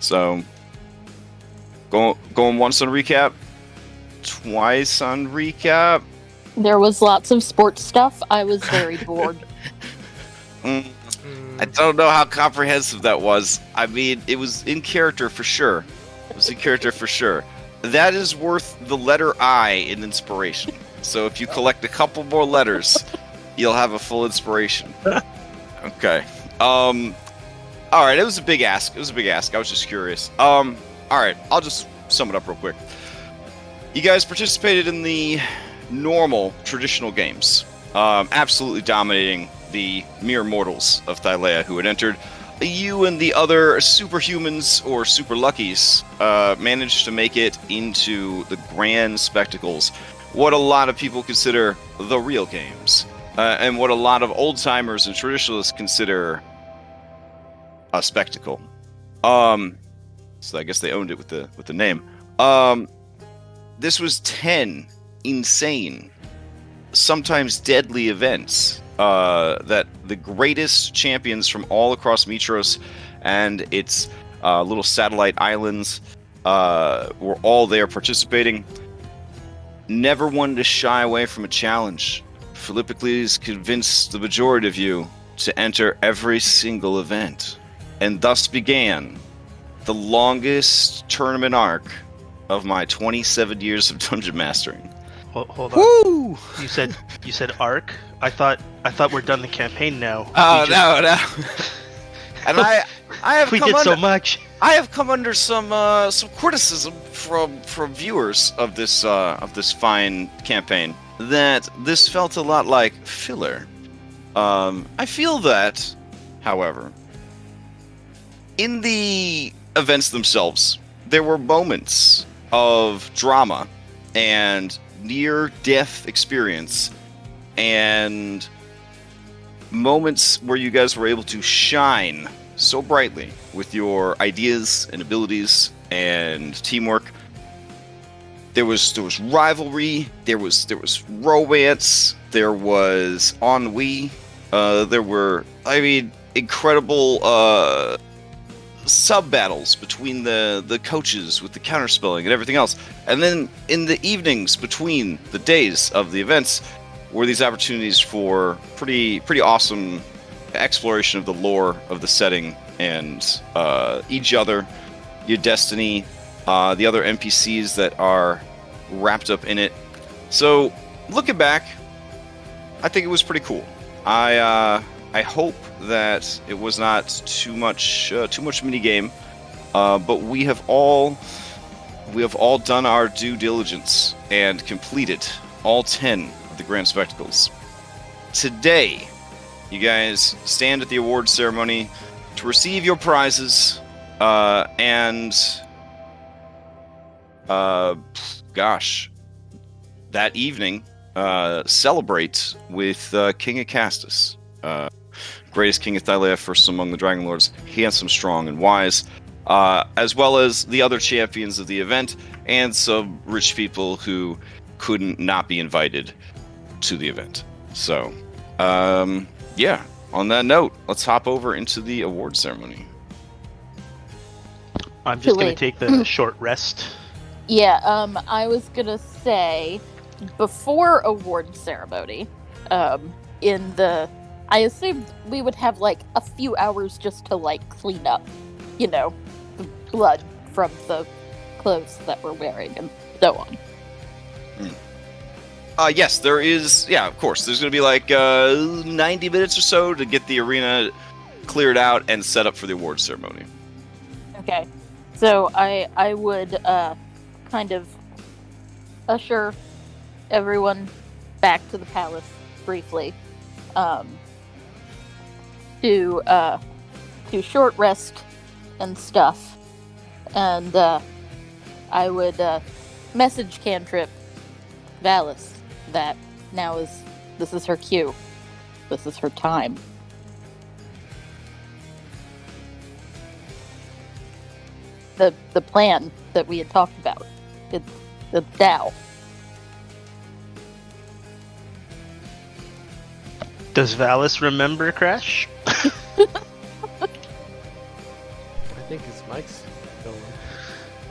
So, going once on recap, twice on recap. There was lots of sports stuff. I was very bored. I don't know how comprehensive that was. I mean, it was in character for sure. That is worth the letter I in inspiration. So if you collect a couple more letters, you'll have a full inspiration. Okay. All right. It was a big ask. I was just curious. All right. I'll just sum it up real quick. You guys participated in the normal traditional games, absolutely dominating the mere mortals of Thylea who had entered. You and the other superhumans or super luckies managed to make it into the grand spectacles, what a lot of people consider the real games, and what a lot of old-timers and traditionalists consider a spectacle. So I guess they owned it with the name. This was 10 insane, sometimes deadly events that the greatest champions from all across Mitros and its little satellite islands were all there participating. Never wanted to shy away from a challenge. Philippocles convinced the majority of you to enter every single event, and thus began the longest tournament arc of my 27 years of dungeon mastering. Hold on. Woo! You said arc? I thought we're done the campaign now. Oh, no. And I have we did so much. I have come under some criticism from viewers of this fine campaign that this felt a lot like filler. I feel that, however, in the events themselves, there were moments of drama and near-death experience and moments where you guys were able to shine so brightly with your ideas and abilities and teamwork. There was rivalry, there was romance, there was ennui, there were, incredible sub-battles between the coaches with the counterspelling and everything else. And then in the evenings between the days of the events were these opportunities for pretty awesome exploration of the lore of the setting and each other, your destiny, the other NPCs that are wrapped up in it. So looking back, I think it was pretty cool. I hope that it was not too much mini game, but we have all done our due diligence and completed all 10 of the grand spectacles. Today, you guys stand at the award ceremony to receive your prizes, and that evening, celebrate with King Acastus. Greatest king of Thylea, first among the Dragonlords, handsome, strong, and wise, as well as the other champions of the event, and some rich people who couldn't not be invited to the event. So, yeah, on that note, let's hop over into the award ceremony. I'm just going to take the short rest. Yeah, I was going to say, before award ceremony, I assumed we would have, a few hours just to, clean up, the blood from the clothes that we're wearing and so on. Yes, there is, of course. There's going to be, 90 minutes or so to get the arena cleared out and set up for the award ceremony. Okay. So I would, kind of usher everyone back to the palace briefly. To short rest and stuff, and I would message Cantrip Valis that this is her cue, this is her time. The plan that we had talked about, it's now. Does Valis remember Crash? I think his mic's going.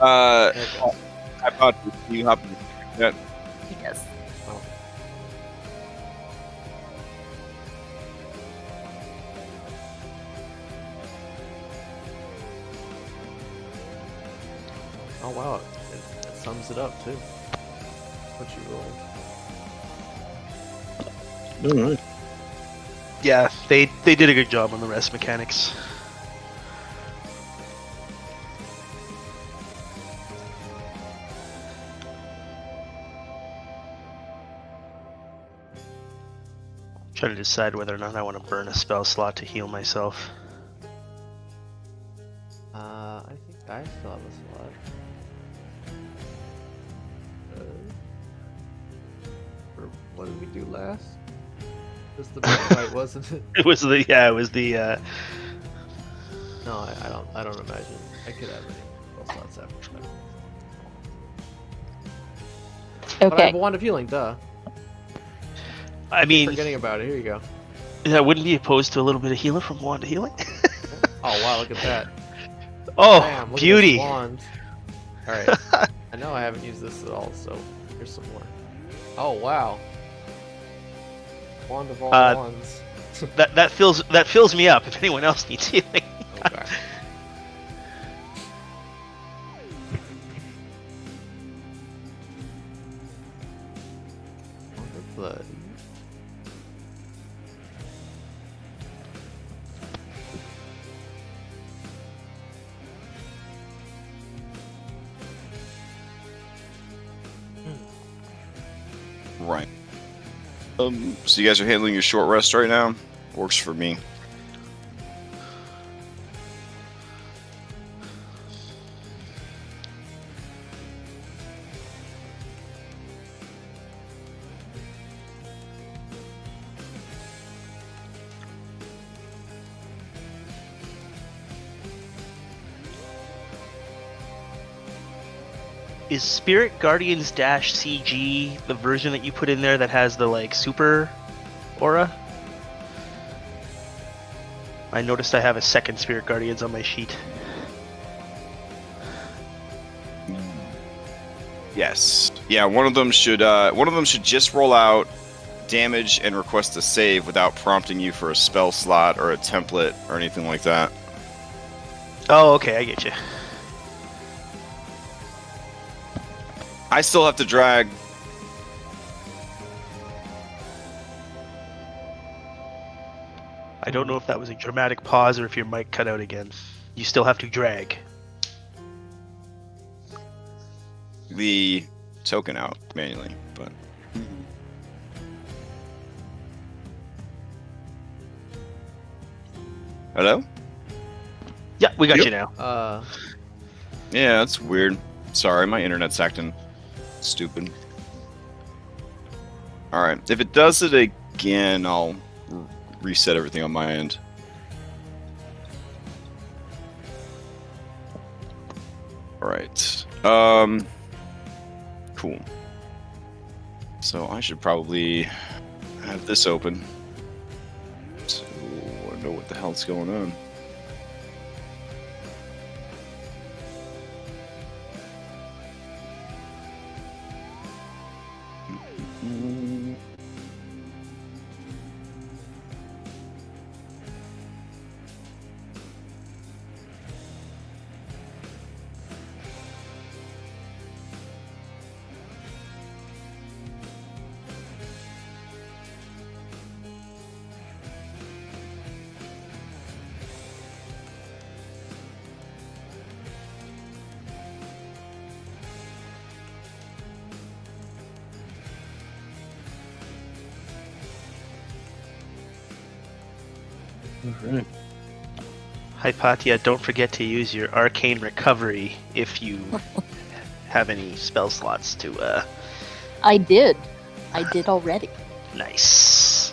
Uh, There it goes. I thought you hop in that. Yes. Oh wow, it sums it up too. What you rolled. All right. Yeah, they did a good job on the rest mechanics. Trying to decide whether or not I want to burn a spell slot to heal myself. I think I still have a slot. Or what did we do last? Just the big fight, wasn't it? It was the No, I don't imagine I could have any spell slots after that. But I Okay. have a wand of healing, duh. I mean, Forgetting about it. Here you go. I wouldn't be opposed to a little bit of healing from wand healing. Oh wow, look at that. Oh, Bam, look beauty! At this wand. All right. I know I haven't used this at all, so here's some more. Oh wow. Wand of all wands. That fills me up. If anyone else needs healing. Okay. Wand of blood. Right. So you guys are handling your short rest right now? Works for me. Is Spirit Guardians Dash CG the version that you put in there that has the like super aura? I noticed I have a second Spirit Guardians on my sheet. Yes. Yeah, one of them should just roll out damage and request a save without prompting you for a spell slot or a template or anything like that. Oh, okay, I get you. I still have to drag. I don't know if that was a dramatic pause or if your mic cut out again. You still have to drag. The token out manually, but hello? Yeah, we got Yep. you now. Yeah, that's weird. Sorry, my internet's acting stupid. Alright, if it does it again, I'll reset everything on my end. Alright. Cool. So I should probably have this open. So I know what the hell's going on. All right. Hypatia, don't forget to use your arcane recovery if you have any spell slots to I did already. nice.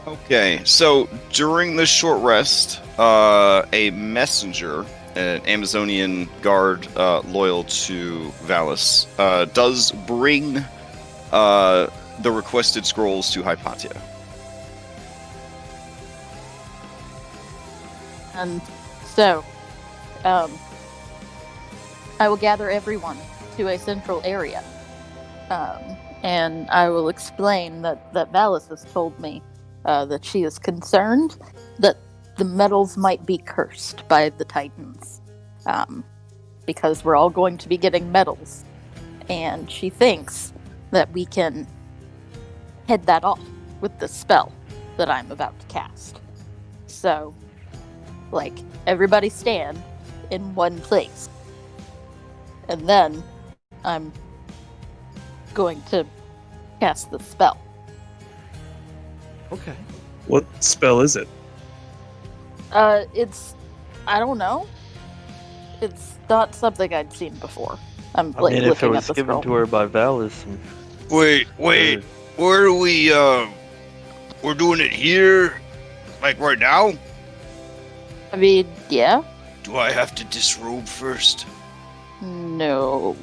Okay, so during the short rest, a messenger, an Amazonian guard loyal to Valis, does bring the requested scrolls to Hypatia. And so, I will gather everyone to a central area. And I will explain that Valis has told me that she is concerned that the metals might be cursed by the Titans. Because we're all going to be getting medals. And she thinks that we can head that off with the spell that I'm about to cast. So, like, everybody stand in one place. And then I'm going to cast the spell. Okay. What spell is it? It's, I don't know. It's not something I'd seen before. I'm I like mean, if it looking at was the given scroll. to her by Valis. Wait, where do we, we're doing it here? Like right now? I mean, yeah. Do I have to disrobe first? No.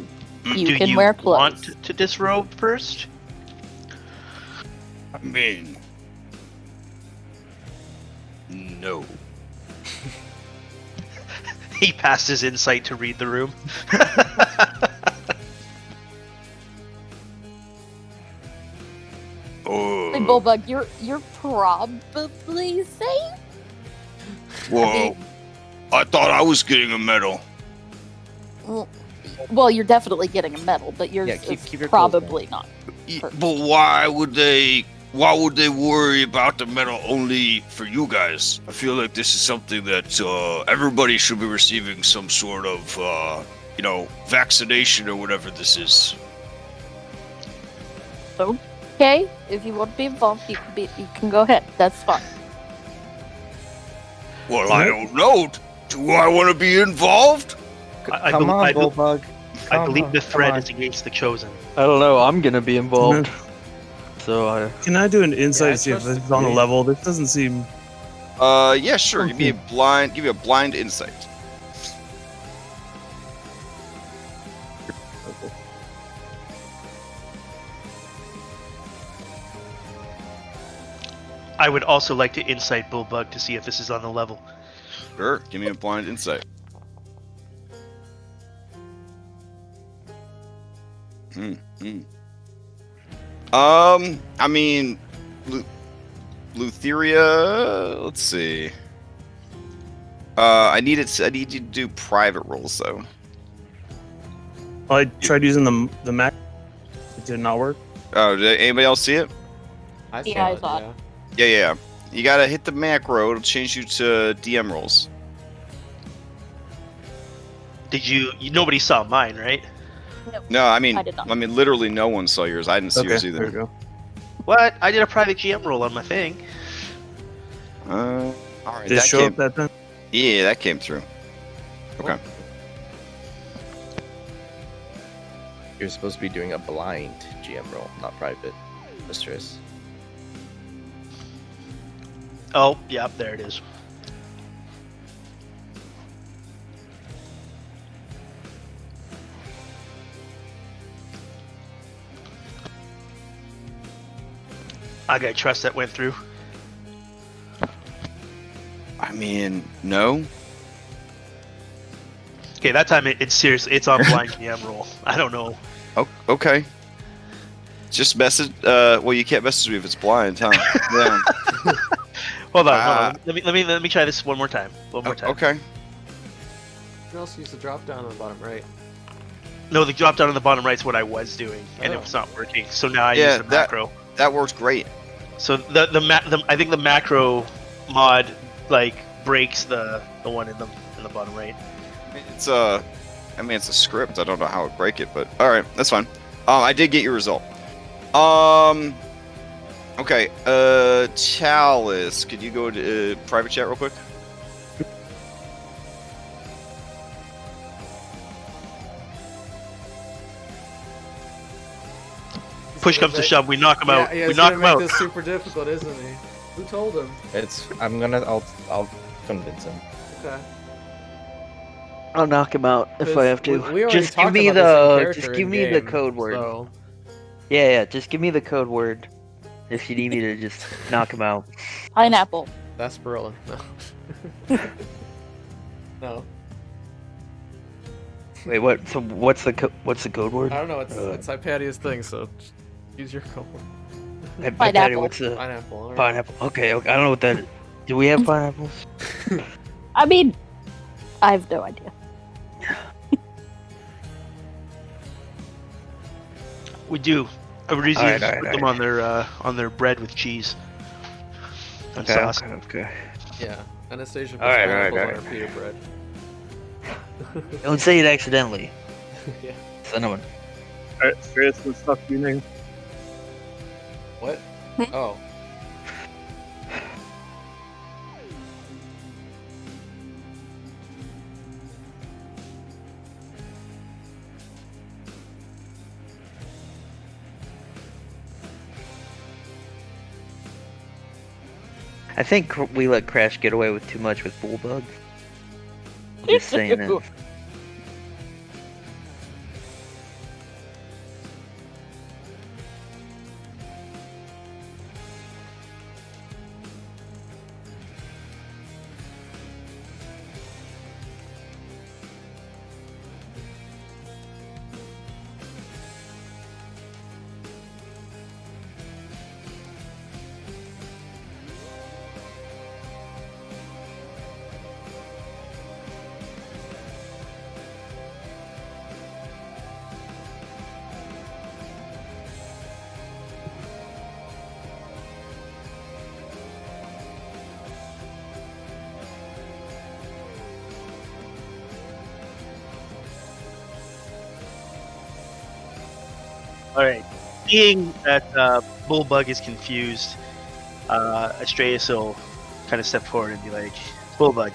You Do can you wear clothes. want to disrobe first? I mean... No. He passed his insight to read the room. Oh. Hey, Bullbug, you're probably safe. Whoa. I thought I was getting a medal. Well, you're definitely getting a medal, but yours Yeah, is keep your clothes probably not. But why would they worry about the medal only for you guys? I feel like this is something that everybody should be receiving some sort of vaccination or whatever this is. Okay, if you want to be involved, you can go ahead. That's fine. Well, I don't know. Do I want to be involved? I Come on, I Bullbug. believe the threat come on. is against the chosen. I don't know. I'm gonna be involved. So I. Can I do an insight Yeah, to see if trust this is the on a police. level? This doesn't seem. Yeah, sure. Give me a blind insight. I would also like to insight Bullbug to see if this is on the level. Sure. Give me a blind insight. I mean, Lutheria. Let's see. I need you to do private rolls though. I tried using the Mac. It did not work. Oh, did anybody else see it? I Yeah, I saw saw it. it. Yeah. Yeah. You gotta hit the macro. It'll change you to DM rolls. Did you nobody saw mine, right? No, I mean, I did not. literally no one saw yours. I didn't see yours there we either. go. What? I did a private GM roll on my thing. All right. Did it That show came, up that time? yeah, that came through. Okay. You're supposed to be doing a blind GM roll, not private, Mistress. Oh, yeah, there it is. I gotta trust that went through. I mean, no. Okay, that time it's seriously, it's on blind GM roll. I don't know. Oh, okay. Just message. Well, you can't message me if it's blind, huh? Yeah. Hold on. Let me try this one more time. One more time. Okay. You can also use the drop down on the bottom right. No, the drop down on the bottom right is what I was doing, and Oh. it was not working. So now I Yeah, use the macro. That works great. So I think the macro mod like breaks the one in the bottom right. It's it's a script. I don't know how it break it, but all right, that's fine. I did get your result. Okay. Chalice, could you go to private chat real quick? Push comes to shove, we knock him out. Yeah, We it's knock gonna him make out. this super difficult, isn't he? Who told him? I'll convince him. Okay. I'll knock him out if I have to. We already Just give talked me about this in the character just give in me the game, code word. So Yeah. Just give me the code word if you need me to just knock him out. Pineapple. Sarsaparilla. No. No. Wait, what? So what's the code word? I don't know. It's Hypatia's thing, so just use your code. Pineapple. What's the Pineapple. All right. pineapple? Okay. I don't know what that is. Do we have pineapples? I mean, I have no idea. We do. Abruzzi Alright, put them on their bread with cheese and Okay. sauce. Okay. Yeah. Anastasia puts All right, pineapples all on right. her pita bread. Don't say it accidentally. Yeah. Cinnamon. Alright, Stratus, let's talk to you now. What? Oh. I think we let Crash get away with too much with Bullbug. Just saying it. Alright. Seeing that Bullbug is confused, Astreus will kind of step forward and be like, Bullbug,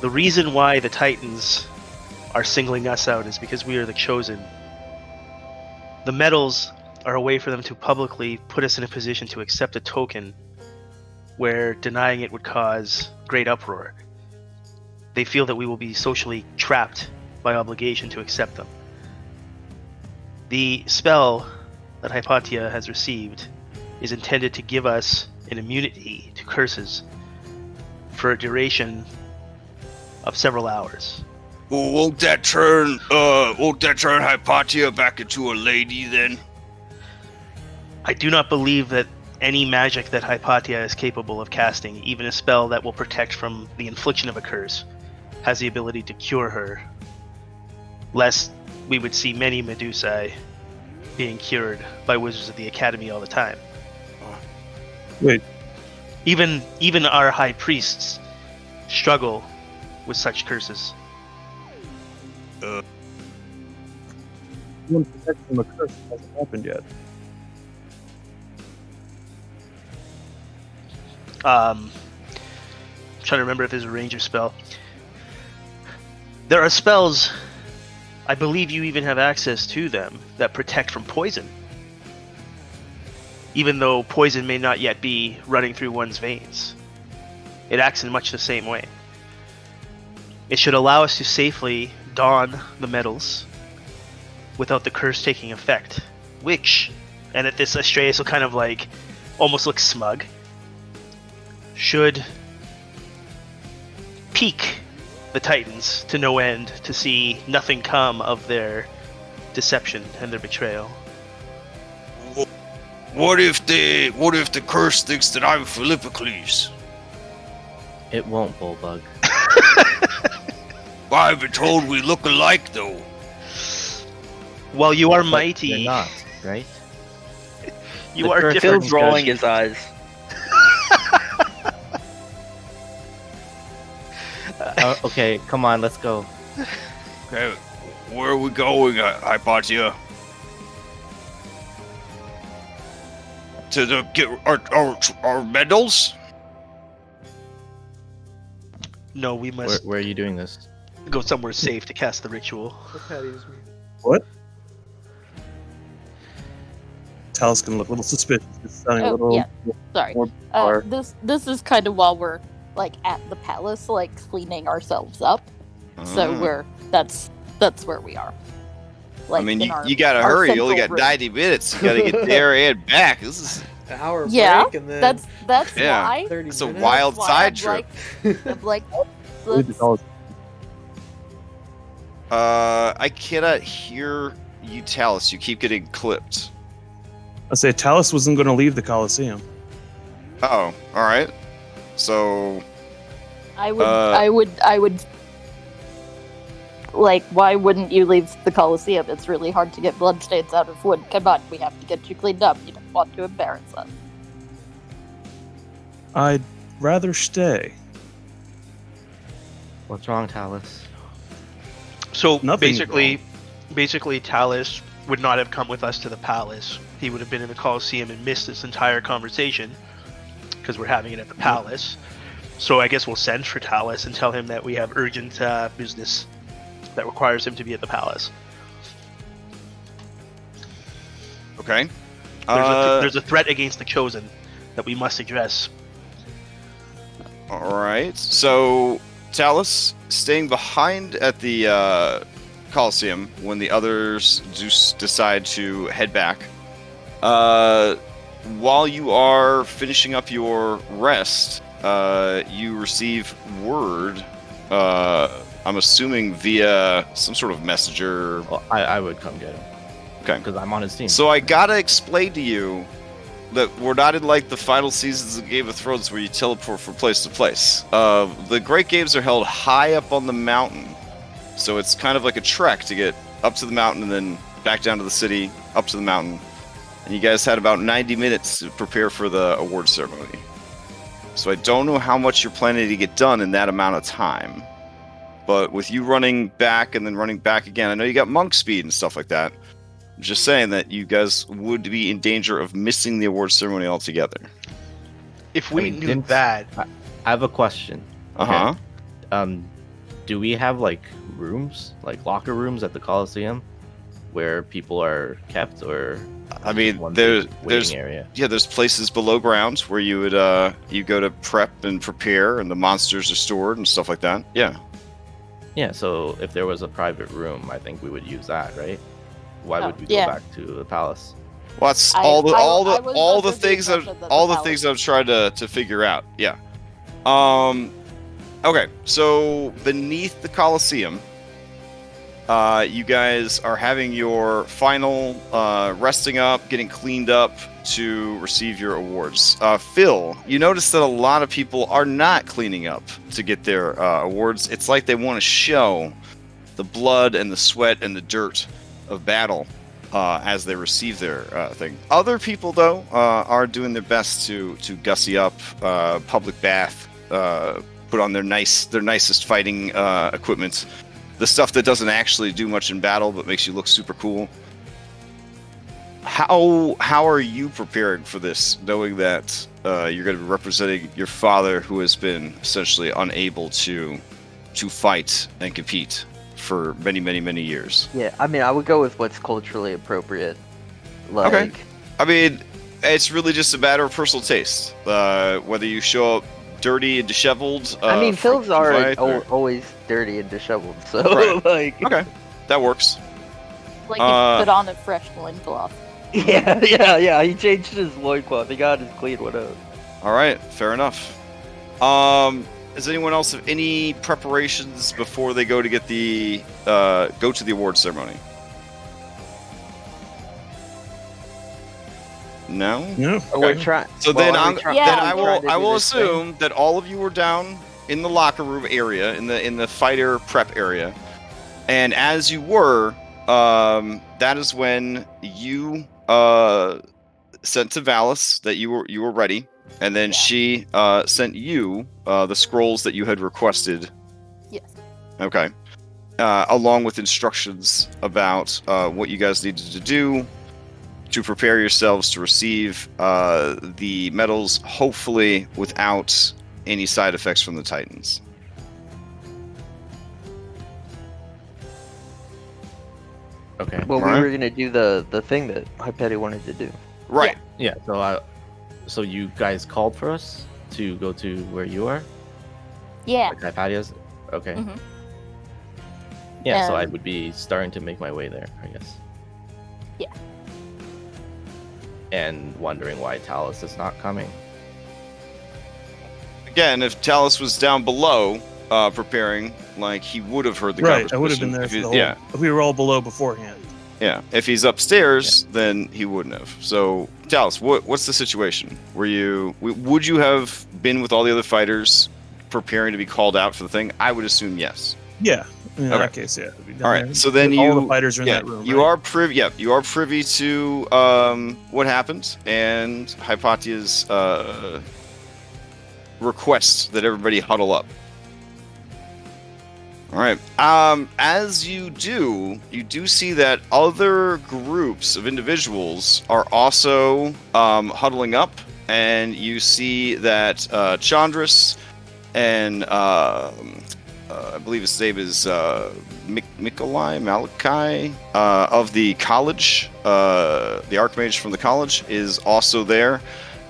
the reason why the Titans are singling us out is because we are the chosen. The medals are a way for them to publicly put us in a position to accept a token where denying it would cause great uproar. They feel that we will be socially trapped by obligation to accept them. The spell that Hypatia has received is intended to give us an immunity to curses for a duration of several hours. Well, won't that turn Hypatia back into a lady then? I do not believe that any magic that Hypatia is capable of casting, even a spell that will protect from the infliction of a curse, has the ability to cure her, lest we would see many Medusae being cured by wizards of the Academy all the time. Wait, Even our high priests struggle with such curses. one protection from a curse hasn't happened yet. I'm trying to remember if there's a ranger spell. There are spells, I believe you even have access to them, that protect from poison. Even though poison may not yet be running through one's veins. It acts in much the same way. It should allow us to safely don the medals without the curse taking effect. Which, and at this Astreus will kind of like, almost look smug, should pique the Titans to no end to see nothing come of their deception and their betrayal. What if the curse thinks that I'm Philippocles? It won't, Bullbug. I've been told we look alike though. While you are But mighty, You're not, right? you The are curse different. Phil's rolling his eyes. Okay, come on, let's go. Okay, where are we going, Hypatia? To get our medals? No, we must Where are you doing this? go somewhere safe to cast the ritual. Hypatia's me. What? Talus can look a little suspicious. It's sounding a Oh, little yeah. Sorry. more bizarre. This is kind of while we're like at the palace, like cleaning ourselves up. So Ah. that's where we are. Like I mean, in our, you gotta our hurry. You only central got room. 90 minutes. You gotta get there and back. This is An hour Yeah, break and then that's Yeah. why. 30 it's a minutes. wild Why side I'm trip. I'm like, Leave the let's, Coliseum. I cannot hear you, Talus. You keep getting clipped. I say Talus wasn't going to leave the Coliseum. Oh, all right. So I would. Like, why wouldn't you leave the Coliseum? It's really hard to get bloodstains out of wood. Come on, we have to get you cleaned up. You don't want to embarrass us. I'd rather stay. What's wrong, Talus? So Nothing's basically, Talus would not have come with us to the palace. He would have been in the Colosseum and missed this entire conversation because we're having it at the palace. So I guess we'll send for Talus and tell him that we have urgent business that requires him to be at the palace. okay. There's a threat against the Chosen that we must address. All right. So Talus staying behind at the Coliseum when the others decide to head back. While you are finishing up your rest, you receive word. I'm assuming via some sort of messenger. Well, I would come get him. Okay. Because I'm on his team. So I gotta explain to you that we're not in like the final seasons of Game of Thrones where you teleport from place to place. The Great Games are held high up on the mountain, so it's kind of like a trek to get up to the mountain and then back down to the city, up to the mountain. And you guys had about 90 minutes to prepare for the award ceremony. So I don't know how much you're planning to get done in that amount of time. But with you running back and then running back again, I know you got monk speed and stuff like that. I'm just saying that you guys would be in danger of missing the award ceremony altogether. If we I mean, knew didn't- that, I have a question. Uh-huh. Do we have like rooms, like locker rooms at the Coliseum where people are kept, or I mean, one there's big waiting area? there's places below ground where you would you go to prep and prepare, and the monsters are stored and stuff like that. Yeah. Yeah, so if there was a private room, I think we would use that, right? Why Oh, would we yeah. go back to the palace? Well, that's I all the was under the things impression that all the the things I've tried to figure out. Yeah. Okay, so beneath the Coliseum, you guys are having your final resting up, getting cleaned up to receive your awards. Phil, you notice that a lot of people are not cleaning up to get their awards. It's like they want to show the blood and the sweat and the dirt of battle as they receive their thing. Other people, though, are doing their best to gussy up, public bath, put on their nicest fighting equipment. The stuff that doesn't actually do much in battle but makes you look super cool. How are you preparing for this, knowing that you're going to be representing your father, who has been essentially unable to fight and compete for many years? Yeah, I mean, I would go with what's culturally appropriate. Like, Okay. I mean, it's really just a matter of personal taste. Whether you show up dirty and disheveled. I mean, for Phil's are fight, or- always dirty and disheveled, so Right. like, Okay, that works. Like, you put on a fresh loincloth. yeah. He changed his loincloth. He got his clean one out. All right, fair enough. Does anyone else have any preparations before they go to get the go to the award ceremony? No. No. We're trying. So then well, I'm we try- Yeah, then we I tried will to I do will this thing. assume that all of you were down in the locker room area, in the fighter prep area, and as you were, that is when you sent to Valis that you were ready, and then Yeah. she sent you the scrolls that you had requested. Yes. Okay. Along with instructions about what you guys needed to do to prepare yourselves to receive the medals, hopefully without any side effects from the Titans. Okay. Well, Alright. we were gonna do the thing that Hyperi wanted to do. Right. Yeah. So you guys called for us to go to where you are, Yeah. like Hypatia's. Okay. Mhm. Yeah, so I And- would be starting to make my way there, I guess. Yeah. And wondering why Talus is not coming. Again, if Talus was down below preparing, like, he would have heard the Right, conversation. I would have been there If for he- the whole. Yeah, If we were all below beforehand. yeah. If he's upstairs, then he wouldn't have. So, Talus, what's the situation? Would you have been with all the other fighters preparing to be called out for the thing? I would assume yes. Yeah. In Okay. that case, yeah. it'd be down All right, there. so then all the you- fighters are in Yeah, that room. you right? are privy. Yeah, you are privy to what happened and Hypatia's request that everybody huddle up. All right. As you do see that other groups of individuals are also huddling up, and you see that Chandris and I believe his name is Malachi of the college, the Archmage from the college is also there,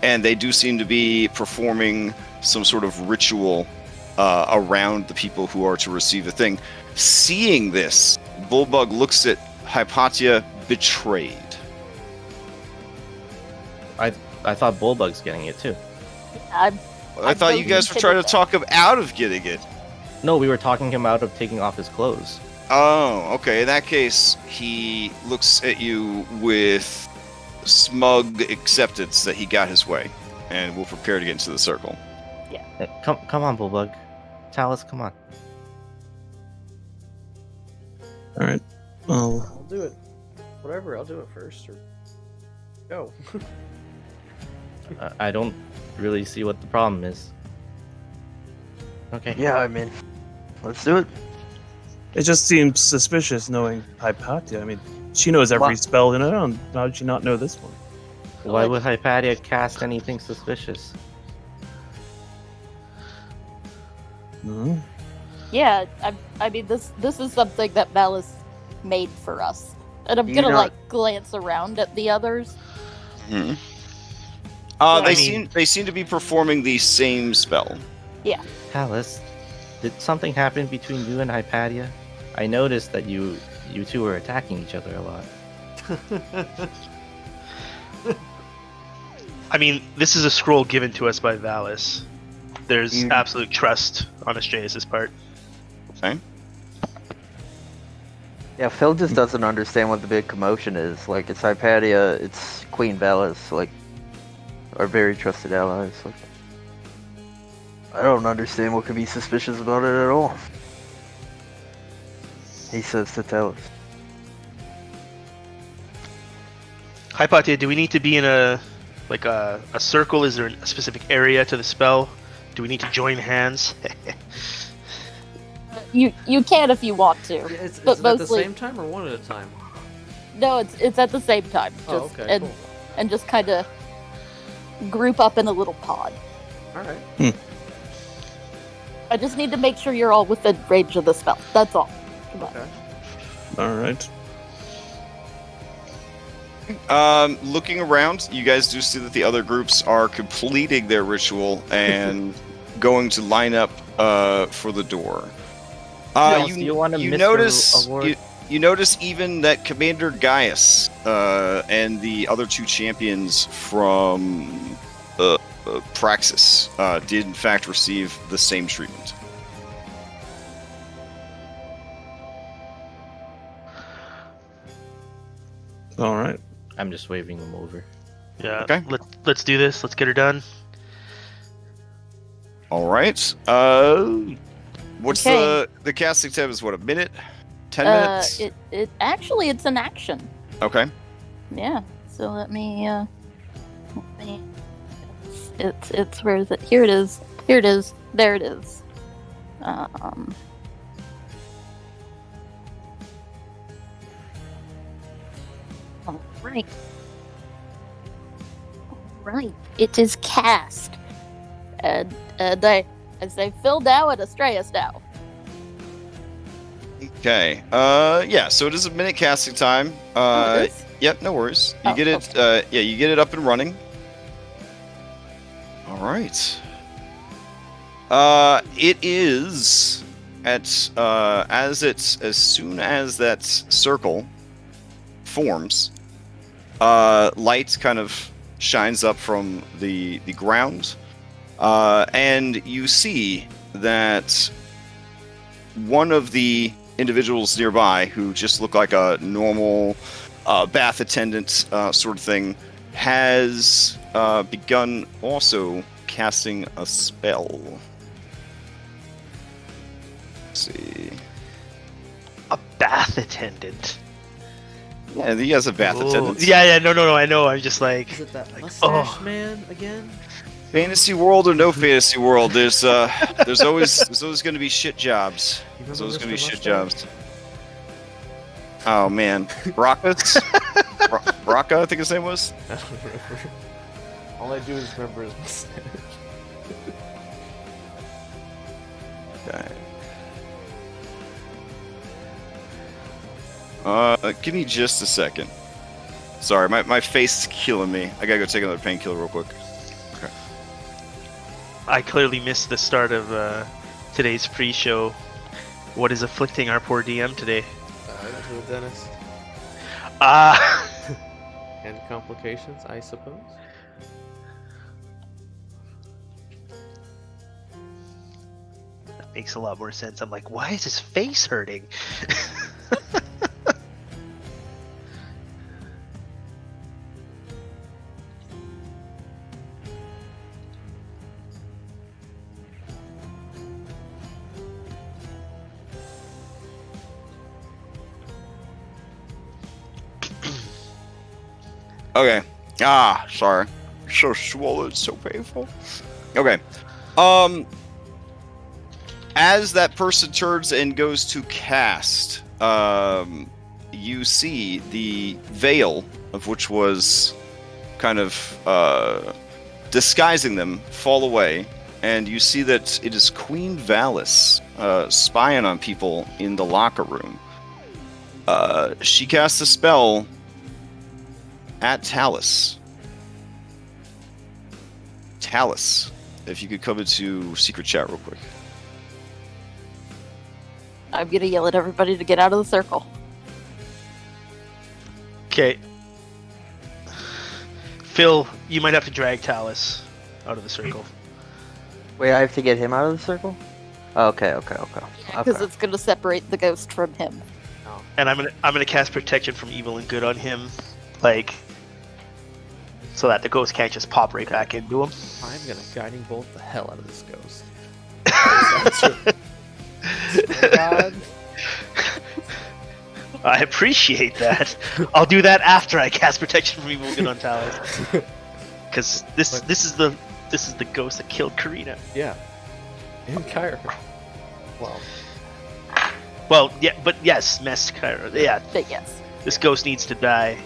and they do seem to be performing some sort of ritual around the people who are to receive the thing. Seeing this, Bullbug looks at Hypatia betrayed. I thought Bullbug's getting it too. I'm I thought you guys were trying to talk him out of getting it. No, we were talking him out of taking off his clothes. Oh, okay. In that case, he looks at you with smug acceptance that he got his way, and will prepare to get into the circle. Come on, Bullbug. Talus, come on. All right. Well, I'll do it. Whatever, I'll do it first. Or go. I don't really see what the problem is. Okay. Yeah, I mean, let's do it. it just seems suspicious knowing Hypatia. I mean, she knows every Well- spell, and how did she not know this one? Why would Hypatia cast anything suspicious? Hmm? Yeah, I mean this is something that Valis made for us, and I'm You gonna know- like glance around at the others. Hmm. I They mean- seem to be performing the same spell. Talus, did something happen between you and Hypatia? I noticed that you two were attacking each other a lot. I mean, this is a scroll given to us by Valis. There's You- absolute trust on Astreus' part. Yeah, Phil just doesn't understand what the big commotion is. Like, it's Hypatia, it's Queen Valis, like, our very trusted allies. Like, I don't understand what could be suspicious about it at all. He says to tell us. Hypatia, do we need to be in a circle? Is there a specific area to the spell? Do we need to join hands? You can if you want to. Is But it at the mostly- same time or one at a time? No, it's at the same time. Oh, Just, okay, and, cool. and just kind of group up in a little pod. Alright. I just need to make sure you're all within range of the spell. That's all. Come on. Okay. All right. Looking around, you guys do see that the other groups are completing their ritual and going to line up for the door. Nils, do you want a Mr. notice award? you notice even that Commander Gaius and the other two champions from Praxis did in fact receive the same treatment. All right. I'm just waving them over. Yeah. Okay. Let's do this. Let's get her done. All right. What's Okay. the casting time is what, a minute? 10 minutes? It actually it's an action. Okay. Yeah. So let me it's where is it? Here it is. Here it is. There it is. All right. All right. It is cast. And I say Phil Dow and Astreus Dow. Okay. Yeah, so it is a minute casting time. Oh, it is? Yep, no worries. You Oh, get it yeah, you get it up and running. All right. It is as soon as that circle forms, light kind of shines up from the ground, and you see that one of the individuals nearby, who just look like a normal bath attendant sort of thing, has begun also casting a spell. Let's see. A bath attendant. Yeah, he has a bath Ooh. attendant. Yeah, no, I know. I'm just like, Is it that oh. mustache man again? Fantasy world or no fantasy world, there's always going to be shit jobs. You There's remember always going to be Mr. shit Mustache? jobs. Oh man, Brockus, Brocka, I think his name was. I don't remember. All I do is remember his mustache. Okay. Give me just a second. Sorry, my face is killing me. I gotta go take another painkiller real quick. I clearly missed the start of today's pre-show. What is afflicting our poor DM today? To the dentist. And complications, I suppose. That makes a lot more sense. I'm like, why is his face hurting? Okay. Sorry. So swollen, so painful. Okay. As that person turns and goes to cast, you see the veil, of which was kind of disguising them, fall away, and you see that it is Queen Valis spying on people in the locker room. She casts a spell at Talus. Talus, if you could come into secret chat real quick. I'm gonna yell at everybody to get out of the circle. Okay. Phil, you might have to drag Talus out of the circle. Wait, I have to get him out of the circle? Okay. Because it's gonna separate the ghost from him. And I'm gonna cast protection from evil and good on him, like, so that the ghost can't just pop right back into him. I'm gonna guiding bolt the hell out of this ghost. Oh God. I appreciate that. I'll do that after I cast protection from evil and good on Talus. Because this is the ghost that killed Karina. Yeah. And Kyra. Well. Well, yeah, but yes, messed Kyra. Yeah, But yes. this ghost needs to die.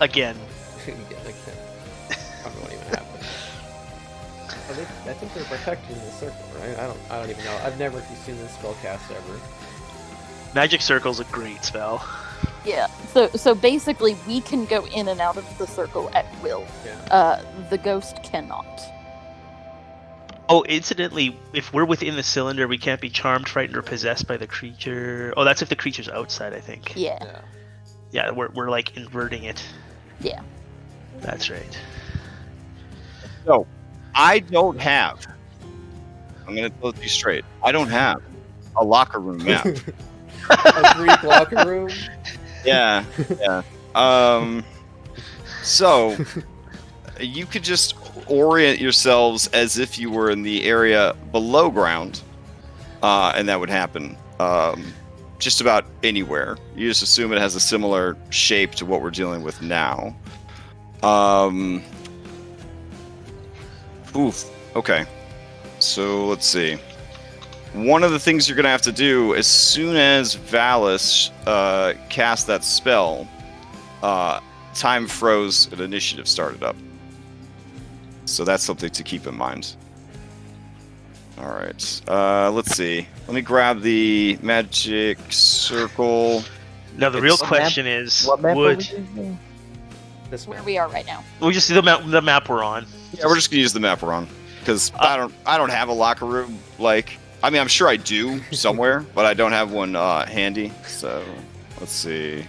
Again. Yeah, like that. Probably won't even happen. I think they're protecting the circle, right? I don't even know. I've never seen this spell cast ever. Magic Circle's a great spell. Yeah. So basically, we can go in and out of the circle at will. Yeah. The ghost cannot. Oh, incidentally, if we're within the cylinder, we can't be charmed, frightened, or possessed by the creature. Oh, that's if the creature's outside, I think. Yeah. Yeah. Yeah, we're like inverting it. Yeah. That's right. So, I don't have. I'm gonna tell you straight. I don't have a locker room map. A Greek locker room. Yeah. So you could just orient yourselves as if you were in the area below ground, and that would happen. Just about anywhere. You just assume it has a similar shape to what we're dealing with now. Okay. So let's see. One of the things you're going to have to do as soon as Valis cast that spell, time froze and initiative started up. So that's something to keep in mind. All right. Let's see. Let me grab the magic circle. Now the real It's- question is, What map are we would using? This Where one. we are right now. we just see the map we're on? Yeah, we're just gonna use the map we're on because I don't have a locker room. Like I mean, I'm sure I do somewhere, but I don't have one handy. So let's see.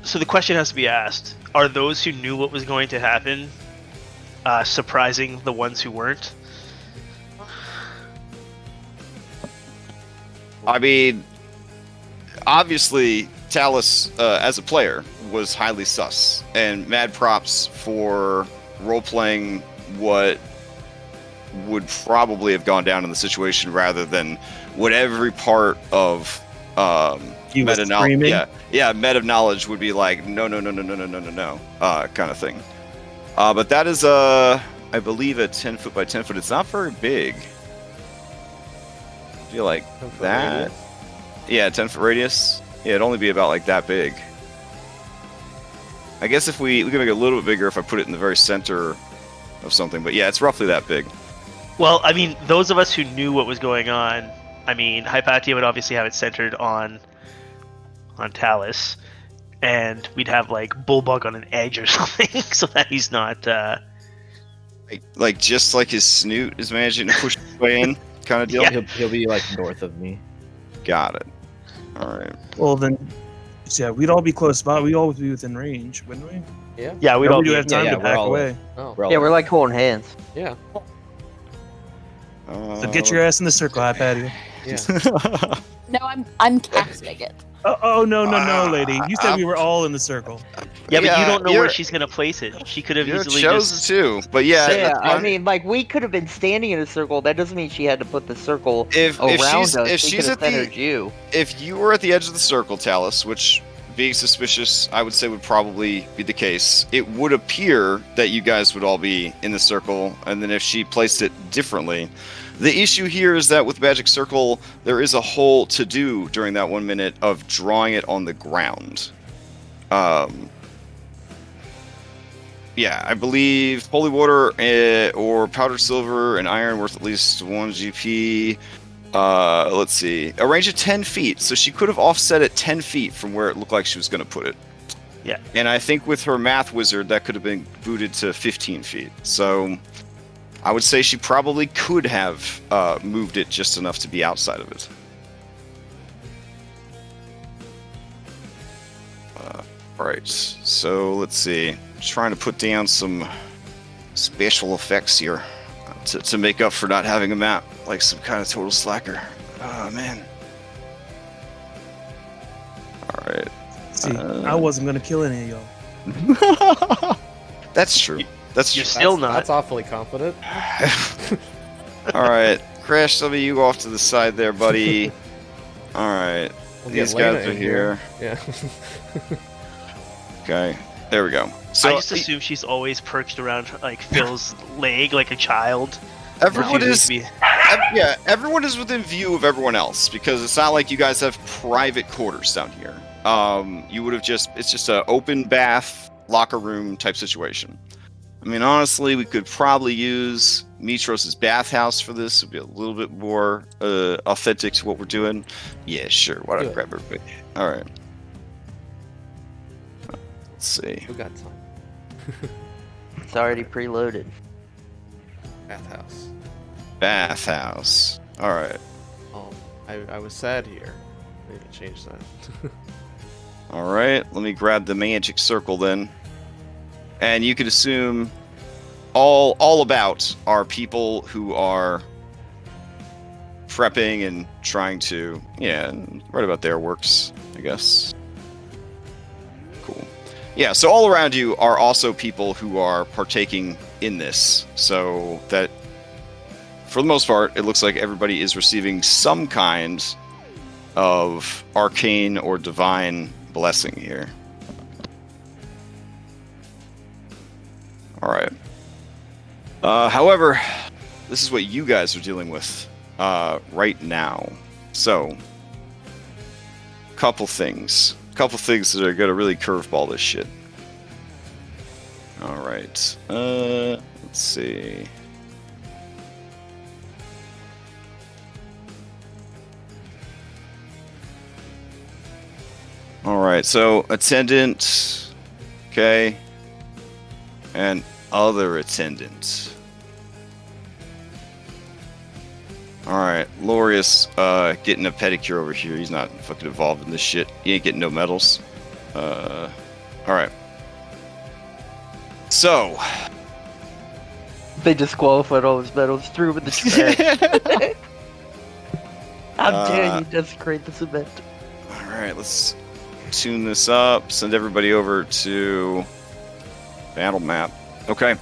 So the question has to be asked: are those who knew what was going to happen surprising the ones who weren't? I mean, obviously, Talus, as a player, was highly sus, and mad props for role-playing what would probably have gone down in the situation rather than what every part of He was meta knowledge, screaming. meta knowledge would be like no, kind of thing. But that is I believe a 10 foot by 10 foot. It's not very big. I feel like 10 foot that. radius. Yeah, 10 foot radius. Yeah, it'd only be about like that big. I guess if we can make it a little bit bigger if I put it in the very center of something. But yeah, it's roughly that big. Well, I mean, those of us who knew what was going on, I mean, Hypatia would obviously have it centered on Talus, and we'd have like Bullbug on an edge or something, so that he's not. Like just like his snoot is managing to push his way in, kind of deal. Yeah. He'll be like north of me. Got it. All right. Well, then, yeah, we'd all be close by. We'd always be within range, wouldn't we? Yeah. Yeah, we'd all we do be. have time yeah, to we're back all- away. Oh. We're all Yeah, we're like holding hands. Yeah. So get your ass in the circle, Hypatia. Yeah. No, I'm casting it. Oh, no, lady. You said we were all in the circle. Yeah, but Yeah, you don't know you're- where she's gonna place it. She could have You easily chose just. too, but yeah. Yeah, that's I fine. mean, like we could have been standing in a circle. That doesn't mean she had to put the circle if around she's us. if She she's could at have the centered you. if you were at the edge of the circle, Talus, which being suspicious, I would say would probably be the case. It would appear that you guys would all be in the circle, and then if she placed it differently. The issue here is that with Magic Circle, there is a whole to-do during that 1 minute of drawing it on the ground. Yeah, I believe Holy Water or Powdered Silver and Iron worth at least 1 GP. Let's see. A range of 10 feet, so she could have offset it 10 feet from where it looked like she was going to put it. Yeah. And I think with her Math Wizard, that could have been booted to 15 feet. So I would say she probably could have moved it just enough to be outside of it. Right, so let's see. Trying to put down some special effects here to make up for not having a map, like some kind of total slacker. Oh, man. Alright. See, I wasn't going to kill any of y'all. That's true. That's You're true. still not. That's awfully confident. Alright, Crash, some of you off to the side there, buddy. Alright, We'll these get Lena guys are in here. Yeah. Okay, there we go. I So just assume she's always perched around like Phil's leg like a child. everyone Refusing is, to be- yeah, everyone is within view of everyone else because it's not like you guys have private quarters down here. You would have it's just an open bath locker room type situation. I mean, honestly, we could probably use Mitros' bathhouse for this. It'd be a little bit more authentic to what we're doing. Yeah, sure. Why don't I Good. grab everybody? All right. Let's see. We got time. It's already preloaded. Bathhouse. Bathhouse. All right. Oh, I was sad here. Maybe change that. All right. Let me grab the magic circle then. And you could assume all about are people who are prepping and trying to, yeah, right about there works, I guess. Cool. Yeah, so all around you are also people who are partaking in this. So that, for the most part, it looks like everybody is receiving some kind of arcane or divine blessing here. All right. However, this is what you guys are dealing with right now. So, couple things that are gonna really curveball this shit. All right. Let's see. All right. So, attendant. Okay. And other attendant. All right, Lorius, getting a pedicure over here. He's not fucking involved in this shit. He ain't getting no medals. All right. So, They disqualified all his medals, threw him in the trash. How dare you desecrate this event? all right, let's tune this up. Send everybody over to battle map. Okay.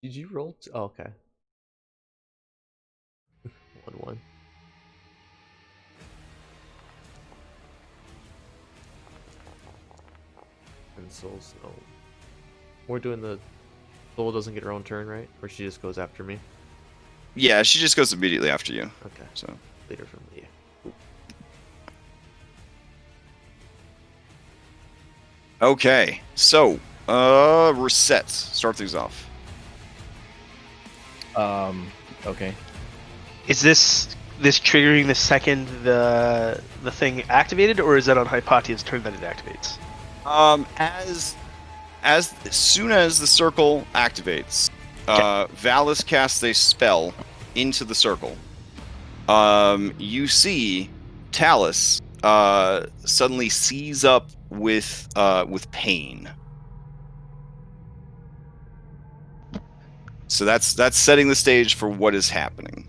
Did you roll? Oh, okay. 1-1. And Soul's no. We're doing the Soul doesn't get her own turn, right? Or she just goes after me. Yeah, she just goes immediately after you. Okay. So, Leader from Leah. okay. So, resets. Start things off. Okay. Is this triggering the second the thing activated, or is that on Hypatia's turn that it activates? As soon as the circle activates, Valis casts a spell into the circle. You see Talus suddenly seize up with pain. So that's setting the stage for what is happening.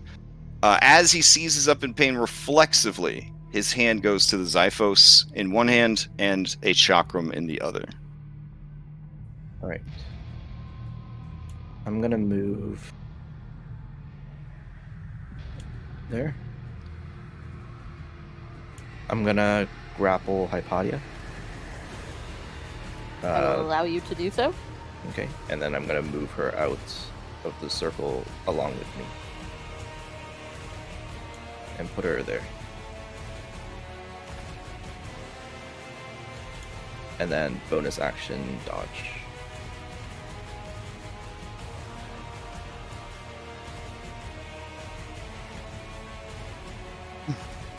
As he seizes up in pain reflexively, his hand goes to the Xiphos in one hand and a chakram in the other. All right. I'm gonna move there. I'm gonna grapple Hypatia. I will allow you to do so. Okay, and then I'm gonna move her out of the circle along with me and put her there. And then bonus action dodge.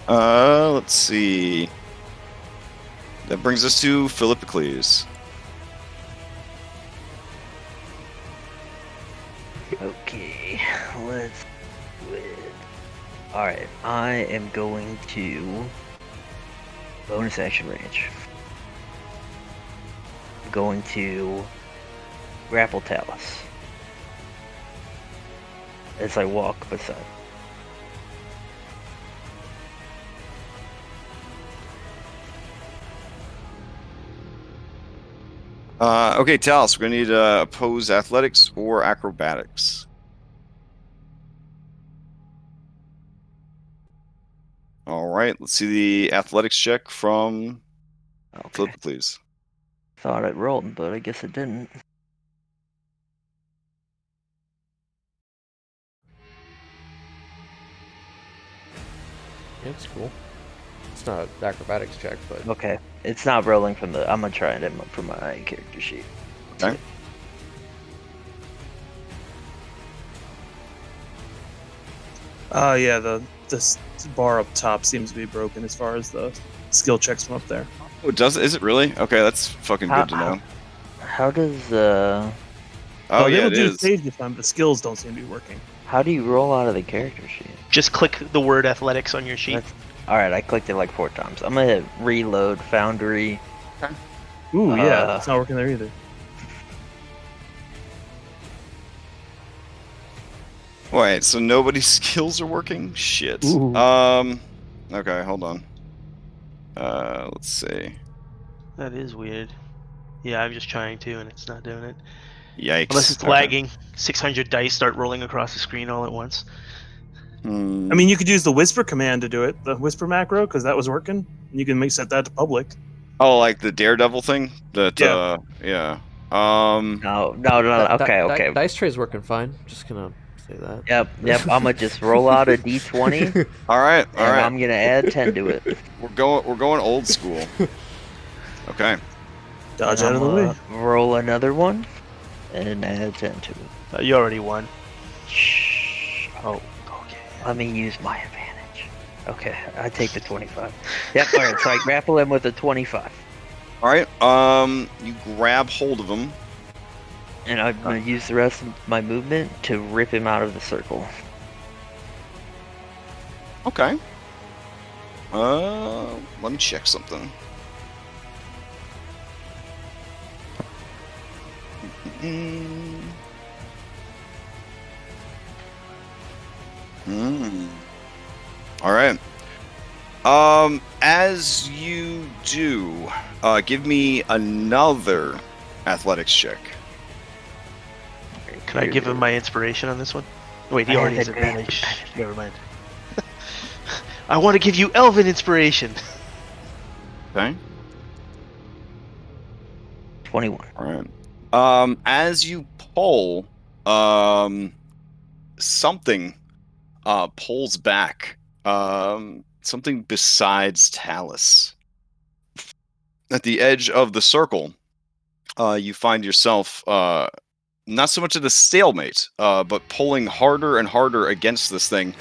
Let's see. That brings us to Philippocles. Okay, let's do it. Alright, I am going to bonus action range. I'm going to grapple Talus as I walk beside. Okay, Talus, we're gonna need oppose athletics or acrobatics. All right, let's see the athletics check from Okay. Philippocles. Thought it rolled, but I guess it didn't. Yeah, it's cool. It's not an acrobatics check, but Okay, it's not rolling from the. I'm gonna try it from my character sheet. Okay. Yeah, the bar up top seems to be broken as far as the skill checks from up there. Oh, does it? Is it really? Okay, that's fucking good to know. How does Oh they yeah, will it do is. stage this time, but the skills don't seem to be working. how do you roll out of the character sheet? Just click the word athletics on your sheet. All right, I clicked it like 4 times. I'm gonna hit reload Foundry. Ooh, yeah, it's not working there either. Wait, so nobody's skills are working? Shit. Ooh. Okay, hold on. Let's see. That is weird. Yeah, I'm just trying to, and it's not doing it. Yikes. Unless it's Okay. lagging. 600 dice start rolling across the screen all at once. Hmm. I mean, you could use the whisper command to do it, the whisper macro, because that was working. And you can set that to public. Oh, like the Daredevil thing? That, Yeah. yeah. No. Okay. Dice tray's working fine. Just gonna say that. Yep. I'm gonna just roll out a d20, All right, and I'm gonna add 10 to it. We're going old school. Okay. Dodge And out of the way. Roll another one, and add 10 to it. You already won. Shh. Oh, okay. Let me use my advantage. Okay, I take the 25. Yep, alright, so I grapple him with a 25. All right. You grab hold of him. And I'm going to use the rest of my movement to rip him out of the circle. Okay. Let me check something. All right. As you do, give me another athletics check. Can I give him my inspiration on this one? Wait, he I already have has advantage. Never mind. I want to give you Elven inspiration. Okay. 21. All right. As you pull, something pulls back. Something besides Talus. At the edge of the circle, you find yourself not so much at a stalemate, but pulling harder and harder against this thing.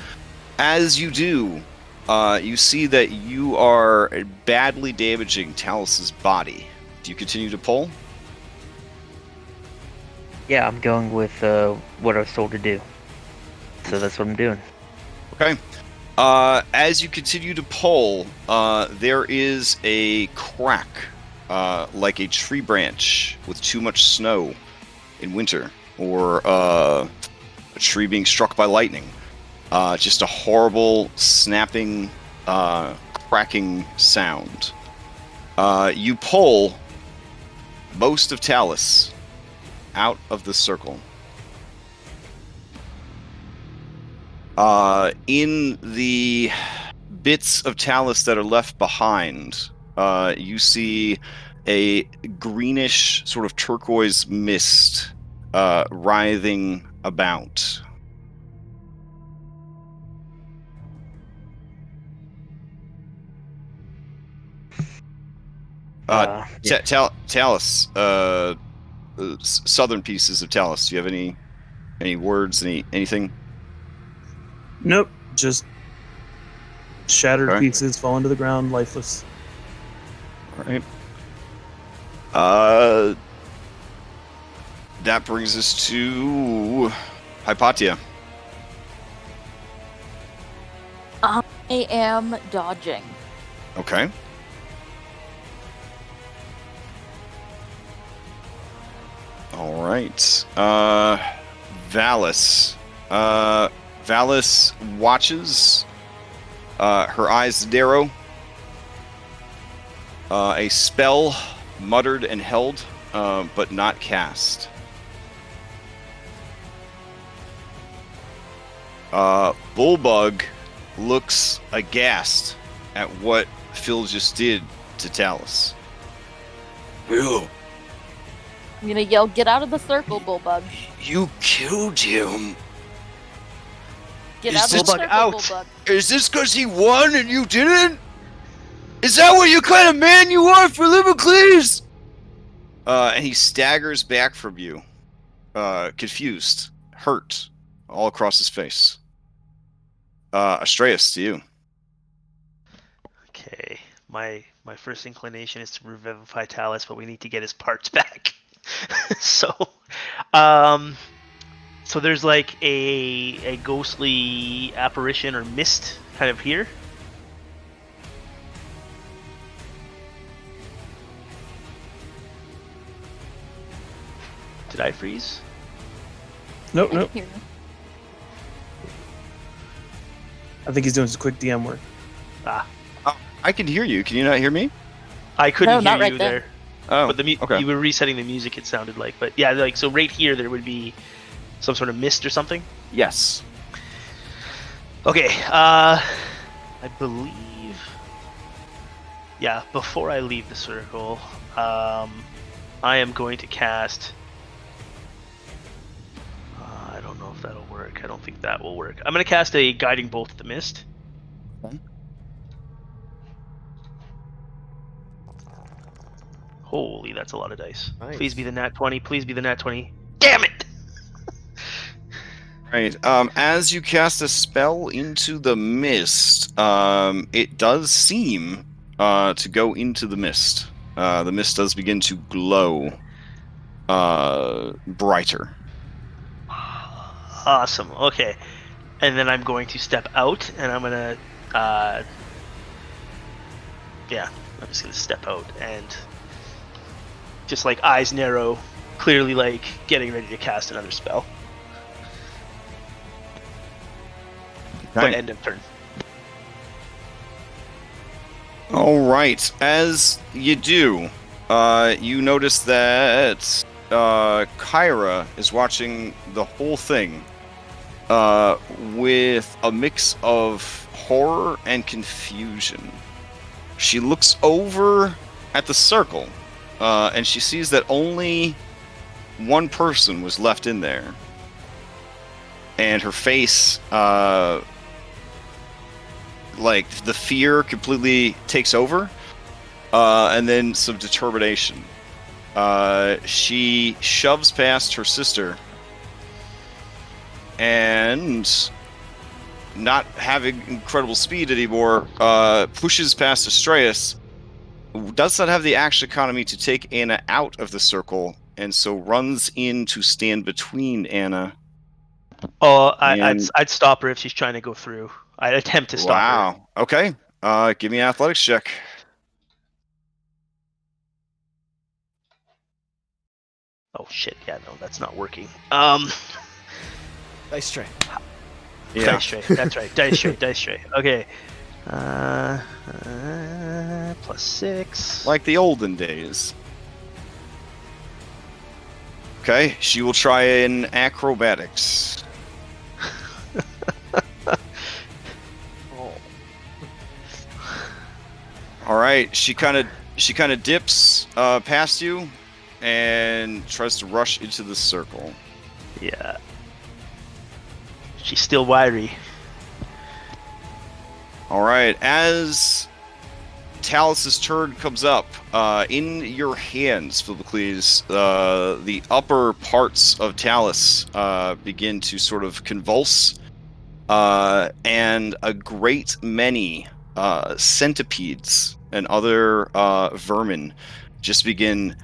As you do, you see that you are badly damaging Talus's body. Do you continue to pull? Yeah, I'm going with what I was told to do. So that's what I'm doing. Okay. As you continue to pull, there is a crack, like a tree branch with too much snow in winter, or a tree being struck by lightning. Just a horrible snapping, cracking sound. You pull most of Talus out of the circle. In the bits of Talus that are left behind, you see a greenish, sort of turquoise mist writhing about. Yeah. Talus, southern pieces of Talus. Do you have any words, anything? Nope, just shattered Okay. pieces falling to the ground, lifeless. All right. That brings us to Hypatia. I am dodging. Okay. All right. Valis. Valis watches. Her eyes narrow. A spell muttered and held, but not cast. Bullbug looks aghast at what Phil just did to Talus. Phil, I'm gonna yell, "Get out of the circle, Bullbug! you killed him. Get Is out of the this- circle, out. Bullbug!" Is this because he won and you didn't? Is that what you kind of man you are, for Limocles? And he staggers back from you, confused, hurt, all across his face. Astreus, to you. Okay, my first inclination is to revivify Talus, but we need to get his parts back. so there's like a ghostly apparition or mist kind of here. Did I freeze? Nope, I nope. can hear you. I think he's doing some quick DM work. Ah, I can hear you. Can you not hear me? I couldn't No, hear not right you then. there. Oh, But okay. you were resetting the music, it sounded like. But yeah, like, so right here there would be some sort of mist or something. Yes. Okay, I believe. Yeah, before I leave the circle, I am going to cast. I don't know if that'll work. I don't think that will work. I'm going to cast a Guiding Bolt to the Mist. Okay. Holy, that's a lot of dice. Nice. Please be the nat 20. Please be the nat 20. Damn it! Right. As you cast a spell into the mist, it does seem to go into the mist. The mist does begin to glow brighter. Awesome. Okay. And then I'm going to step out, and I'm gonna, yeah, I'm just gonna step out and just like eyes narrow, clearly like getting ready to cast another spell. But end of turn. All right. As you do, you notice that Kyra is watching the whole thing with a mix of horror and confusion. She looks over at the circle, and she sees that only one person was left in there. And her face, like, the fear completely takes over, and then some determination. She shoves past her sister, and not having incredible speed anymore, pushes past Astraeus, does not have the action economy to take Anna out of the circle, and so runs in to stand between Anna. Oh, I'd stop her if she's trying to go through. I'd attempt to stop her. Wow. Okay. Give me an athletics check. Oh shit! Yeah, no, that's not working. Nice try. Yeah. Dice tray. That's right. Dice tray. Okay. +6. Like the olden days. Okay. She will try in acrobatics. Oh. All right. She kind of dips past you and tries to rush into the circle. Yeah. She's still wiry. All right. As Talus's turn comes up, in your hands, Philocles, the upper parts of Talus begin to sort of convulse, and a great many centipedes and other vermin just begin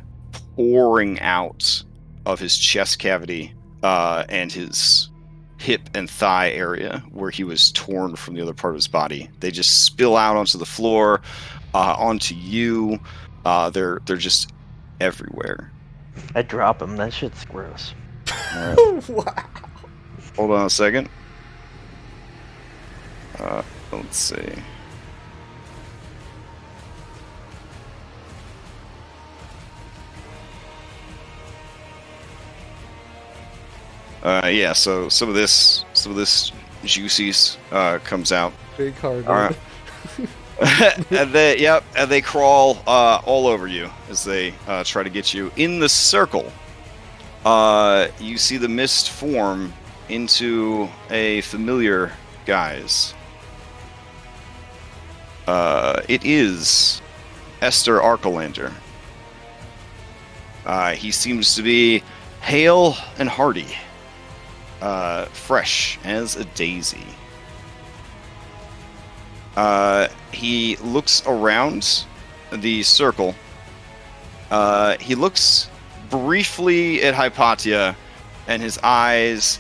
pouring out of his chest cavity and his hip and thigh area where he was torn from the other part of his body. They just spill out onto the floor, onto you. They're just everywhere. I drop him. That shit's gross. All right. Wow. Hold on a second. Let's see. Yeah, so some of this juices comes out. Big hard. All right. and they crawl all over you as they try to get you in the circle. You see the mist form into a familiar guise. It is Esther Arkelander. He seems to be hale and hearty, fresh as a daisy. He looks around the circle. He looks briefly at Hypatia, and his eyes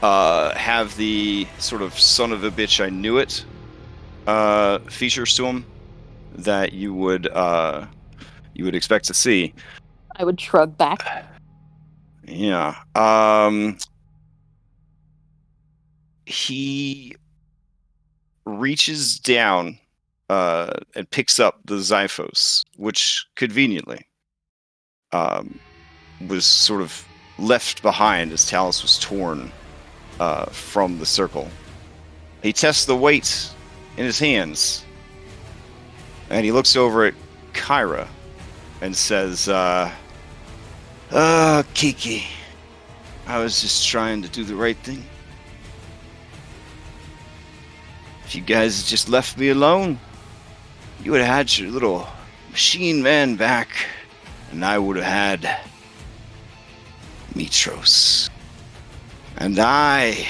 have the sort of son of a bitch I knew it features to him that you would expect to see. I would shrug back. Yeah. He reaches down and picks up the Xiphos, which conveniently was sort of left behind as Talus was torn from the circle. He tests the weight in his hands, and he looks over at Kyra and says, Kiki, I was just trying to do the right thing. If you guys had just left me alone, you would have had your little machine man back, and I would have had Mitros. And I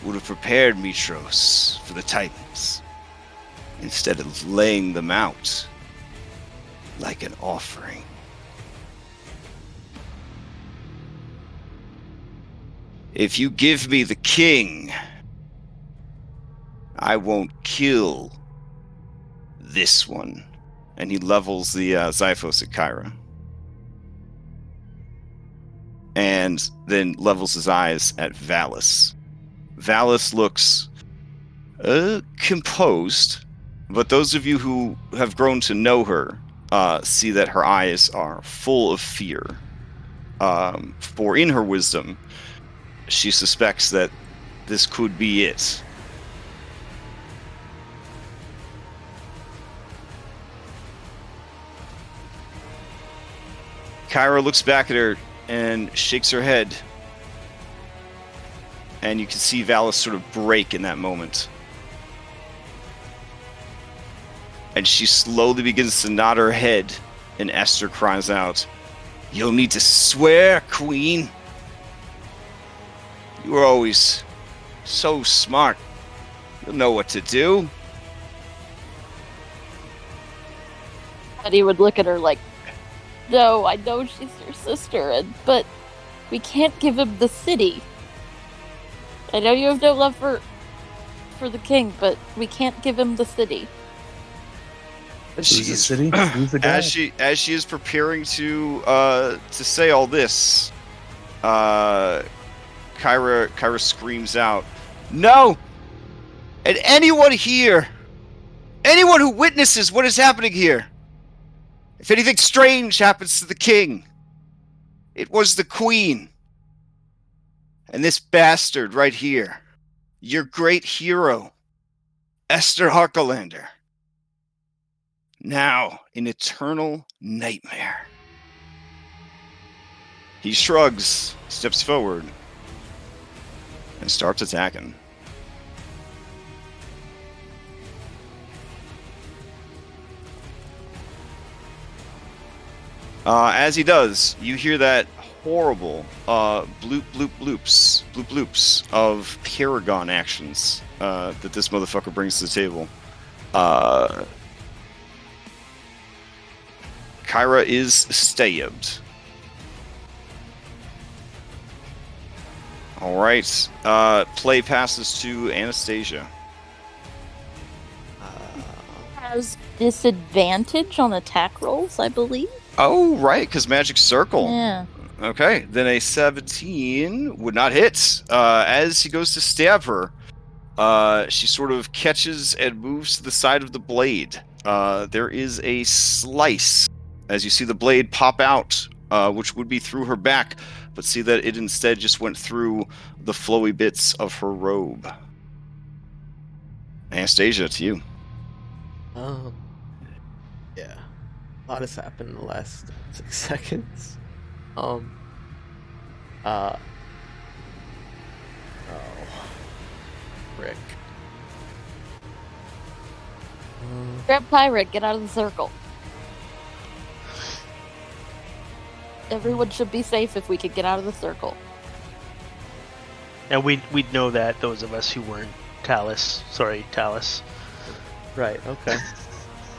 would have prepared Mitros for the Titans, instead of laying them out like an offering. If you give me the king, I won't kill this one. And he levels the Xiphos at Kyra. And then levels his eyes at Valis. Valis looks composed, but those of you who have grown to know her see that her eyes are full of fear. For in her wisdom, she suspects that this could be it. Kyra looks back at her and shakes her head. And you can see Valis sort of break in that moment. And she slowly begins to nod her head, and Esther cries out, "You'll need to swear, Queen. You were always so smart. You'll know what to do." Eddie would look at her like, "No, I know she's your sister, but we can't give him the city. I know you have no love for the king, but we can't give him the city." Who's the city? Who's the guy? As she is preparing to say all this, Kyra screams out, "No! And anyone here, anyone who witnesses what is happening here, if anything strange happens to the king, it was the queen. And this bastard right here, your great hero, Esther Harkelander, now in eternal nightmare." He shrugs, steps forward, and starts attacking. As he does, you hear that horrible bloop bloop bloops, bloop bloops of Paragon actions that this motherfucker brings to the table. Kyra is stabbed. All right. Play passes to Anastasia. Has disadvantage on attack rolls, I believe. Oh, right, because Magic Circle. Yeah. Okay, then a 17 would not hit. As he goes to stab her, she sort of catches and moves to the side of the blade. There is a slice as you see the blade pop out, which would be through her back, but see that it instead just went through the flowy bits of her robe. Anastasia, to you. Yeah. A lot has happened in the last 6 seconds. Oh. Rick. Grab Pirate, get out of the circle. Everyone should be safe if we could get out of the circle. And we'd know that, those of us who weren't Talus. Right, okay.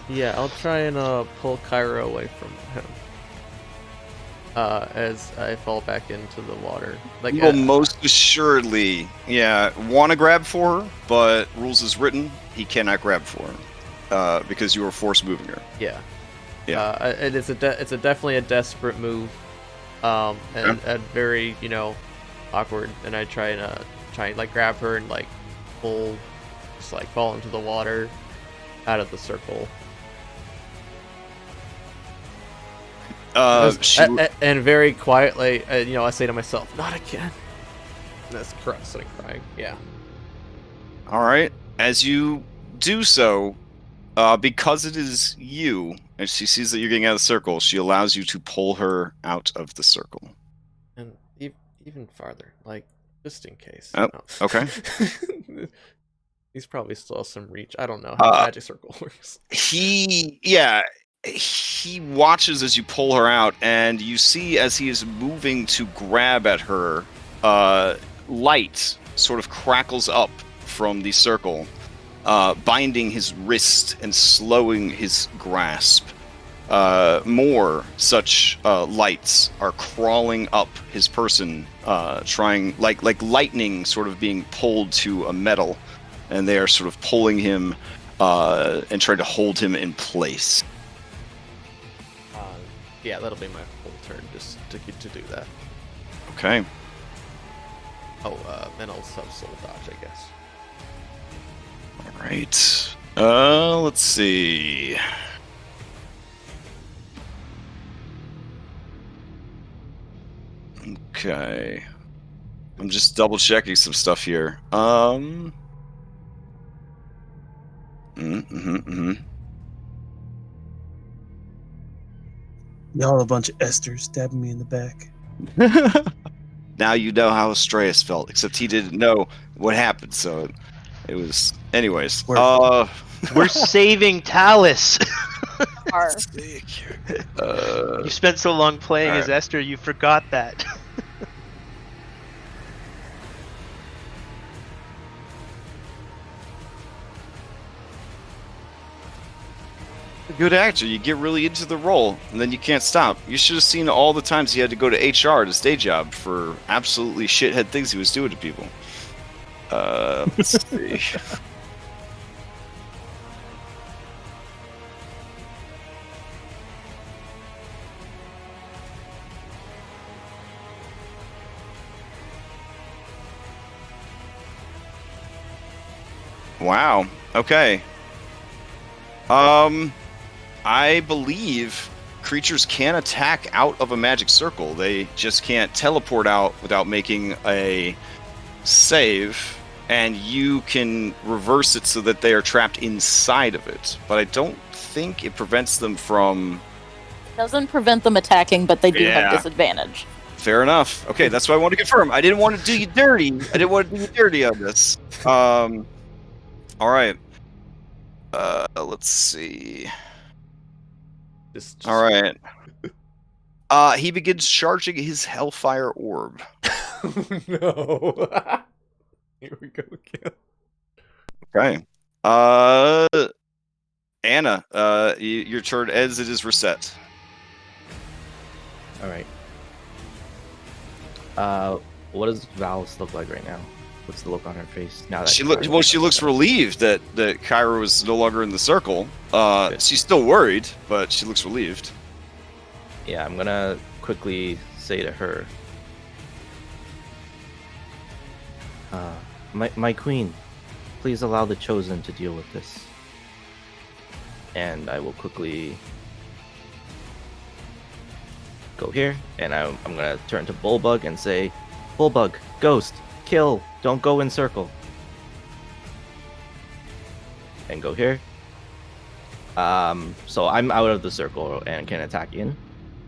Yeah, I'll try and pull Kyra away from him. As I fall back into the water. Like, you will most assuredly, want to grab for her, but rules is written, he cannot grab for her, because you are force moving her. Yeah. Yeah. It's definitely a desperate move, and very awkward. And I try and like grab her and like pull, just like fall into the water, out of the circle. And very quietly, I say to myself, "Not again." And that's starting crying. Yeah. All right. As you do so, because it is you, and she sees that you're getting out of the circle, she allows you to pull her out of the circle. And even farther, like, just in case. Oh, okay. He's probably still has some reach. I don't know how Magic Circle works. He watches as you pull her out, and you see as he is moving to grab at her, light sort of crackles up from the circle, binding his wrist and slowing his grasp. More such lights are crawling up his person, trying like lightning sort of being pulled to a metal, and they are sort of pulling him and trying to hold him in place. Yeah, that'll be my whole turn just to do that. Okay. Oh, then I'll sub-soul dodge, I guess. All right. Let's see. Okay. I'm just double checking some stuff here. Y'all a bunch of Esters stabbing me in the back. Now you know how Astraeus felt, except he didn't know what happened, so it was... Anyways. We're saving Talus. You spent so long playing as Esther, you forgot that. Good actor, you get really into the role, and then you can't stop. You should have seen all the times he had to go to HR at his day job for absolutely shithead things he was doing to people. Let's see. Wow. Okay. I believe creatures can attack out of a magic circle. They just can't teleport out without making a save, and you can reverse it so that they are trapped inside of it. But I don't think it prevents them from... Doesn't prevent them attacking, but they do have disadvantage. Fair enough. Okay, that's what I want to confirm. I didn't want to do you dirty. I didn't want to do you dirty on this. All right. Let's see. All right. He begins charging his Hellfire Orb. No. Here we go again. Okay. Anna, your turn ends. It is reset. All right. What does Valis look like right now? What's the look on her face now that she looks relieved that Kyra was no longer in the circle. She's still worried, but she looks relieved. Yeah, I'm gonna quickly say to her, my queen, please allow the chosen to deal with this. And I will quickly go here, and I'm gonna turn to Bullbug and say, Bullbug, ghost, kill, don't go in circle. And go here. So I'm out of the circle and can attack in.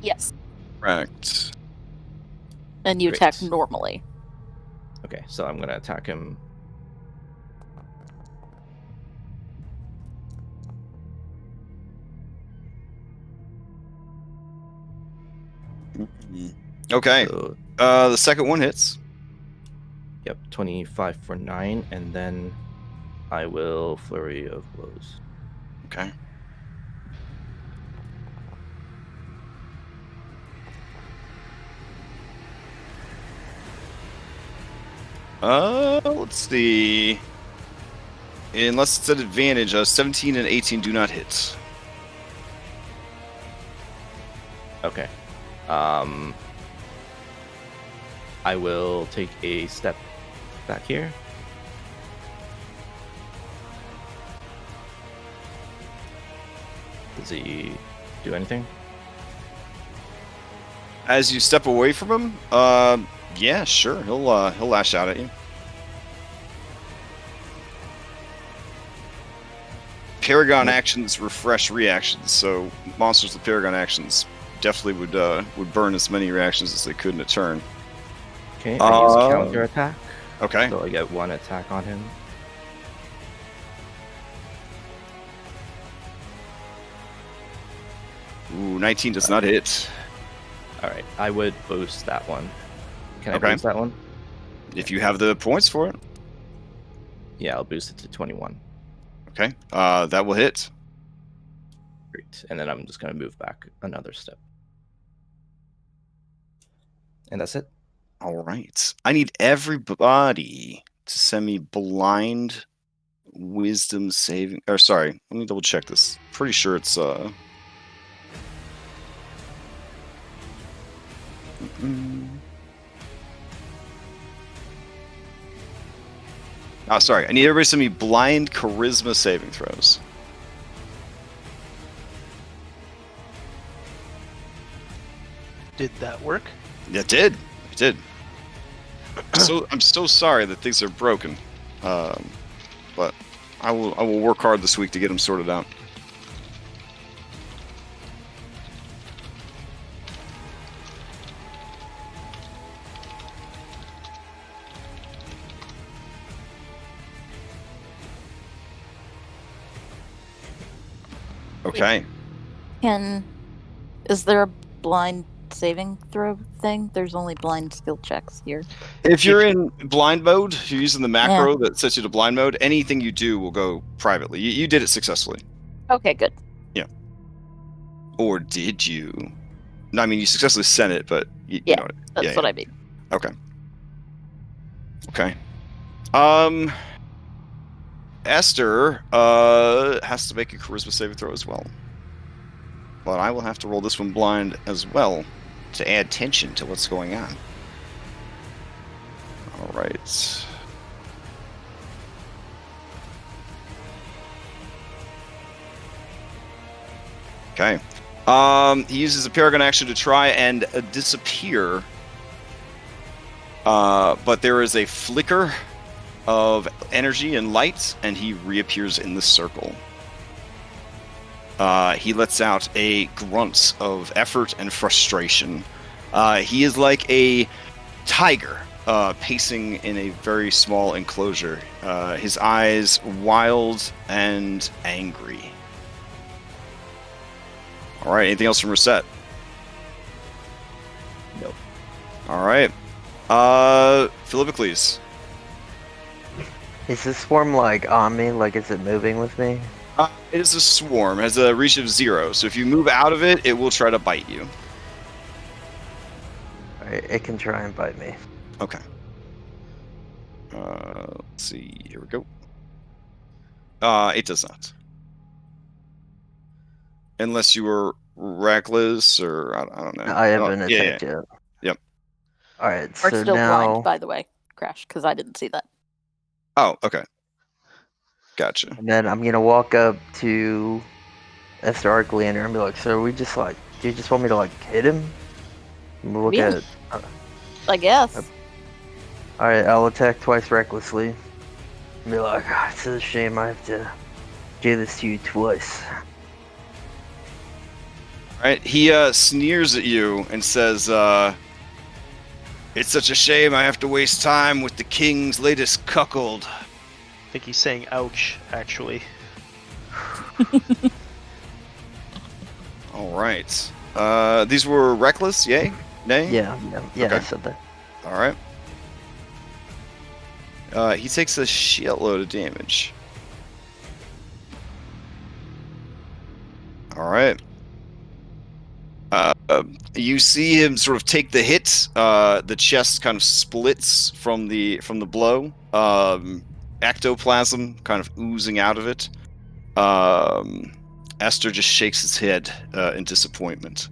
Yes. Correct. And you Great. attack normally. Okay, so I'm gonna attack him. Okay. So, The second one hits. yep, 25 for 9, and then I will Flurry of Blows. Okay. Let's see. Unless it's an advantage, 17 and 18 do not hit. Okay. I will take a step back here. Does he do anything? As you step away from him, yeah, sure, he'll lash out at you. Paragon actions refresh reactions, so monsters with Paragon actions definitely would burn as many reactions as they could in a turn. Okay, I use counter attack. Okay. So I get 1 attack on him. Ooh, 19 does not hit. Alright, I would boost that one. Can I Okay. boost that one? if you have the points for it. Yeah, I'll boost it to 21. Okay, that will hit. Great. And then I'm just going to move back another step. And that's it. All right. I need everybody to send me blind wisdom saving. Or sorry, let me double check this. Pretty sure it's Oh, sorry. I need everybody to send me blind charisma saving throws. Did that work? Yeah, it did. It did. So I'm so sorry that things are broken, but I will work hard this week to get them sorted out. Okay. Is there a blind saving throw thing? There's only blind skill checks here. If you're in blind mode, if you're using the macro that sets you to blind mode, anything you do will go privately. You did it successfully. Okay, good. Yeah. Or did you? No, I mean, you successfully sent it, but you Yeah, know what? That's what I mean. Okay. Okay. Esther has to make a charisma saving throw as well. But I will have to roll this one blind as well to add tension to what's going on. All right. Okay. He uses a Paragon action to try and disappear. But there is a flicker of energy and light, and he reappears in the circle. He lets out a grunt of effort and frustration. He is like a tiger pacing in a very small enclosure. His eyes wild and angry. All right, anything else from Reset? Nope. All right. Philippocles. Is this swarm like on me? Like, is it moving with me? It is a swarm. It has a reach of 0. So if you move out of it, it will try to bite you. Alright, it can try and bite me. Okay. Let's see. Here we go. It does not. Unless you were reckless or I don't know. I haven't attacked yet. Yep. Alright, We're so still now... blind, by the way, Crash, because I didn't see that. Oh, okay. Gotcha. And then I'm gonna walk up to Esther Arclander and be like, so are we just like, do you just want me to like hit him? And we'll look Yeah. at it. I guess. Alright, I'll attack twice recklessly. And be like, "Ah, it's a shame I have to do this to you twice." All right. He sneers at you and says, "It's such a shame I have to waste time with the king's latest cuckold." I think he's saying ouch, actually. All right. These were reckless, yay? Nay? Yeah, I Okay. said that. All right. He takes a shitload of damage. All right. You see him sort of take the hit. The chest kind of splits from the blow. Ectoplasm kind of oozing out of it. Esther just shakes his head in disappointment.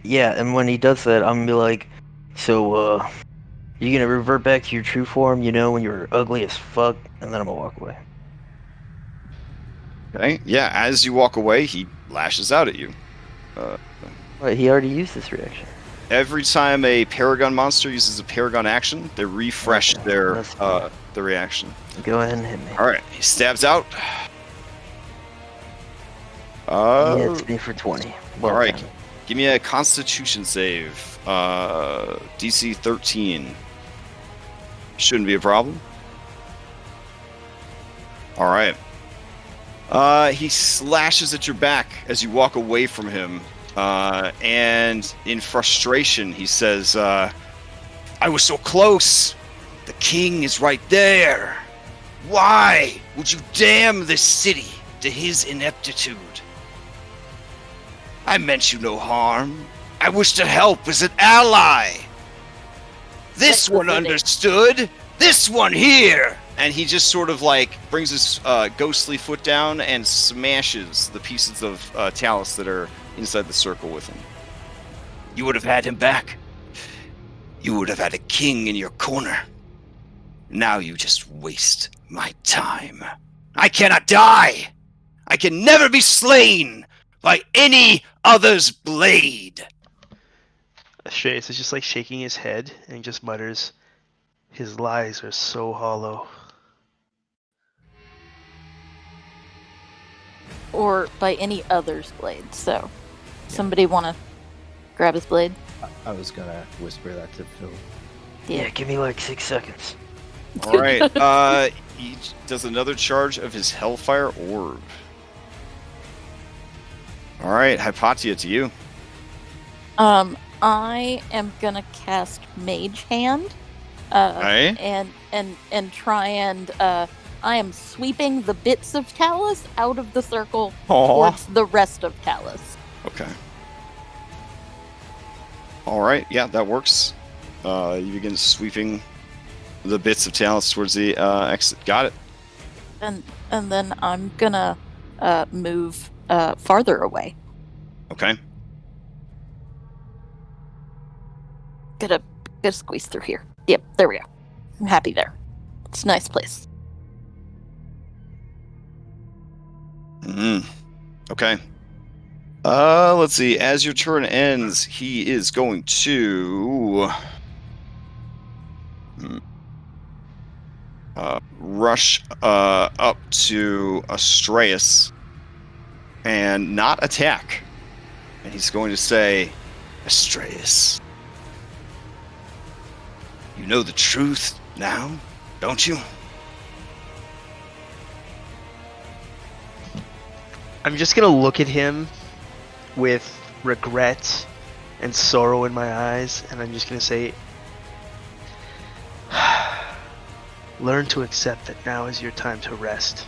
Yeah, and when he does that, I'm gonna be like, so, you gonna revert back to your true form, you know, when you're ugly as fuck? And then I'm gonna walk away. Okay. Yeah. As you walk away, he lashes out at you. Wait, he already used this reaction. Every time a Paragon monster uses a Paragon action, they refresh Okay, their that's fine. the reaction. Go ahead and hit me. All right. He stabs out. He hits me for 20. Well all right. done. Give me a Constitution save. DC 13. Shouldn't be a problem. All right. He slashes at your back as you walk away from him. And in frustration, he says, "I was so close. The king is right there. Why would you damn this city to his ineptitude? I meant you no harm. I wish to help as an ally. This Like one the city. understood. This one here. And he just sort of like brings his ghostly foot down and smashes the pieces of Talus that are inside the circle with him. You would have had him back. You would have had a king in your corner. Now you just waste my time. I cannot die. I can never be slain by any other's blade. Astreus is just like shaking his head and he just mutters, "His lies are so hollow." Or by any other's blade. So, somebody want to grab his blade? I was gonna whisper that to Phil. Yeah, give me like 6 seconds. All right. He does another charge of his Hellfire Orb. All right, Hypatia, to you. I am gonna cast Mage Hand. Okay. And try and I am sweeping the bits of Talus out of the circle Aw. towards the rest of Talus. Okay. All right. Yeah, that works. You begin sweeping the bits of Talus towards the exit. Got it. And then I'm gonna move farther away. Okay. Gotta squeeze through here. Yep, there we go. I'm happy there. It's a nice place. Okay. Let's see. As your turn ends, he is going to rush up to Astreus and not attack. And he's going to say, Astreus, you know the truth now, don't you? I'm just gonna look at him with regret and sorrow in my eyes, and I'm just gonna say, learn to accept that now is your time to rest.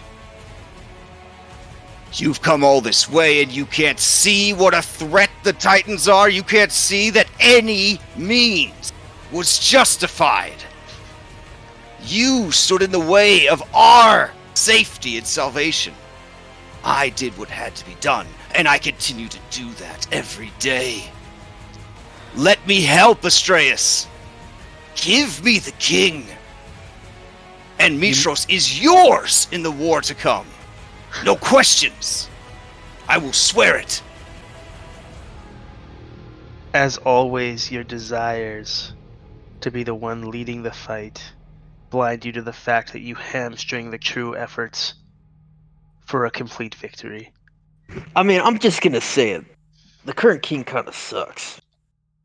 You've come all this way and you can't see what a threat the Titans are? You can't see that any means was justified? You stood in the way of our safety and salvation. I did what had to be done, and I continue to do that every day. Let me help, Astreus. Give me the king. And Mitros is yours in the war to come. No questions. I will swear it. As always, your desires to be the one leading the fight blind you to the fact that you hamstring the true efforts for a complete victory. I mean, I'm just gonna say it. The current king kind of sucks.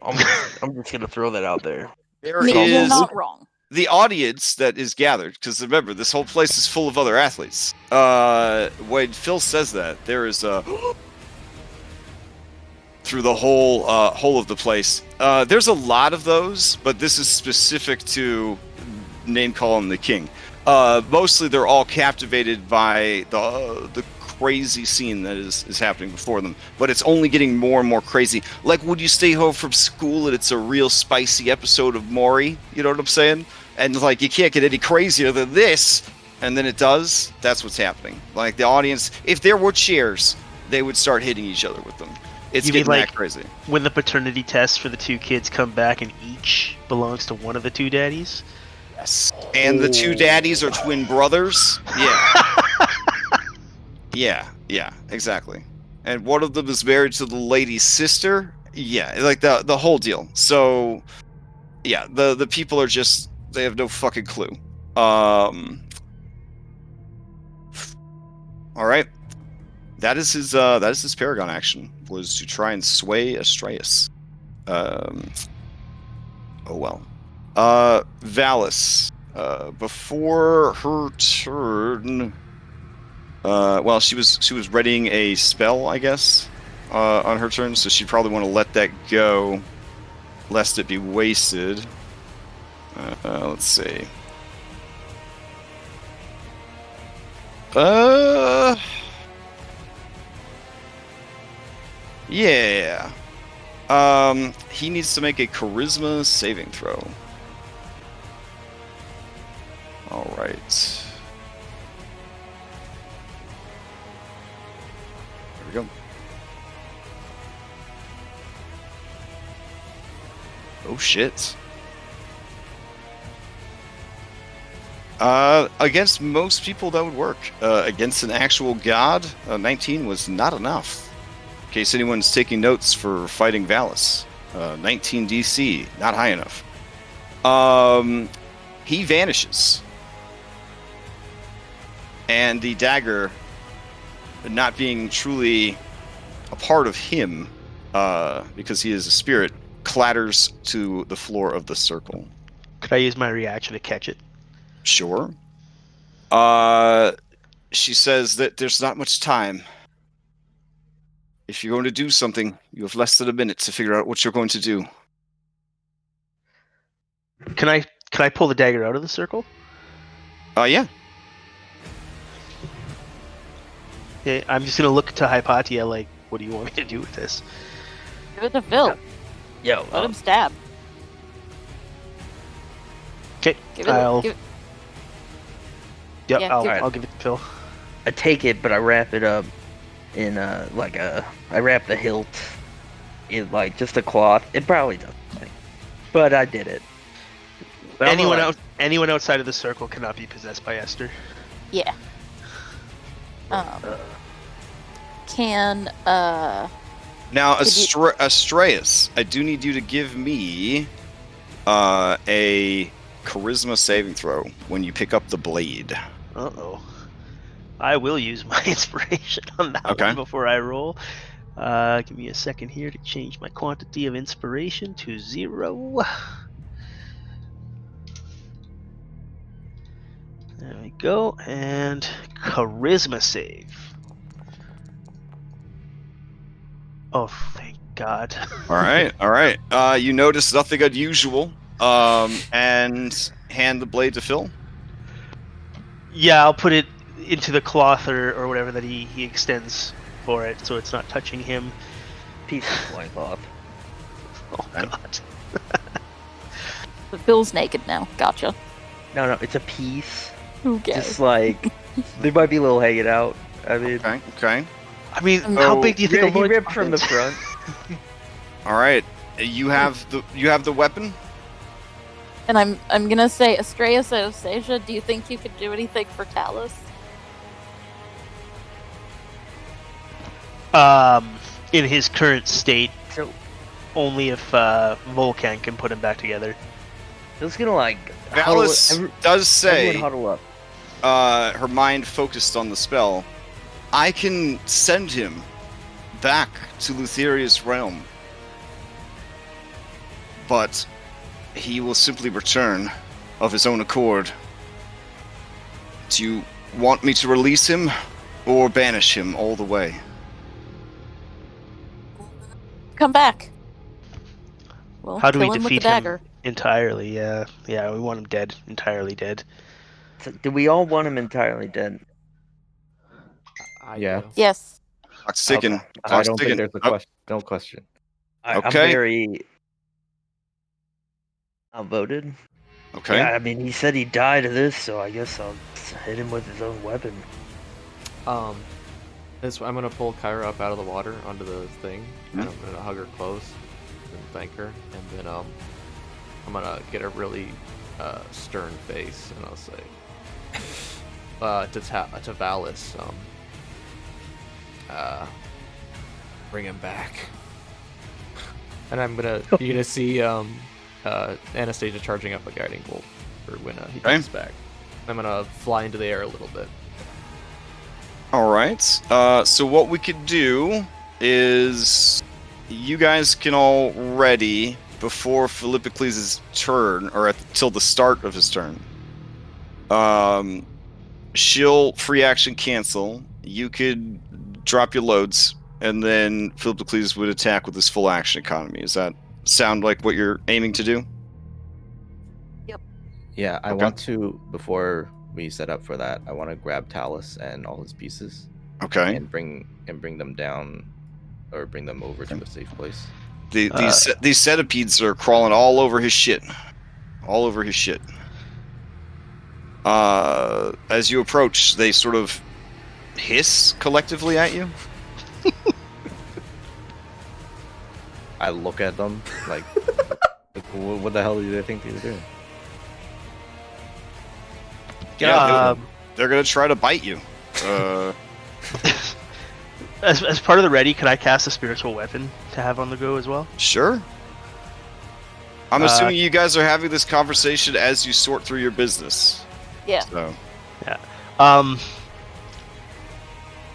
I'm just gonna throw that out there. There You're is not wrong. the audience that is gathered, because remember, this whole place is full of other athletes. When Phil says that, there is through the whole of the place. There's a lot of those, but this is specific to name calling the king. Mostly, they're all captivated by the crazy scene that is happening before them. But it's only getting more and more crazy. Like when you stay home from school and it's a real spicy episode of Maury. You know what I'm saying? And like you can't get any crazier than this. And then it does. That's what's happening. Like the audience, if there were chairs, they would start hitting each other with them. It's You mean getting like that crazy. when the paternity tests for the two kids come back and each belongs to one of the two daddies? Yes. And the two daddies are twin brothers. Yeah. yeah, exactly. And one of them is married to the lady's sister. Yeah, like the whole deal. So, yeah, the people are just, they have no fucking clue. All right. That is his Paragon action, was to try and sway Astreus. Oh well. Valis. Before her turn, well, she was readying a spell, I guess, on her turn, so she'd probably want to let that go, lest it be wasted. Let's see. Yeah. He needs to make a charisma saving throw. All right. There we go. Oh shit. Against most people that would work. Against an actual god, 19 was not enough. In case anyone's taking notes for fighting Valis. 19 DC, not high enough. He vanishes. And the dagger, not being truly a part of him, because he is a spirit, clatters to the floor of the circle. Could I use my reaction to catch it? Sure. She says that there's not much time. If you're going to do something, you have less than a minute to figure out what you're going to do. Can I pull the dagger out of the circle? Yeah. Yeah, I'm just gonna look to Hypatia like, what do you want me to do with this? Give it to Phil. Yo, Let him stab. Okay, Give it. I'll Give it. Yep, Yeah, I'll give it to Phil. I take it, but I wrap it up in I wrap the hilt in like just a cloth. It probably doesn't, but I did it. But Anyone outside of the circle cannot be possessed by Esther. Yeah. Can Now, Astraeus, I do need you to give me a charisma saving throw when you pick up the blade. Uh-oh. I will use my inspiration on that Okay. one before I roll. Give me a second here to change my quantity of inspiration to 0. There we go. And charisma save. Oh, thank God. All right. You notice nothing unusual, and hand the blade to Phil. Yeah, I'll put it into the cloth or whatever that he extends for it, so it's not touching him. Piece of loincloth. Oh, Okay. God. the Phil's naked now? Gotcha. No, it's a piece. Okay. Just like there might be a little hanging out. I mean, Okay. I mean, how big do you think he a loincloth ripped from the is? front. All right. You have the weapon. And I'm gonna say, Astraeus and Osasia, do you think you could do anything for Talus? In his current state, So only if Volcan can put him back together. I was gonna like Valis does say, everyone huddle up. her mind focused on the spell. I can send him back to Lutheria's realm, but he will simply return of his own accord. Do you want me to release him or banish him all the way? Come back. Well, How do we kill him with the defeat him dagger. entirely? Yeah, we want him dead, entirely dead. So, do we all want him entirely dead? Yeah. do. Yes. Clock's ticking. Okay. I Clock's don't ticking. think there's a Oh, question. No question. I'm Okay. very outvoted. Okay. Yeah, I mean, he said he died of this, so I guess I'll hit him with his own weapon. I'm gonna pull Kyra up out of the water onto the thing, and I'm gonna hug her close and thank her, and then I'm gonna get a really stern face, and I'll say to Valis, bring him back. And you're gonna see Anastasia charging up a guiding bolt for when he comes back. I'm gonna fly into the air a little bit. All right. So what we could do is you guys can all ready before Philippocles' turn, or till the start of his turn. She'll free action cancel. You could drop your loads, and then Philippocles would attack with his full action economy. Does that sound like what you're aiming to do? Yeah, I Okay. want to, before we set up for that, I want to grab Talus and all his pieces Okay. and bring them down, or bring them over to a safe place. These centipedes are crawling all over his shit. All over his shit. As you approach, they sort of hiss collectively at you. I look at them like, what the hell do they think they're doing? They're gonna try to bite you. As part of the ready, could I cast a spiritual weapon to have on the go as well? Sure. I'm assuming you guys are having this conversation as you sort through your business. Yeah. So. Yeah.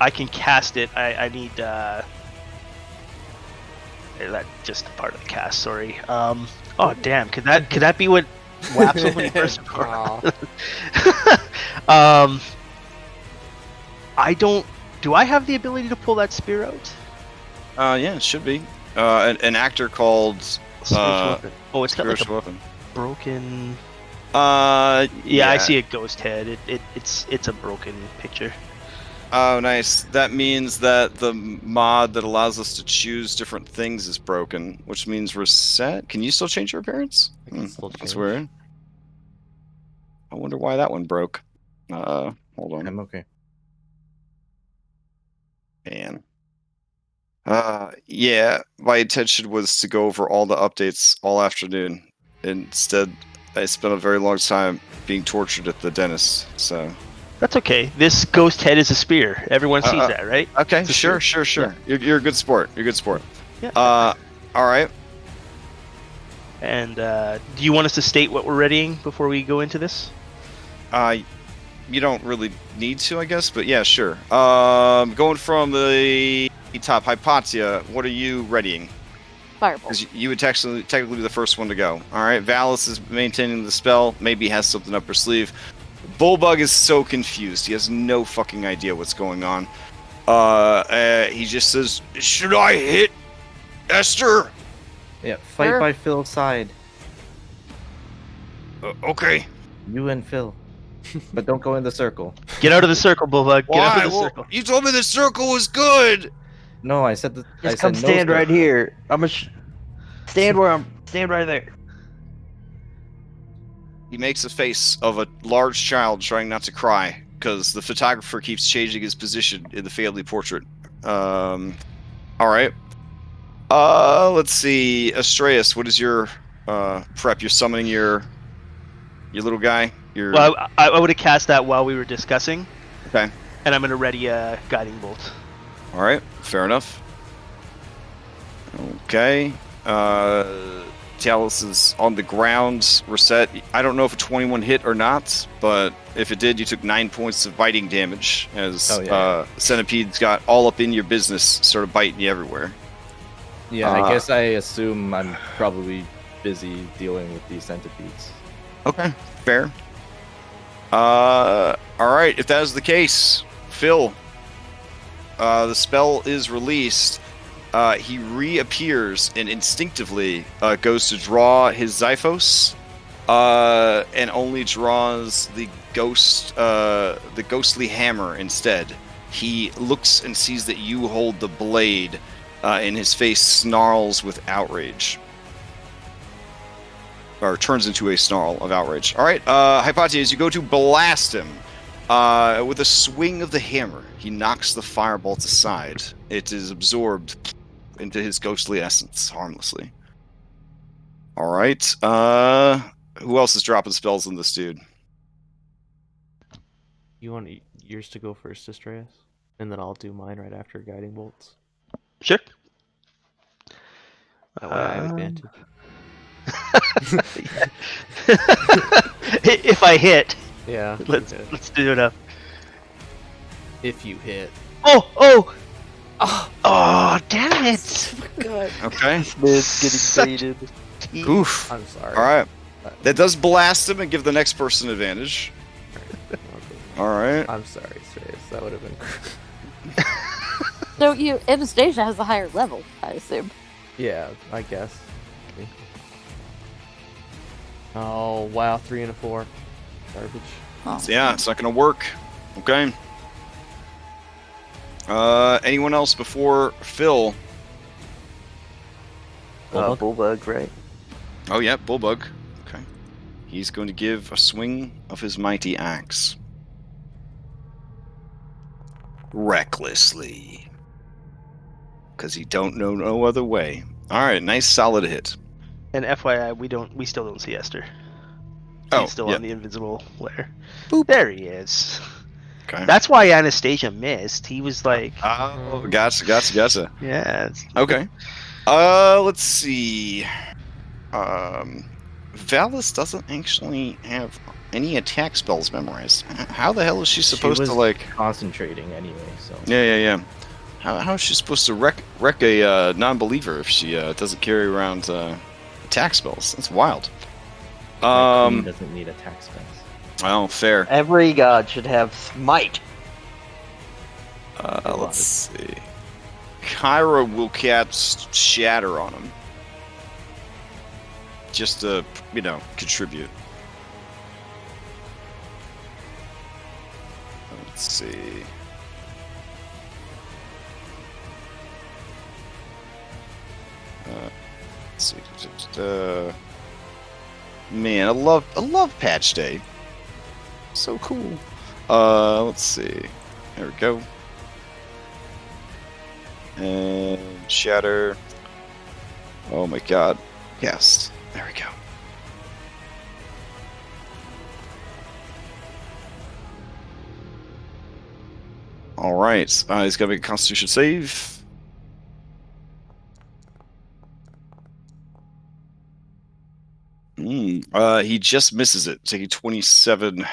I can cast it. I need that just part of the cast. Sorry. Oh damn! Could that be what whaps him when he first? I don't. Do I have the ability to pull that spear out? Yeah, it should be. An actor called Weapon. Oh, it's got like Spiritual a Weapon. broken. Yeah, I see a ghost head. It's a broken picture. Oh, nice. That means that the mod that allows us to choose different things is broken, which means reset. Can you still change your appearance? I can still That's change. weird. I wonder why that one broke. Hold on. I'm okay. Man. Yeah, my intention was to go over all the updates all afternoon. Instead, I spent a very long time being tortured at the dentist, so... That's okay. This ghost head is a spear. Everyone sees that, right? Okay, It's a sure. spear. Yeah. You're a good sport. You're a good sport. Yeah. Alright. And do you want us to state what we're readying before we go into this? You don't really need to, I guess, but yeah, sure. Going from the top, Hypatia, what are you readying? Fireball. Because you would technically be the first one to go. Alright, Valis is maintaining the spell, maybe has something up her sleeve. Bullbug is so confused. He has no fucking idea what's going on. He just says, "Should I hit Esther?" Yeah, fight Sure. by Phil's side. Okay. You and Phil. But don't go in the circle. Get out of the circle, Bullbug. Get out Why? of the Well, circle. you told me the circle was good. No, I said that. I Just said come no stand right circle. here. Stand where I'm. Stand right there. He makes a face of a large child trying not to cry because the photographer keeps changing his position in the family portrait. All right. Let's see. Astreus, what is your prep? You're summoning your little guy. Well, I would have cast that while we were discussing. Okay. And I'm going to ready a guiding bolt. All right. Fair enough. Okay. Talus is on the ground. Reset. I don't know if a 21 hit or not, but if it did, you took 9 points of biting damage as centipedes got all up in your business, sort of biting you everywhere. Yeah, I guess I assume I'm probably busy dealing with these centipedes. Okay, fair. All right, if that is the case, Phil, the spell is released. He reappears and instinctively goes to draw his Xiphos, and only draws the ghostly hammer instead. He looks and sees that you hold the blade, and his face snarls with outrage. Or turns into a snarl of outrage. All right, Hypatia, as you go to blast him, with a swing of the hammer, he knocks the firebolt aside. It is absorbed into his ghostly essence harmlessly. All right, who else is dropping spells on this dude? You want yours to go first, Astreus? And then I'll do mine right after guiding bolts. Sure. That way I have advantage. If I hit, Yeah. let's do it up. If you hit. Oh, damn it! Okay. Man's getting baited. Oof. I'm sorry. All right. That does blast him and give the next person advantage. All right. I'm sorry, Astreus. That would have been. So Anastasia has a higher level, I assume. Yeah, I guess. Oh wow, 3 and a 4, garbage. Oh. So, yeah, it's not going to work. Okay. Anyone else before Phil? Bulbug? Bullbug, right? Oh, yeah, Bullbug. Okay. He's going to give a swing of his mighty axe. Recklessly. Because he don't know no other way. Alright, nice solid hit. And FYI, we still don't see Esther. Oh, He's still yeah. on the invisible layer. Boop. There he is. Okay. That's why Anastasia missed. He was like, Oh, gotcha. yeah. Okay. Let's see. Valis doesn't actually have any attack spells memorized. How the hell is she supposed was to, like... concentrating anyway, so. Yeah. How is she supposed to wreck a non-believer if she doesn't carry around attack spells? That's wild. My queen doesn't need attack spells. Oh, fair. Every god should have smite. Let's see. Kyra will cast Shatter on him. Just to, contribute. Let's see. Let's see. Man, I love Patch Day. So cool. Let's see. There we go. And Shatter. Oh my god. Yes. There we go. Alright. He's got to make a Constitution save. He just misses it, taking 27,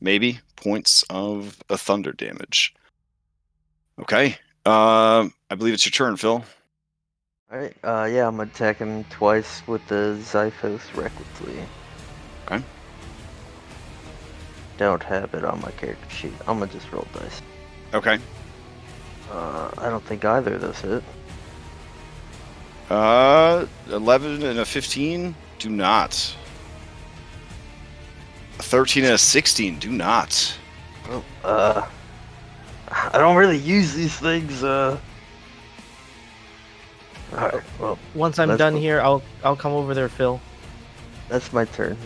maybe, points of a thunder damage. Okay. I believe it's your turn, Phil. Alright, yeah, I'm gonna attack him twice with the Zyphos recklessly. Okay. Don't have it on my character sheet. I'm gonna just roll dice. Okay. I don't think either of those hit. 11 and a 15 do not. A 13 and a 16 do not. Oh, I don't really use these things, Alright, well, Once I'm That's done cool. here, I'll come over there, Phil. that's my turn.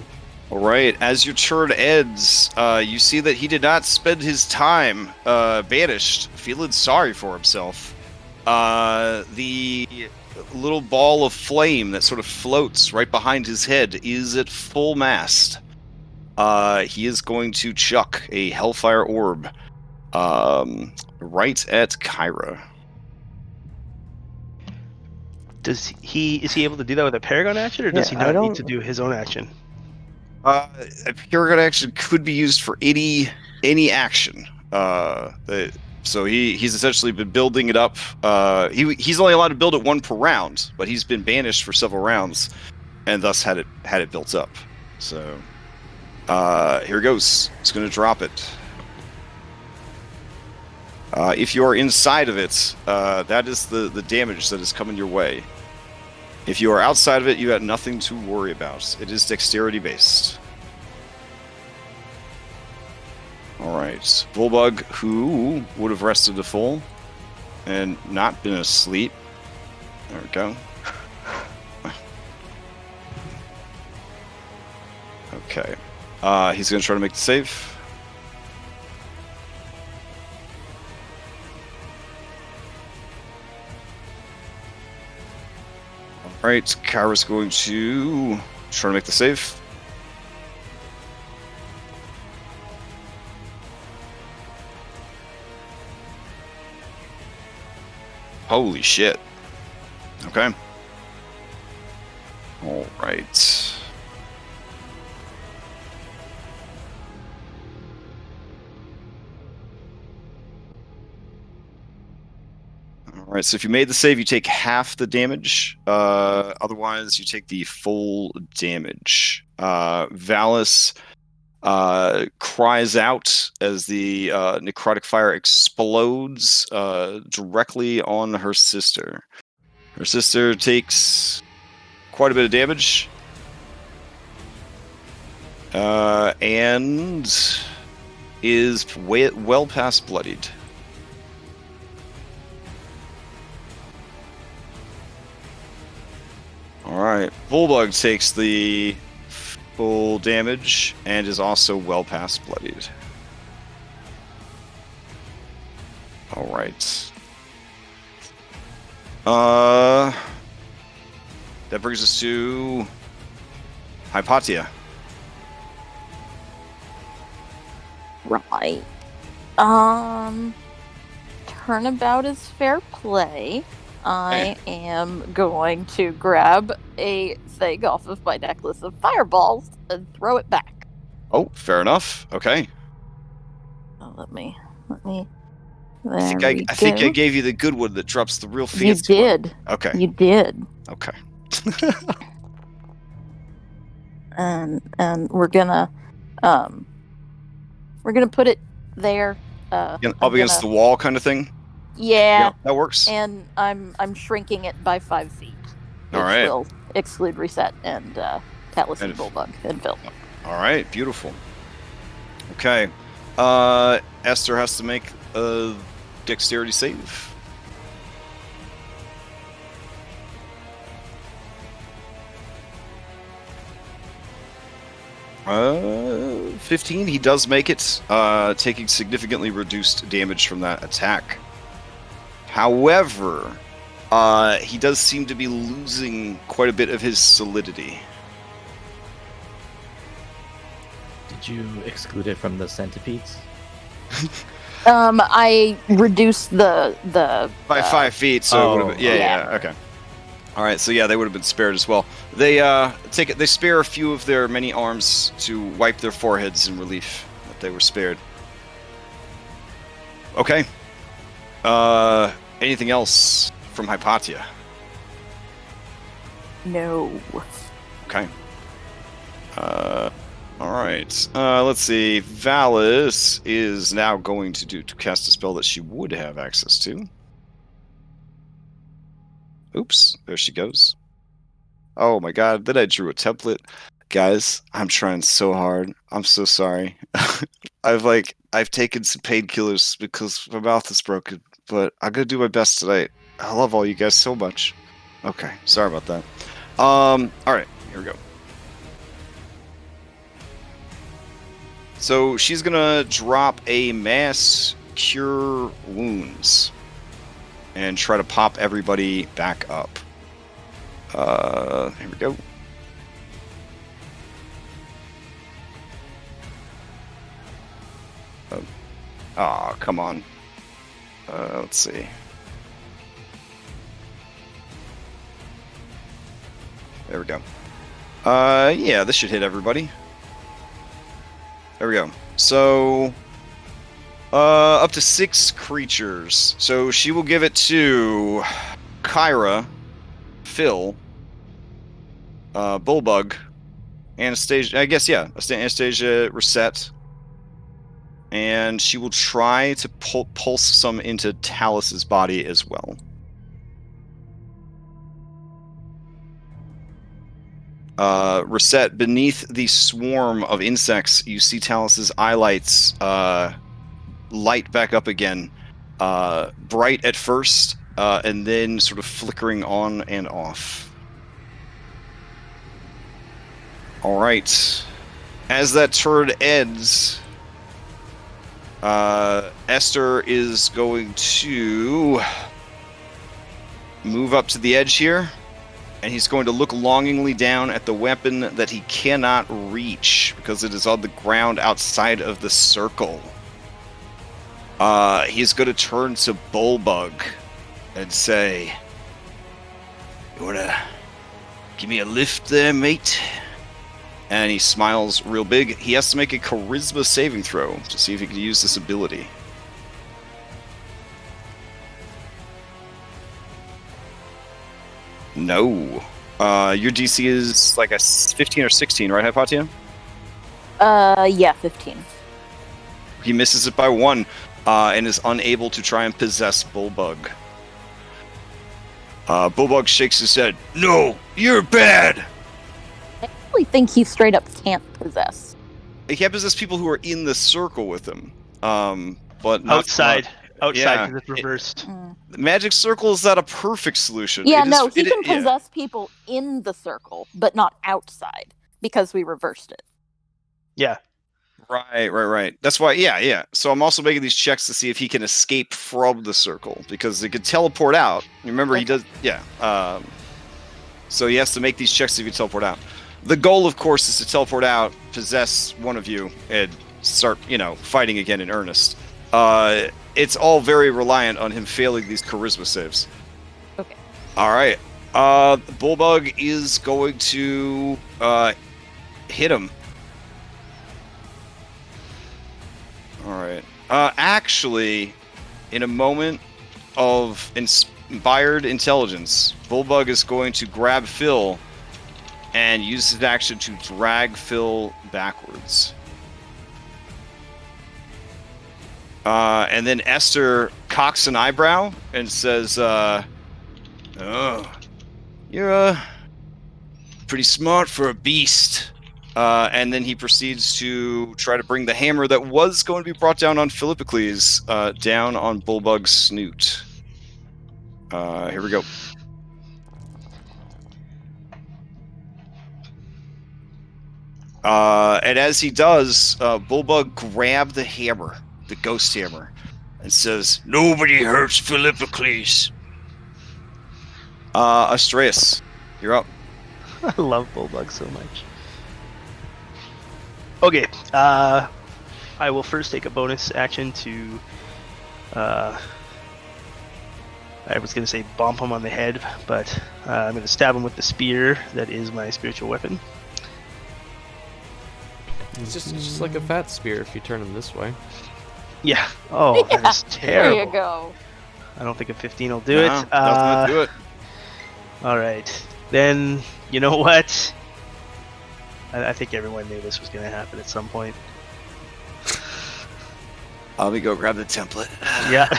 All right. As your turn ends, you see that he did not spend his time banished, feeling sorry for himself. The little ball of flame that sort of floats right behind his head is at full mast. He is going to chuck a Hellfire Orb right at Kyra. Is he able to do that with a Paragon action, or does Yeah, he I not need don't- to do his own action? A Paragon action could be used for any action. So he's essentially been building it up. He's only allowed to build it one per round, but he's been banished for several rounds, and thus had it built up. So here goes. It's going to drop it. If you are inside of it, that is the damage that is coming your way. If you are outside of it, you got nothing to worry about. It is dexterity based. Alright. Bullbug, who would have rested to full and not been asleep. There we go. Okay. He's going to try to make the save. Alright, Kyra's going to try to make the save. Holy shit. Okay. Alright. Alright, so if you made the save, you take half the damage. Otherwise, you take the full damage. Valis cries out as the necrotic fire explodes directly on her sister. Her sister takes quite a bit of damage. And is well past bloodied. Alright, Bullbug takes the full damage and is also well past bloodied. Alright. That brings us to Hypatia. Right. Turnabout is fair play. I am going to grab a thing off of my necklace of fireballs and throw it back. Oh, fair enough. Okay. Oh, let me. I think I gave you the good one that drops the real fancy You did. one. Okay. You did. Okay. And we're gonna put it there. Up against the wall kind of thing? Yeah. That works. And I'm shrinking it by 5 feet. All right. Which will exclude Reset and Callus and Bullbug and Phil. All right, beautiful. Okay. Esther has to make a dexterity save. Uh, 15. He does make it, taking significantly reduced damage from that attack. However, he does seem to be losing quite a bit of his solidity. Did you exclude it from the centipedes? I reduced the By 5 feet, so it would have been, yeah, okay. All right, so yeah, they would have been spared as well. They they spare a few of their many arms to wipe their foreheads in relief that they were spared. Okay. Anything else from Hypatia? No. Okay. All right. Let's see. Valis is now going to cast a spell that she would have access to. Oops, there she goes. Oh my god, then I drew a template. Guys, I'm trying so hard. I'm so sorry. I've taken some painkillers because my mouth is broken, but I'm gonna do my best tonight. I love all you guys so much. Okay, sorry about that. Alright, here we go. So she's gonna drop a mass cure wounds and try to pop everybody back up. Here we go. Oh, come on. Let's see. There we go. Yeah, this should hit everybody. There we go. So, up to 6 creatures. So she will give it to Kyra, Phil, Bullbug, Anastasia. I guess, yeah. Anastasia, Reset. And she will try to pulse some into Talus's body as well. Reset, beneath the swarm of insects, you see Talus's eyelights light back up again. Bright at first, and then sort of flickering on and off. Alright. As that turn ends, Esther is going to move up to the edge here, and he's going to look longingly down at the weapon that he cannot reach because it is on the ground outside of the circle. He's going to turn to Bullbug and say, "You wanna give me a lift there, mate?" And he smiles real big. He has to make a charisma saving throw to see if he can use this ability. No. Your DC is like a 15 or 16, right, Hypatia? Yeah, 15. He misses it by 1, and is unable to try and possess Bullbug. Bullbug shakes his head. "No, you're bad!" I actually think he straight up can't possess. He can't possess people who are in the circle with him. But not Outside yeah, because it's reversed. The magic circle is not a perfect solution. Yeah, It is- no, he it- can yeah. possess people in the circle, but not outside because we reversed it. Yeah. Right. That's why, yeah. So I'm also making these checks to see if he can escape from the circle because he can teleport out. Remember, he does, yeah. So he has to make these checks if he can teleport out. The goal, of course, is to teleport out, possess one of you, and start, fighting again in earnest. It's all very reliant on him failing these charisma saves. Okay. All right. Bullbug is going to hit him. All right. Actually, in a moment of inspired intelligence, Bullbug is going to grab Phil and use his action to drag Phil backwards. And then Esther cocks an eyebrow and says, "Oh, you're pretty smart for a beast." And then he proceeds to try to bring the hammer that was going to be brought down on Philippocles down on Bullbug's snoot. Here we go. And as he does, Bullbug grabbed the hammer, the ghost hammer, and says, "Nobody hurts Philippocles." Astreus, you're up. I love Bullbug so much. Okay, I will first take a bonus action to, I was going to say bump him on the head, but I'm going to stab him with the spear that is my spiritual weapon. It's just like a fat spear if you turn him this way. Yeah. Oh, that is terrible. There you go. I don't think a 15 will do it. No, doesn't do it. All right. Then, you know what? I think everyone knew this was going to happen at some point. Let me go grab the template. Yeah.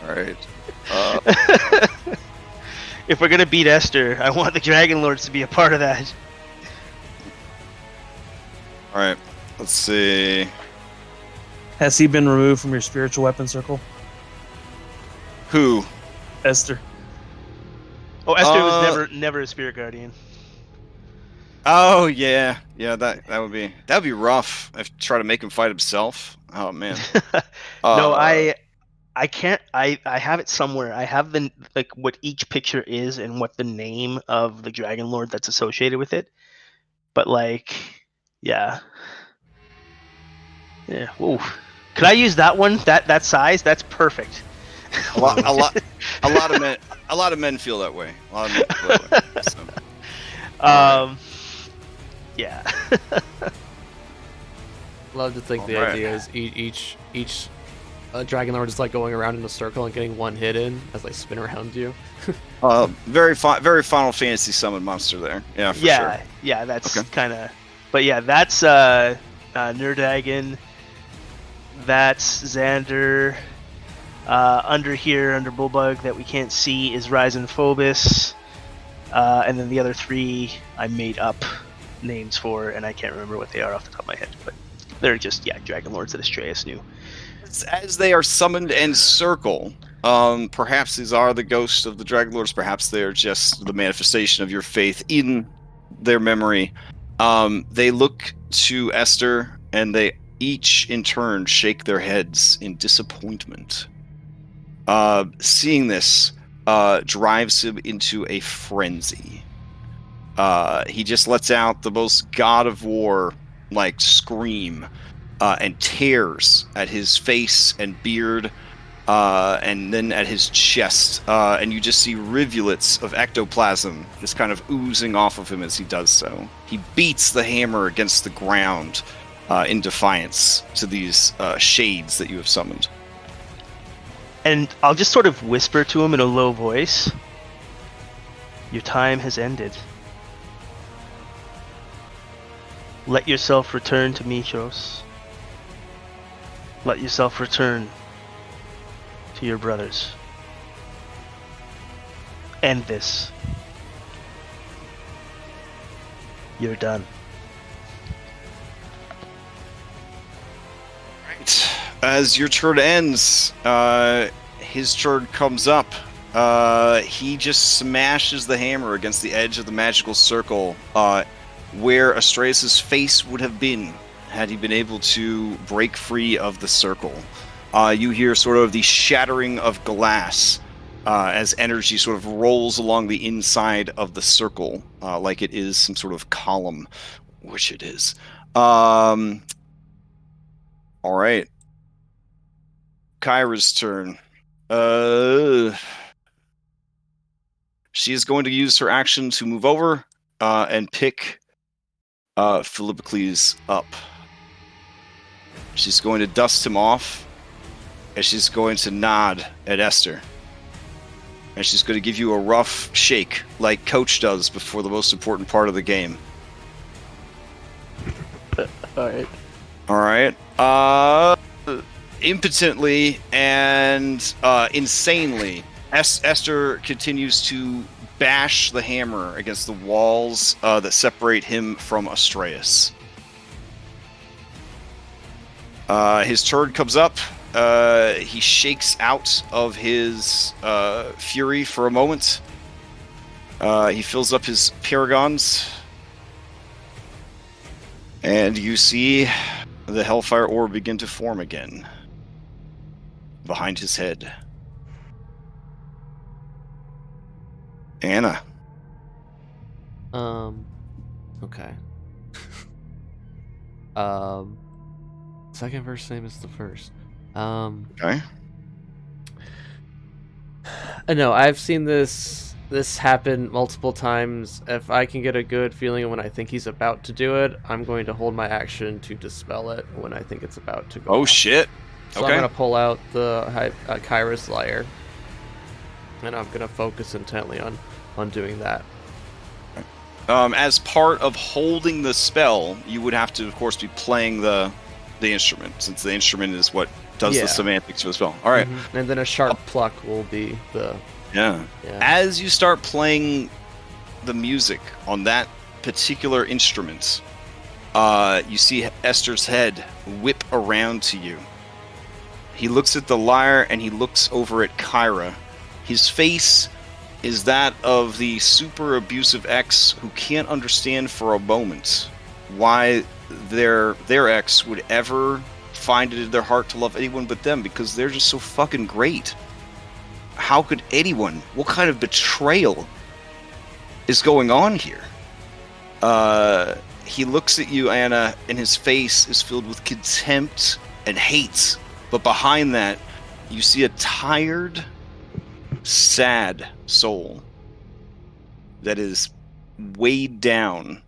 All right. If we're going to beat Esther, I want the Dragonlords to be a part of that. All right. Let's see. Has he been removed from your spiritual weapon circle? Who? Esther. Oh, Esther was never a spirit guardian. Oh yeah. That would be rough. If I try to make him fight himself. Oh man. No, I can't. I have it somewhere. I have what each picture is and what the name of the Dragonlord that's associated with it. But yeah. Whoa. Could I use that one? That size? That's perfect. A lot of men feel that way. A lot of men feel that way. So. Yeah. Love to think the Alright. idea is each Dragonlord is like going around in a circle and getting one hit in as they spin around you. Very Final Fantasy summon monster there. Yeah, for sure. Yeah, that's Okay. kind of. But yeah, that's Nerdagon. That's Xander. Under Bullbug that we can't see is Ryzen Phobos. And then the other three I made up names for, and I can't remember what they are off the top of my head. But they're just, Dragonlords that Astreus knew. As they are summoned and circle, perhaps these are the ghosts of the Dragonlords. Perhaps they are just the manifestation of your faith in their memory. They look to Esther, and they each in turn shake their heads in disappointment. Seeing this drives him into a frenzy. He just lets out the most God of War like scream and tears at his face and beard, and then at his chest, and you just see rivulets of ectoplasm just kind of oozing off of him as he does so. He beats the hammer against the ground in defiance to these shades that you have summoned. And I'll just sort of whisper to him in a low voice, "Your time has ended. Let yourself return to Mythos. Let yourself return to your brothers. End this." You're done. Right. As your turn ends, his turn comes up. He just smashes the hammer against the edge of the magical circle, where Astraeus' face would have been had he been able to break free of the circle. You hear sort of the shattering of glass as energy sort of rolls along the inside of the circle, like it is some sort of column, which it is. All right. Kyra's turn. She is going to use her action to move over and pick Philippocles up. She's going to dust him off, and she's going to nod at Esther. And she's going to give you a rough shake, like Coach does before the most important part of the game. Alright. Alright. Impotently and insanely, Esther continues to bash the hammer against the walls that separate him from Astraeus. His turn comes up. He shakes out of his fury for a moment. He fills up his paragons. And you see the Hellfire Orb begin to form again behind his head. Anna. Okay. Second verse same as the first. Okay. I know I've seen this happen multiple times. If I can get a good feeling when I think he's about to do it, I'm going to hold my action to dispel it when I think it's about to go. Oh off. shit. So Okay. I'm gonna pull out the Kyra's Lyre, and I'm gonna focus intently on doing that. As part of holding the spell, you would have to, of course, be playing the instrument, since the instrument is what does the semantics to the spell. All right. Mm-hmm. And then a sharp pluck will be the Yeah. As you start playing the music on that particular instrument, you see Esther's head whip around to you. He looks at the lyre and he looks over at Kyra. His face is that of the super abusive ex who can't understand for a moment why their ex would ever find it in their heart to love anyone but them, because they're just so fucking great. How could anyone? What kind of betrayal is going on here? He looks at you, Anna, and his face is filled with contempt and hate. But behind that, you see a tired, sad soul that is weighed down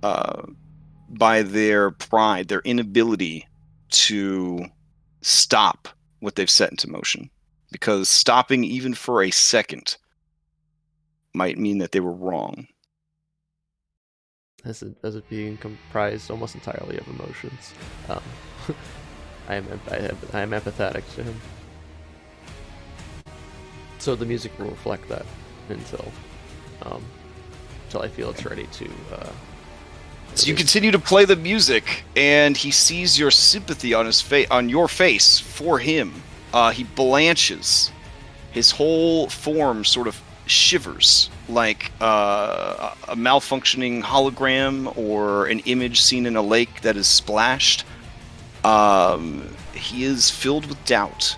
by their pride, their inability to stop what they've set into motion. Because stopping even for a second might mean that they were wrong. as it being comprised almost entirely of emotions. I am empathetic to him. So the music will reflect that until I feel it's ready to. So you continue to play the music, and he sees your sympathy on your face for him. He blanches. His whole form sort of shivers like a malfunctioning hologram or an image seen in a lake that is splashed. He is filled with doubt.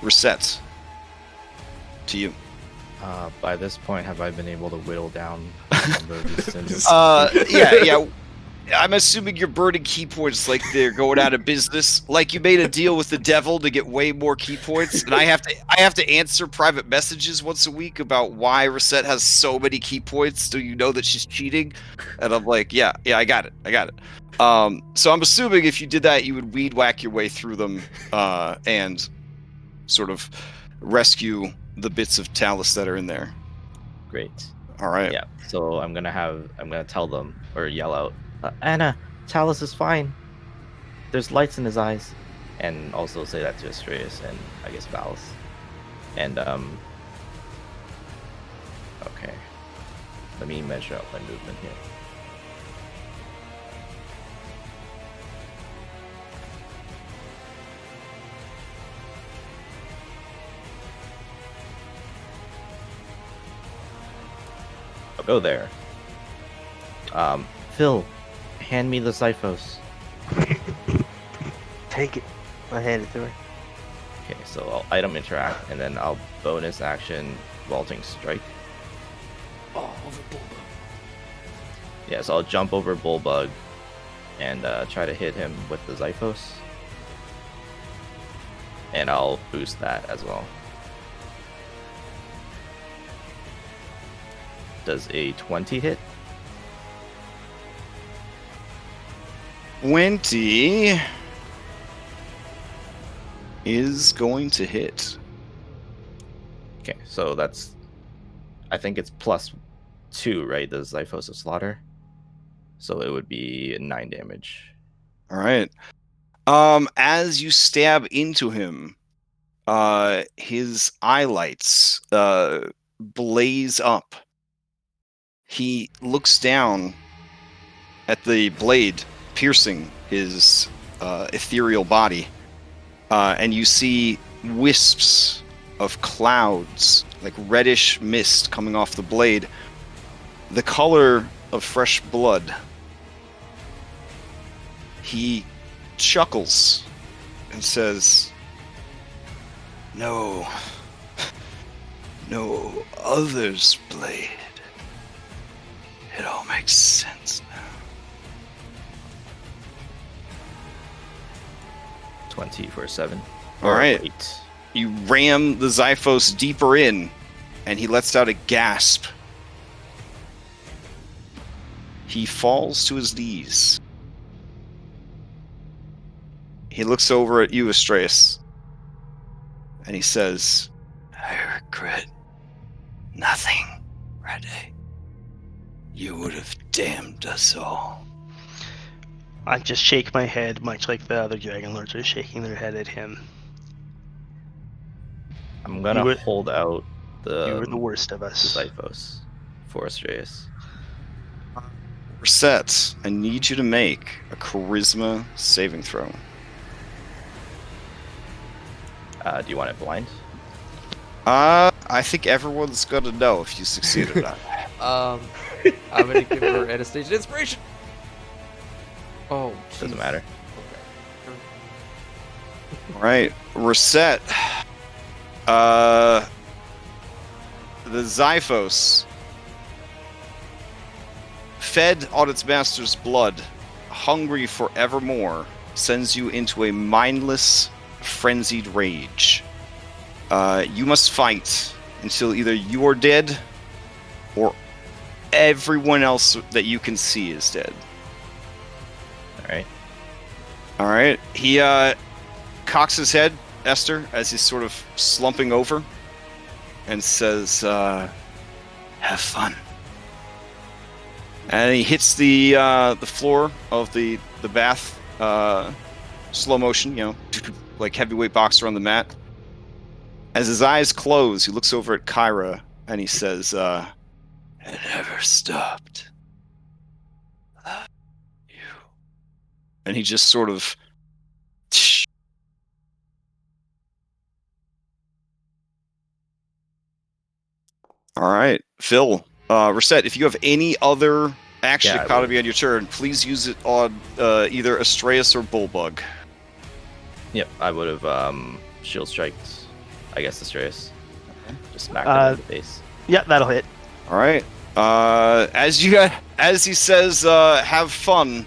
Reset to you. By this point, have I been able to whittle down the number of these sins? Yeah. I'm assuming you're burning key points like they're going out of business. Like you made a deal with the devil to get way more key points, and I have to answer private messages once a week about why Reset has so many key points. Do you know that she's cheating? And I'm like, yeah, I got it. So I'm assuming if you did that, you would weed whack your way through them and sort of rescue the bits of Talus that are in there. Great. All right. Yeah. So I'm gonna tell them or yell out, Anna, Talus is fine. There's lights in his eyes, and also say that to Astraeus and I guess Valis. And okay, let me measure out my movement here. go there. Phil, hand me the Zyphos. Take it. I hand it to her. Okay, so I'll item interact, and then I'll bonus action vaulting strike. Oh, over Bulba. Yeah, so I'll jump over Bullbug and try to hit him with the Zyphos. And I'll boost that as well. Does a 20 hit? 20 is going to hit. Okay, so that's... I think it's +2, right? The Zyphos of Slaughter. So it would be 9 damage. All right. As you stab into him, his eye lights blaze up. He looks down at the blade piercing his ethereal body, and you see wisps of clouds, like reddish mist coming off the blade, the color of fresh blood. He chuckles and says, No other's blade. It all makes sense now. 20 for 7. All right. 8. You ram the Zyphos deeper in, and he lets out a gasp. He falls to his knees. He looks over at you, Astraeus, and he says, I regret nothing, Rede. You would have damned us all. I just shake my head, much like the other Dragonlords are shaking their head at him. I'm gonna hold out the... You were the worst of us. Zyphos for Astraeus. Reset, I need you to make a charisma saving throw. Do you want it blind? I think everyone's gonna know if you succeed or not. I'm gonna give her Anastasia inspiration. Oh, Doesn't jeez. matter. Right, reset. The Zyphos, fed on its master's blood, hungry for evermore, sends you into a mindless, frenzied rage. You must fight until either you are dead or everyone else that you can see is dead. Alright. Alright, he cocks his head, Esther, as he's sort of slumping over, and says, have fun. And he hits the floor of the bath, slow motion, like heavyweight boxer on the mat. As his eyes close, he looks over at Kyra, and he says, it never stopped. You. And he just sort of... All right, Phil. Reset, if you have any other action economy on your turn, please use it on either Astraeus or Bullbug. Yep, I would have shield striked, I guess, Astraeus. Just smack him in the face. Yeah, that'll hit. All right. As he says, have fun,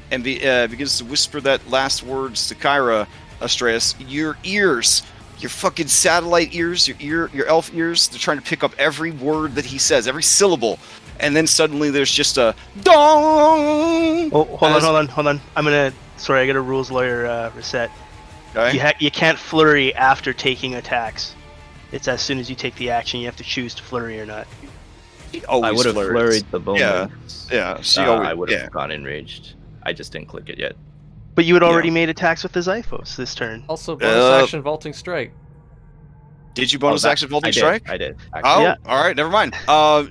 and begins to whisper that last words to Kyra, Astraeus, your ears, your fucking satellite ears, your elf ears, they're trying to pick up every word that he says, every syllable. And then suddenly there's just a dong. Oh, hold on. I got a rules lawyer reset. Okay. You can't flurry after taking attacks. It's as soon as you take the action, you have to choose to flurry or not. I would have flurried the bone. Yeah. She I would have gone enraged. I just didn't click it yet. But you had already made attacks with the Zyphos this turn. Also, bonus action vaulting strike. Did you bonus action vaulting strike? I did. Actually. Oh, all right, never mind.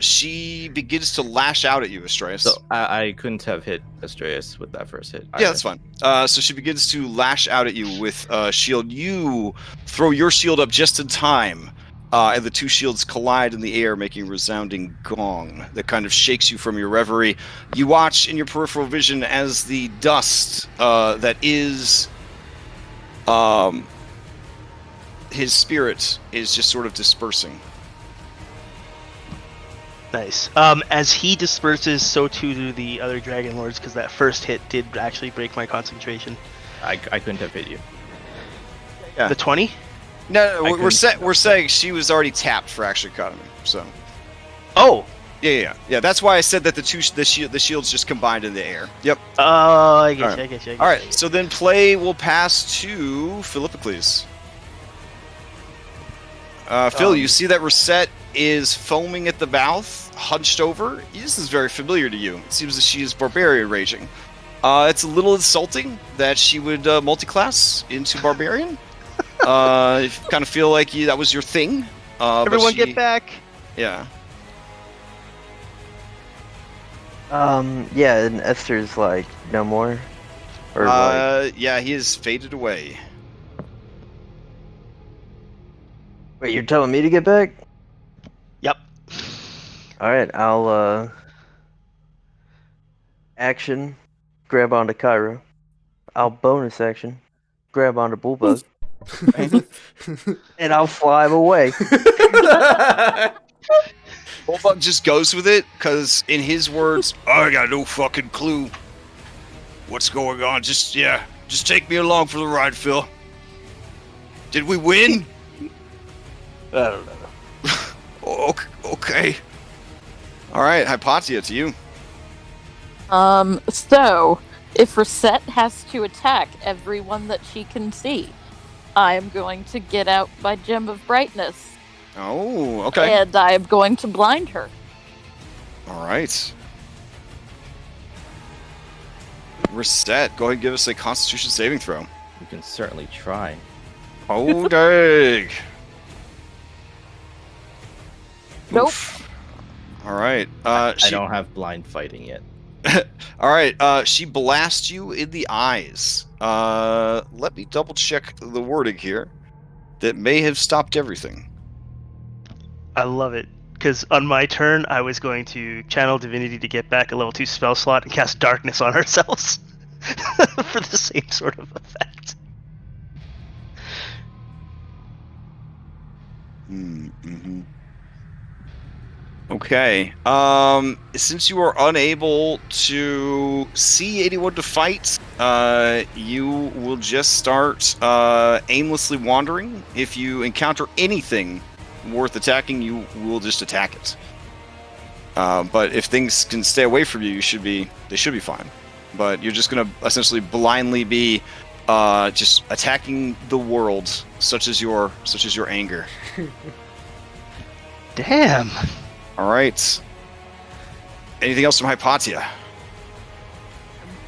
She begins to lash out at you, Astraeus. So I couldn't have hit Astraeus with that first hit. Yeah, that's fine. So she begins to lash out at you with shield. You throw your shield up just in time, and the two shields collide in the air, making a resounding gong that kind of shakes you from your reverie. You watch in your peripheral vision as the dust that is his spirit is just sort of dispersing. Nice. As he disperses, so too do the other Dragonlords, because that first hit did actually break my concentration. I couldn't have hit you. Yeah. The 20? No, I we're couldn't- saying she was already tapped for action economy. So Oh! yeah. That's why I said that the shields just combined in the air. Yep. Oh, I get All you, I get you. All right. So then play will pass to Philippocles. Phil, you see that Reset is foaming at the mouth, hunched over. This is very familiar to you. It seems that she is barbarian raging. It's a little insulting that she would multi-class into barbarian. You kind of feel like that was your thing. But Everyone get back! Yeah. Yeah, and Esther's like, no more? Or Yeah, he has faded away. wait, you're telling me to get back? Yep. Alright, I'll, action, grab onto Cairo. I'll bonus action, grab onto Bullbug. And I'll fly him away. Bullbug just goes with it, because in his words, I got no fucking clue what's going on. Just take me along for the ride, Phil. Did we win? I don't know. Okay. All right, Hypatia, to you. So, if Reset has to attack everyone that she can see, I am going to get out my Gem of Brightness. Oh, okay. And I am going to blind her. All right. Reset, go ahead and give us a Constitution saving throw. You can certainly try. Oh, dang. Nope. Oof. All right. I don't have blind fighting yet. All right. She blasts you in the eyes. Let me double check the wording here. That may have stopped everything. I love it. Because on my turn, I was going to channel Divinity to get back a level 2 spell slot and cast Darkness on ourselves. For the same sort of effect. Mm-hmm. Okay. Since you are unable to see anyone to fight, you will just start aimlessly wandering. If you encounter anything worth attacking, you will just attack it. But if things can stay away from you, they should be fine. But you're just gonna essentially blindly be just attacking the world, such as your anger. Damn. All right. Anything else from Hypatia? I'm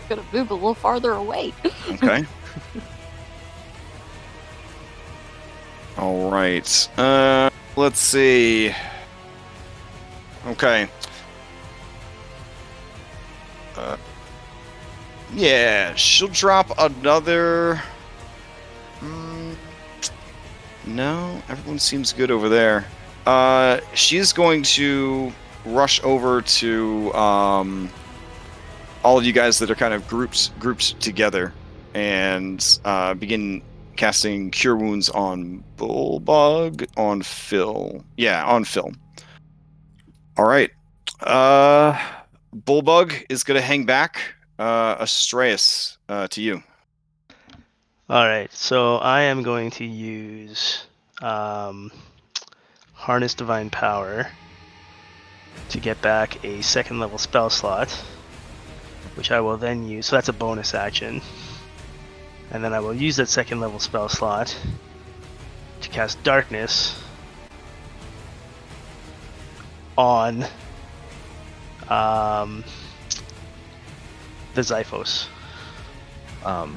gonna move a little farther away. Okay. All right. Let's see. Okay. Yeah, she'll drop another. No, everyone seems good over there. She's going to rush over to all of you guys that are kind of grouped together and begin casting Cure Wounds on Bullbug, on Phil. Yeah, on Phil. All right. Bullbug is going to hang back. Astraeus, to you. Alright, so I am going to use Harness Divine Power to get back a second level spell slot, which I will then use. So that's a bonus action. And then I will use that second level spell slot to cast Darkness on the Xiphos.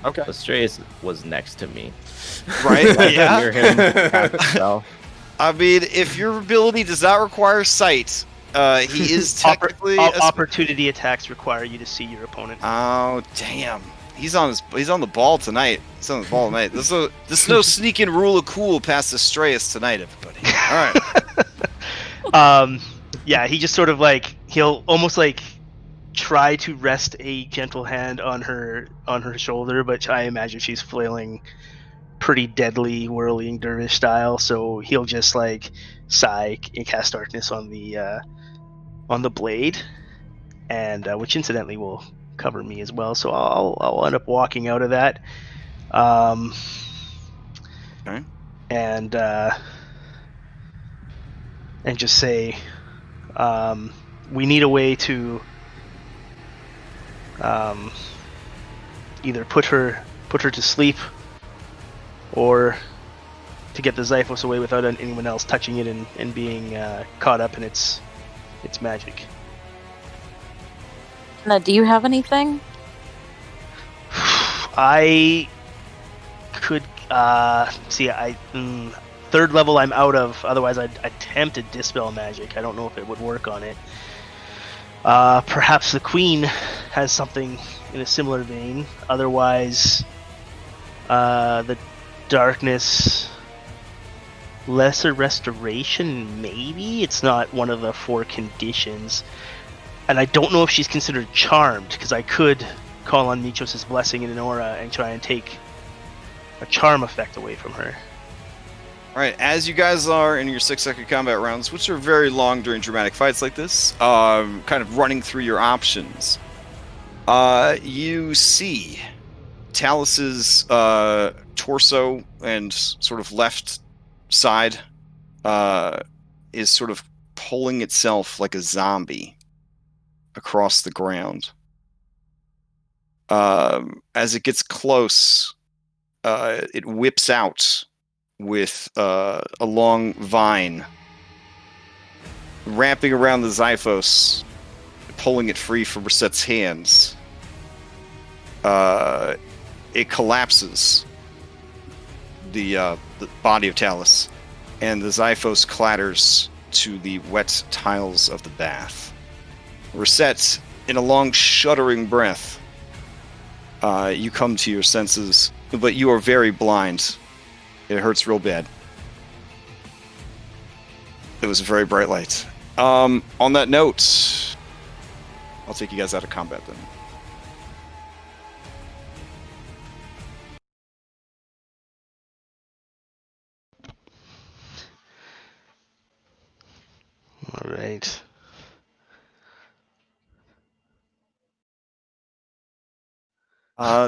Okay. Astraeus was next to me. Right? Yeah. Hear him cast a spell. I mean, if your ability does not require sight, he is technically Opportunity attacks require you to see your opponent. Oh damn! He's on the ball tonight. He's on the ball tonight. There's no sneaking rule of cool past Astraeus tonight, everybody. right. Yeah, he just sort of like he'll almost like try to rest a gentle hand on her shoulder, but I imagine she's flailing pretty deadly, whirling dervish style. So he'll just like sigh and cast darkness on the blade, and which incidentally will cover me as well. So I'll end up walking out of that. Okay. And just say, we need a way to either put her to sleep, or to get the Zyphos away without anyone else touching it and being caught up in its magic. Now, do you have anything? I could see. Third level I'm out of. Otherwise, I'd attempt to dispel magic. I don't know if it would work on it. Perhaps the queen has something in a similar vein. Otherwise, the darkness, lesser restoration, maybe? It's not one of the 4 conditions. And I don't know if she's considered charmed, because I could call on Michos' blessing in an aura and try and take a charm effect away from her. All right, as you guys are in your 6-second combat rounds, which are very long during dramatic fights like this, kind of running through your options, you see Talus's torso and sort of left side is sort of pulling itself like a zombie across the ground. As it gets close, it whips out with a long vine, wrapping around the Zyphos, pulling it free from Reset's hands. It collapses the body of Talus, and the Zyphos clatters to the wet tiles of the bath. Reset, in a long, shuddering breath, you come to your senses, but you are very blind. It hurts real bad. It was a very bright light. On that note, I'll take you guys out of combat then. All right.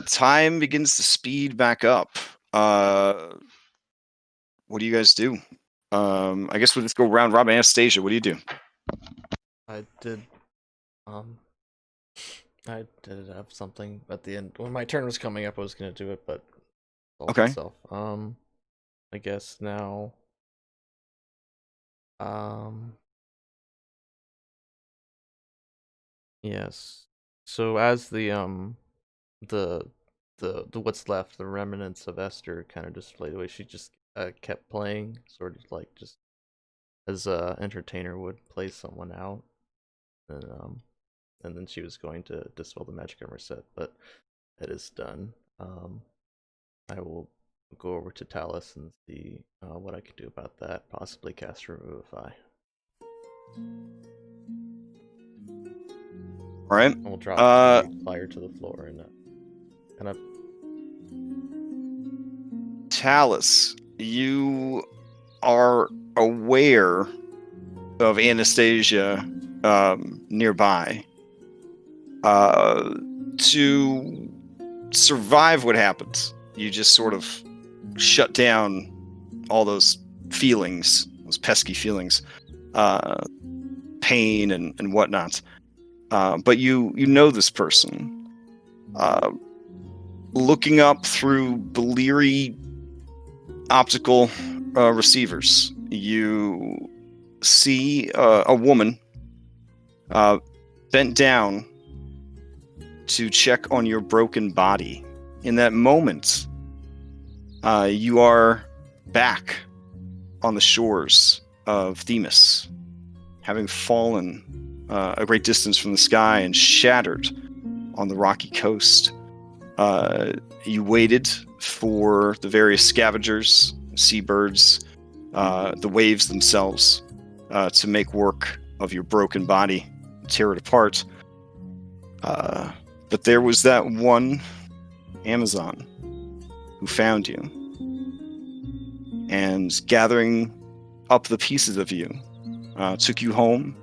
Time begins to speed back up. What do you guys do? I guess we'll just go round robin. Anastasia, what do you do? I did have something at the end. When my turn was coming up, I was gonna do it, but Okay. itself. I guess now. Yes. So as the what's left, the remnants of Esther kind of displayed the way she just kept playing, sort of like just as a entertainer would play someone out, and then she was going to dispel the magic on Reset, but it is done. I will go over to Talus and see what I can do about that. Possibly cast Revivify. All right. And we'll drop fire to the floor and kind of. Talus, you are aware of Anastasia nearby. To survive what happens, you just sort of shut down all those feelings, those pesky feelings, pain and whatnot. But you know this person. Looking up through bleary optical receivers, you see a woman bent down to check on your broken body. In that moment, you are back on the shores of Themis, having fallen a great distance from the sky and shattered on the rocky coast. You waited for the various scavengers, seabirds, the waves themselves to make work of your broken body, tear it apart. But there was that one Amazon who found you, and gathering up the pieces of you, took you home,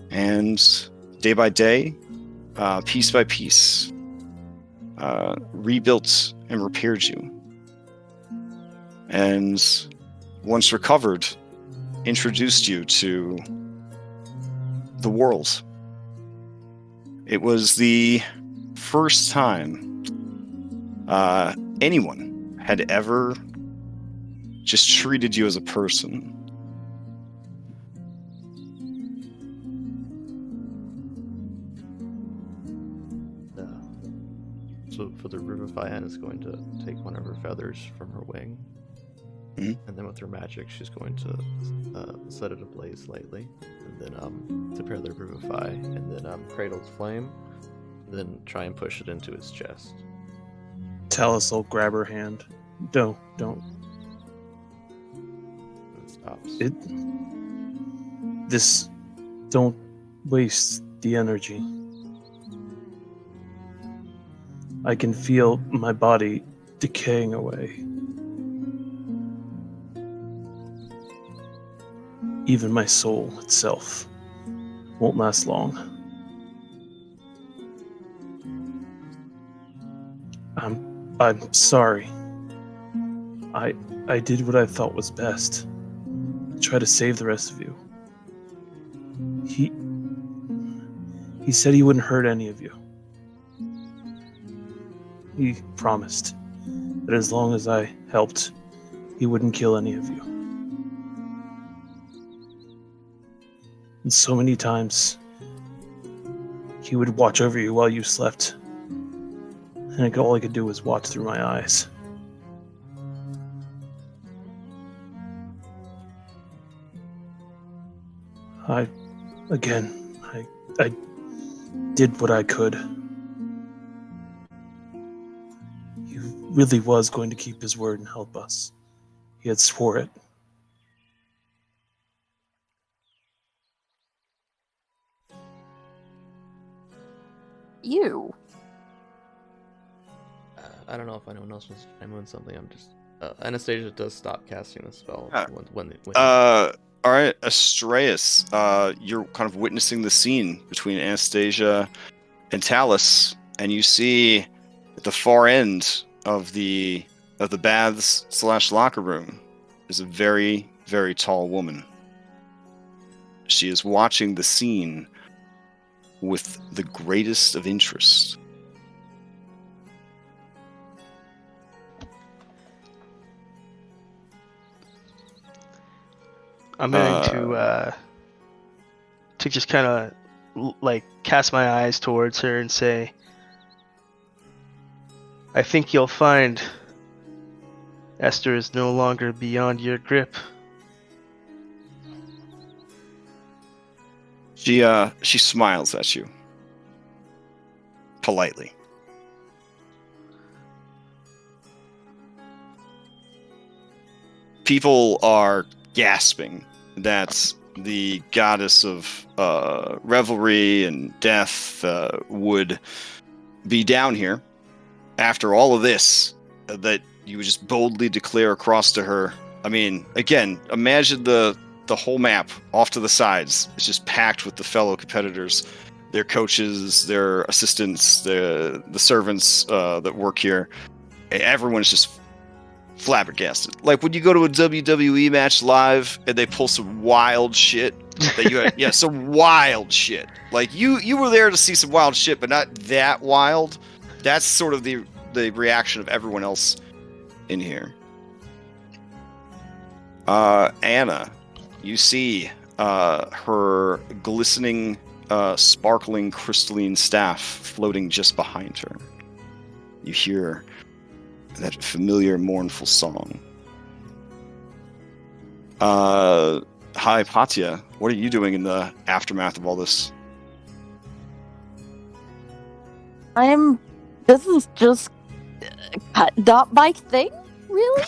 and day by day, piece by piece, rebuilt and repaired you. And once recovered, introduced you to the world. It was the first time anyone had ever just treated you as a person. So for the Revivify, Anna's going to take one of her feathers from her wing, and then with her magic, she's going to set it ablaze lightly, and then prepare the Revivify, and then cradle its flame, and then try and push it into his chest. Talus will grab her hand. Don't. And it stops. Don't waste the energy. I can feel my body decaying away. Even my soul itself won't last long. I'm sorry. I did what I thought was best. Try to save the rest of you. He said he wouldn't hurt any of you. He promised that as long as I helped, he wouldn't kill any of you. And so many times, he would watch over you while you slept. And all I could do was watch through my eyes. I did what I could. He really was going to keep his word and help us. He had swore it. You. I don't know if anyone else wants to chime in something. I'm just Anastasia does stop casting the spell when all right, Astraeus, you're kind of witnessing the scene between Anastasia and Talus, and you see at the far end of the baths / locker room is a very, very tall woman. She is watching the scene with the greatest of interest. I'm going to just kind of like cast my eyes towards her and say, I think you'll find Esther is no longer beyond your grip. She smiles at you politely. People are gasping that the goddess of revelry and death would be down here after all of this, that you would just boldly declare across to her. I mean, again, imagine the whole map off to the sides. It's just packed with the fellow competitors, their coaches, their assistants, the servants that work here. Everyone's just flabbergasted. Like when you go to a WWE match live and they pull some wild shit that you had, some wild shit. Like you were there to see some wild shit, but not that wild. That's sort of the reaction of everyone else in here. Anna, you see her glistening, sparkling, crystalline staff floating just behind her. You hear that familiar, mournful song. Hi, Patya. What are you doing in the aftermath of all this? This is just not my thing, really?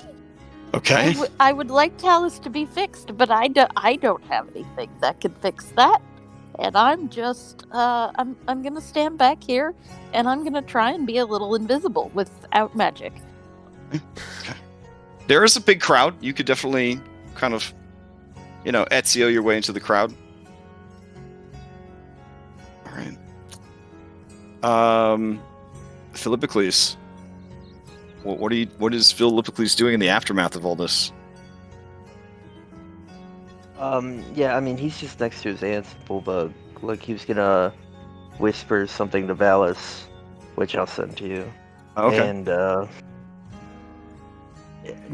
Okay. I would like Talus to be fixed, but I don't have anything that can fix that. And I'm just I'm gonna stand back here and I'm gonna try and be a little invisible without magic. There is a big crowd. You could definitely kind of, Ezio your way into the crowd. All right. Philippocles. What is Philippocles doing in the aftermath of all this? Yeah, I mean, he's just next to his aunt's Bulbug. Like, he was gonna whisper something to Valis, which I'll send to you. Okay. And,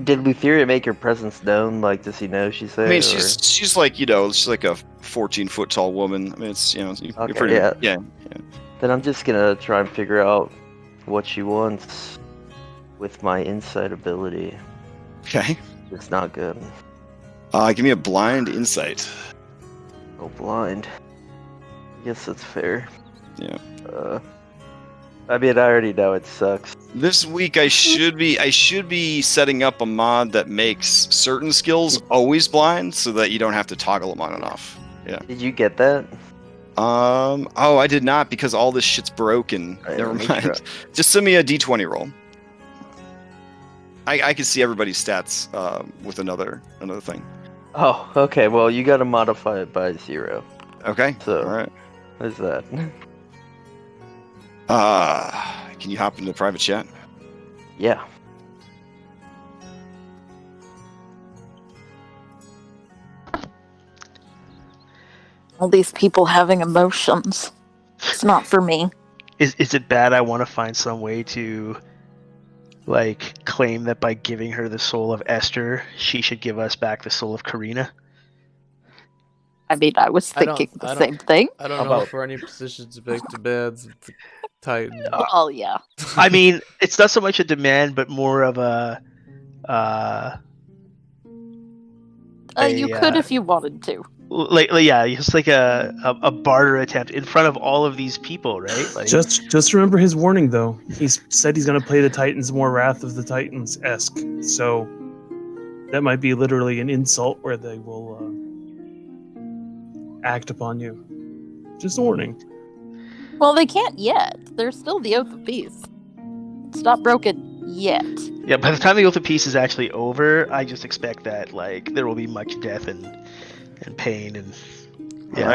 did Lutheria make her presence known? Like, does he know she's there? I mean, she's like, she's like a 14-foot tall woman. I mean, it's, you're Okay, pretty, yeah. Then I'm just gonna try and figure out what she wants with my insight ability. Okay. It's not good. Give me a blind insight. Oh, blind. I guess that's fair. Yeah. I mean, I already know it sucks. This week I should be setting up a mod that makes certain skills always blind, so that you don't have to toggle them on and off. Yeah. Did you get that? Oh, I did not, because all this shit's broken. Right, Never let me mind. try. Just send me a d20 roll. I can see everybody's stats with another thing. Oh, okay. Well, you gotta modify it by 0. Okay. So, All right. what is that? Can you hop into private chat? Yeah. All these people having emotions. It's not for me. Is it bad? I want to find some way to, like, claim that by giving her the soul of Esther, she should give us back the soul of Karina. I mean, I was thinking the same thing. I don't How know about- if we're any positions to make demands with the Titan. Oh yeah. I mean, it's not so much a demand, but more of a. You could if you wanted to. Like yeah, it's like a barter attempt in front of all of these people, right? Like, Just remember his warning, though. He's said he's going to play the Titans more Wrath of the Titans-esque. So that might be literally an insult where they will act upon you. Just a warning. Well, they can't yet. There's still the Oath of Peace. It's not broken yet. yeah. By the time the Oath of Peace is actually over, I just expect that like there will be much death and pain and yeah.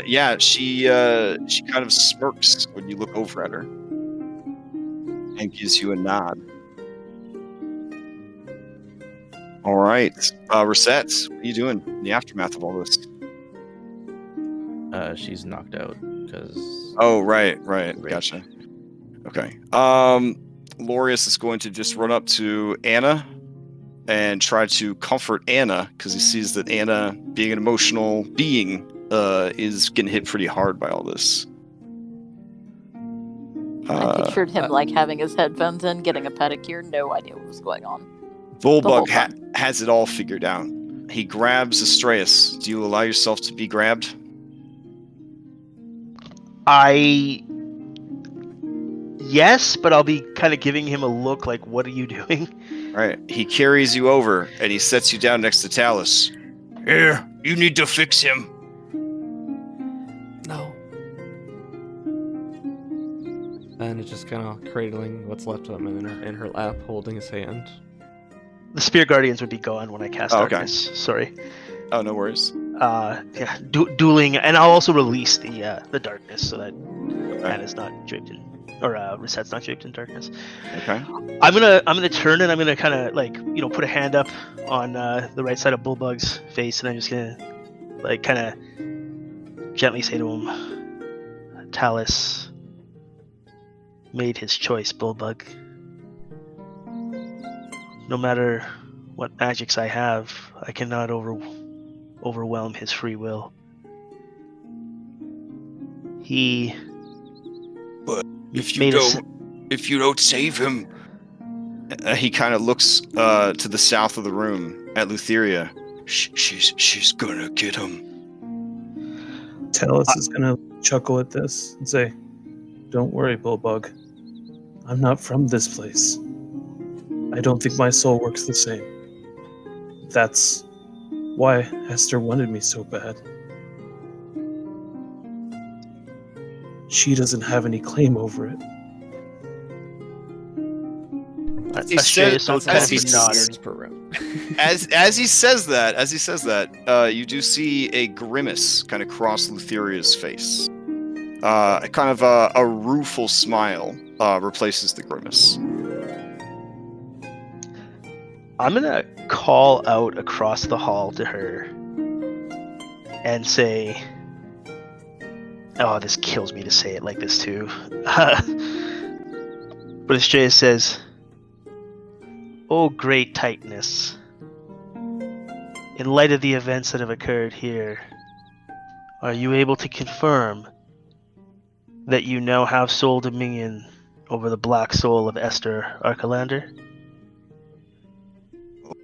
Yeah, she kind of smirks when you look over at her and gives you a nod. All right, Rosette, what are you doing in the aftermath of all this? She's knocked out because. Oh, right, gotcha. Okay. Lorius is going to just run up to Anna and try to comfort Anna, because he sees that Anna, being an emotional being, is getting hit pretty hard by all this. I pictured him like having his headphones in, getting a pedicure, no idea what was going on. Bulbug has it all figured out. He grabs Astreus. Do you allow yourself to be grabbed? Yes, but I'll be kind of giving him a look like, what are you doing? All right. He carries you over and he sets you down next to Talus. Here, you need to fix him. No. And it's just kind of cradling what's left of him in her lap, holding his hand. The Spear Guardians would be gone when I cast Oh, okay. Darkness. Sorry. Oh, no worries. Yeah, dueling, and I'll also release the darkness so that Anna's not draped in, or Reset's not draped in darkness. Okay. I'm gonna turn and I'm gonna kind of like put a hand up on the right side of Bulbug's face, and I'm just gonna like kind of gently say to him, Talus made his choice, Bulbug. No matter what magics I have, I cannot overwhelm his free will. But if made you don't save him, he kind of looks to the south of the room at Lutheria. She's gonna get him. Talus is gonna chuckle at this and say, "Don't worry, Bulbug. I'm not from this place. I don't think my soul works the same. That's why Esther wanted me so bad. She doesn't have any claim over it. He said- Astreus will as kind of he be said- nodding. Per round. As he says that, you do see a grimace kind of cross Lutheria's face. Kind of a rueful smile replaces the grimace. I'm gonna call out across the hall to her and say, "Oh, this kills me to say it like this too." But Astrea says, "Oh, great Titaness, in light of the events that have occurred here, are you able to confirm that you now have sole dominion over the black soul of Esther Archelander?"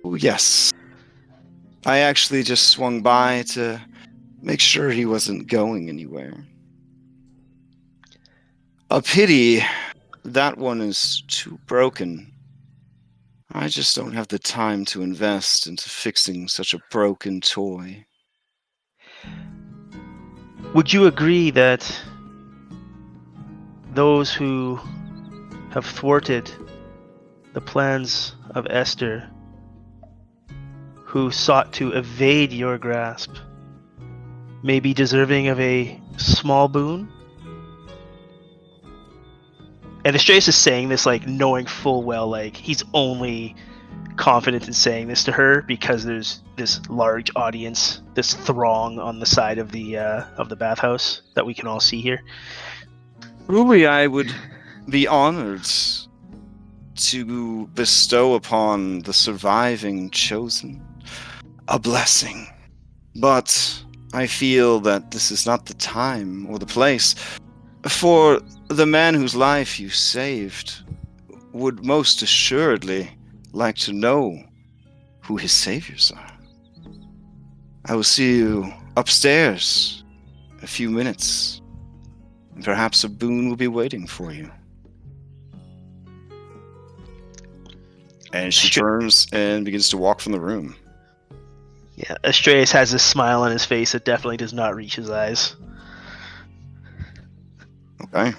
Oh, yes. I actually just swung by to make sure he wasn't going anywhere. A pity that one is too broken. I just don't have the time to invest into fixing such a broken toy. Would you agree that those who have thwarted the plans of Esther, who sought to evade your grasp, may be deserving of a small boon? And Astreus is saying this like knowing full well like he's only confident in saying this to her because there's this large audience, this throng on the side of the bathhouse that we can all see here. Truly, I would be honored to bestow upon the surviving chosen a blessing. But I feel that this is not the time or the place, for the man whose life you saved would most assuredly like to know who his saviors are. I will see you upstairs in a few minutes, and perhaps a boon will be waiting for you. And she turns and begins to walk from the room. Yeah, Astreus has this smile on his face that definitely does not reach his eyes. Okay.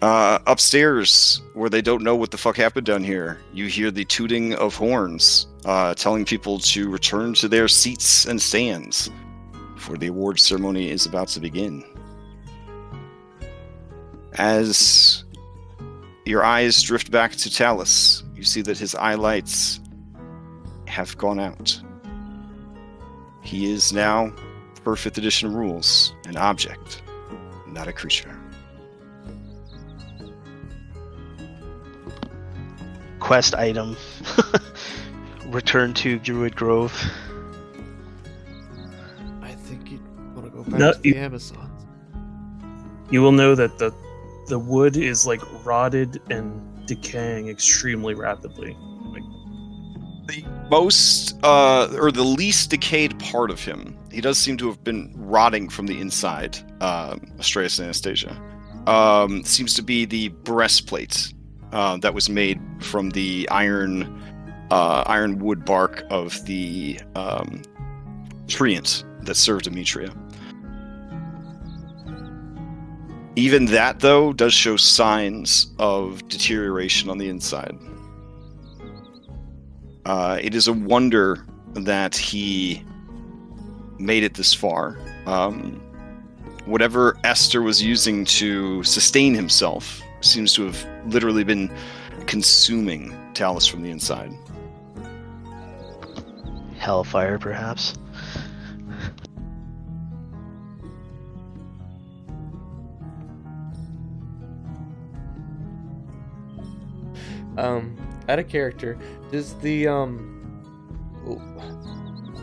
Upstairs, where they don't know what the fuck happened down here, you hear the tooting of horns, telling people to return to their seats and stands, for the award ceremony is about to begin. As your eyes drift back to Talus, you see that his eye lights have gone out. He is now, per 5th edition rules, an object, not a creature. Quest item. Return to Druid Grove. I think you want to go back No, to the Amazons. You will know that the wood is like rotted and decaying extremely rapidly. The most, or the least decayed part of him, he does seem to have been rotting from the inside, Astreus and Anastasia, seems to be the breastplate that was made from the iron wood bark of the treant that served Demetria. Even that, though, does show signs of deterioration on the inside. It is a wonder that he made it this far. Whatever Esther was using to sustain himself seems to have literally been consuming Talus from the inside. Hellfire, perhaps. Out of character, does the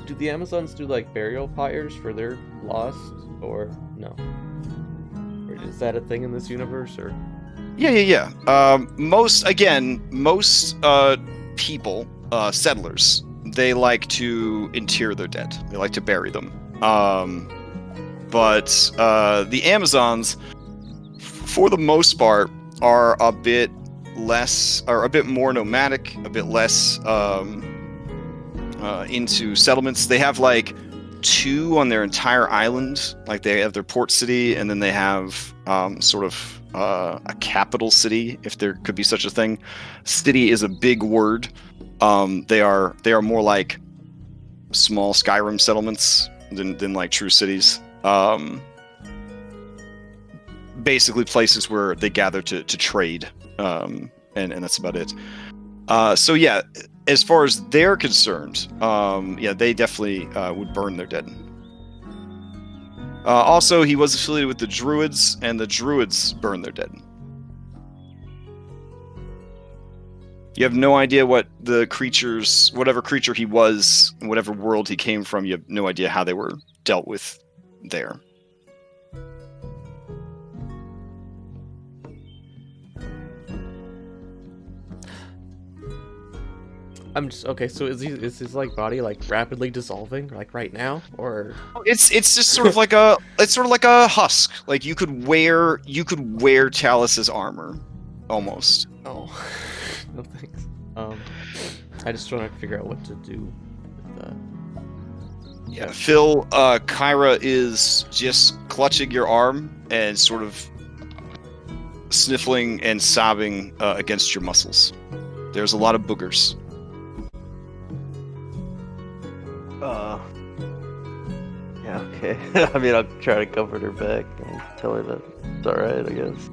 do the Amazons do like burial pyres for their lost, or no? Or is that a thing in this universe, or? Yeah. Most people, settlers, they like to inter their dead. They like to bury them. But the Amazons, for the most part, are a bit less, or a bit more nomadic, a bit less into settlements. They have like 2 on their entire island. Like they have their port city, and then they have sort of a capital city, if there could be such a thing. City is a big word. They are more like small Skyrim settlements than like true cities. Basically places where they gather to trade, and that's about it. So yeah, as far as they're concerned, yeah, they definitely would burn their dead. Also, he was affiliated with the Druids, and the Druids burn their dead. You have no idea what the creatures, whatever creature he was, in whatever world he came from, you have no idea how they were dealt with there. I'm just okay. So is his like body like rapidly dissolving like right now, or It's just sort of like a husk. Like you could wear Talus's armor, almost. oh, no thanks. I just want to figure out what to do with that. Yeah, Phil, Kyra is just clutching your arm and sort of sniffling and sobbing against your muscles. There's a lot of boogers. Yeah, okay. I mean, I'll try to comfort her back and tell her that it's alright, I guess.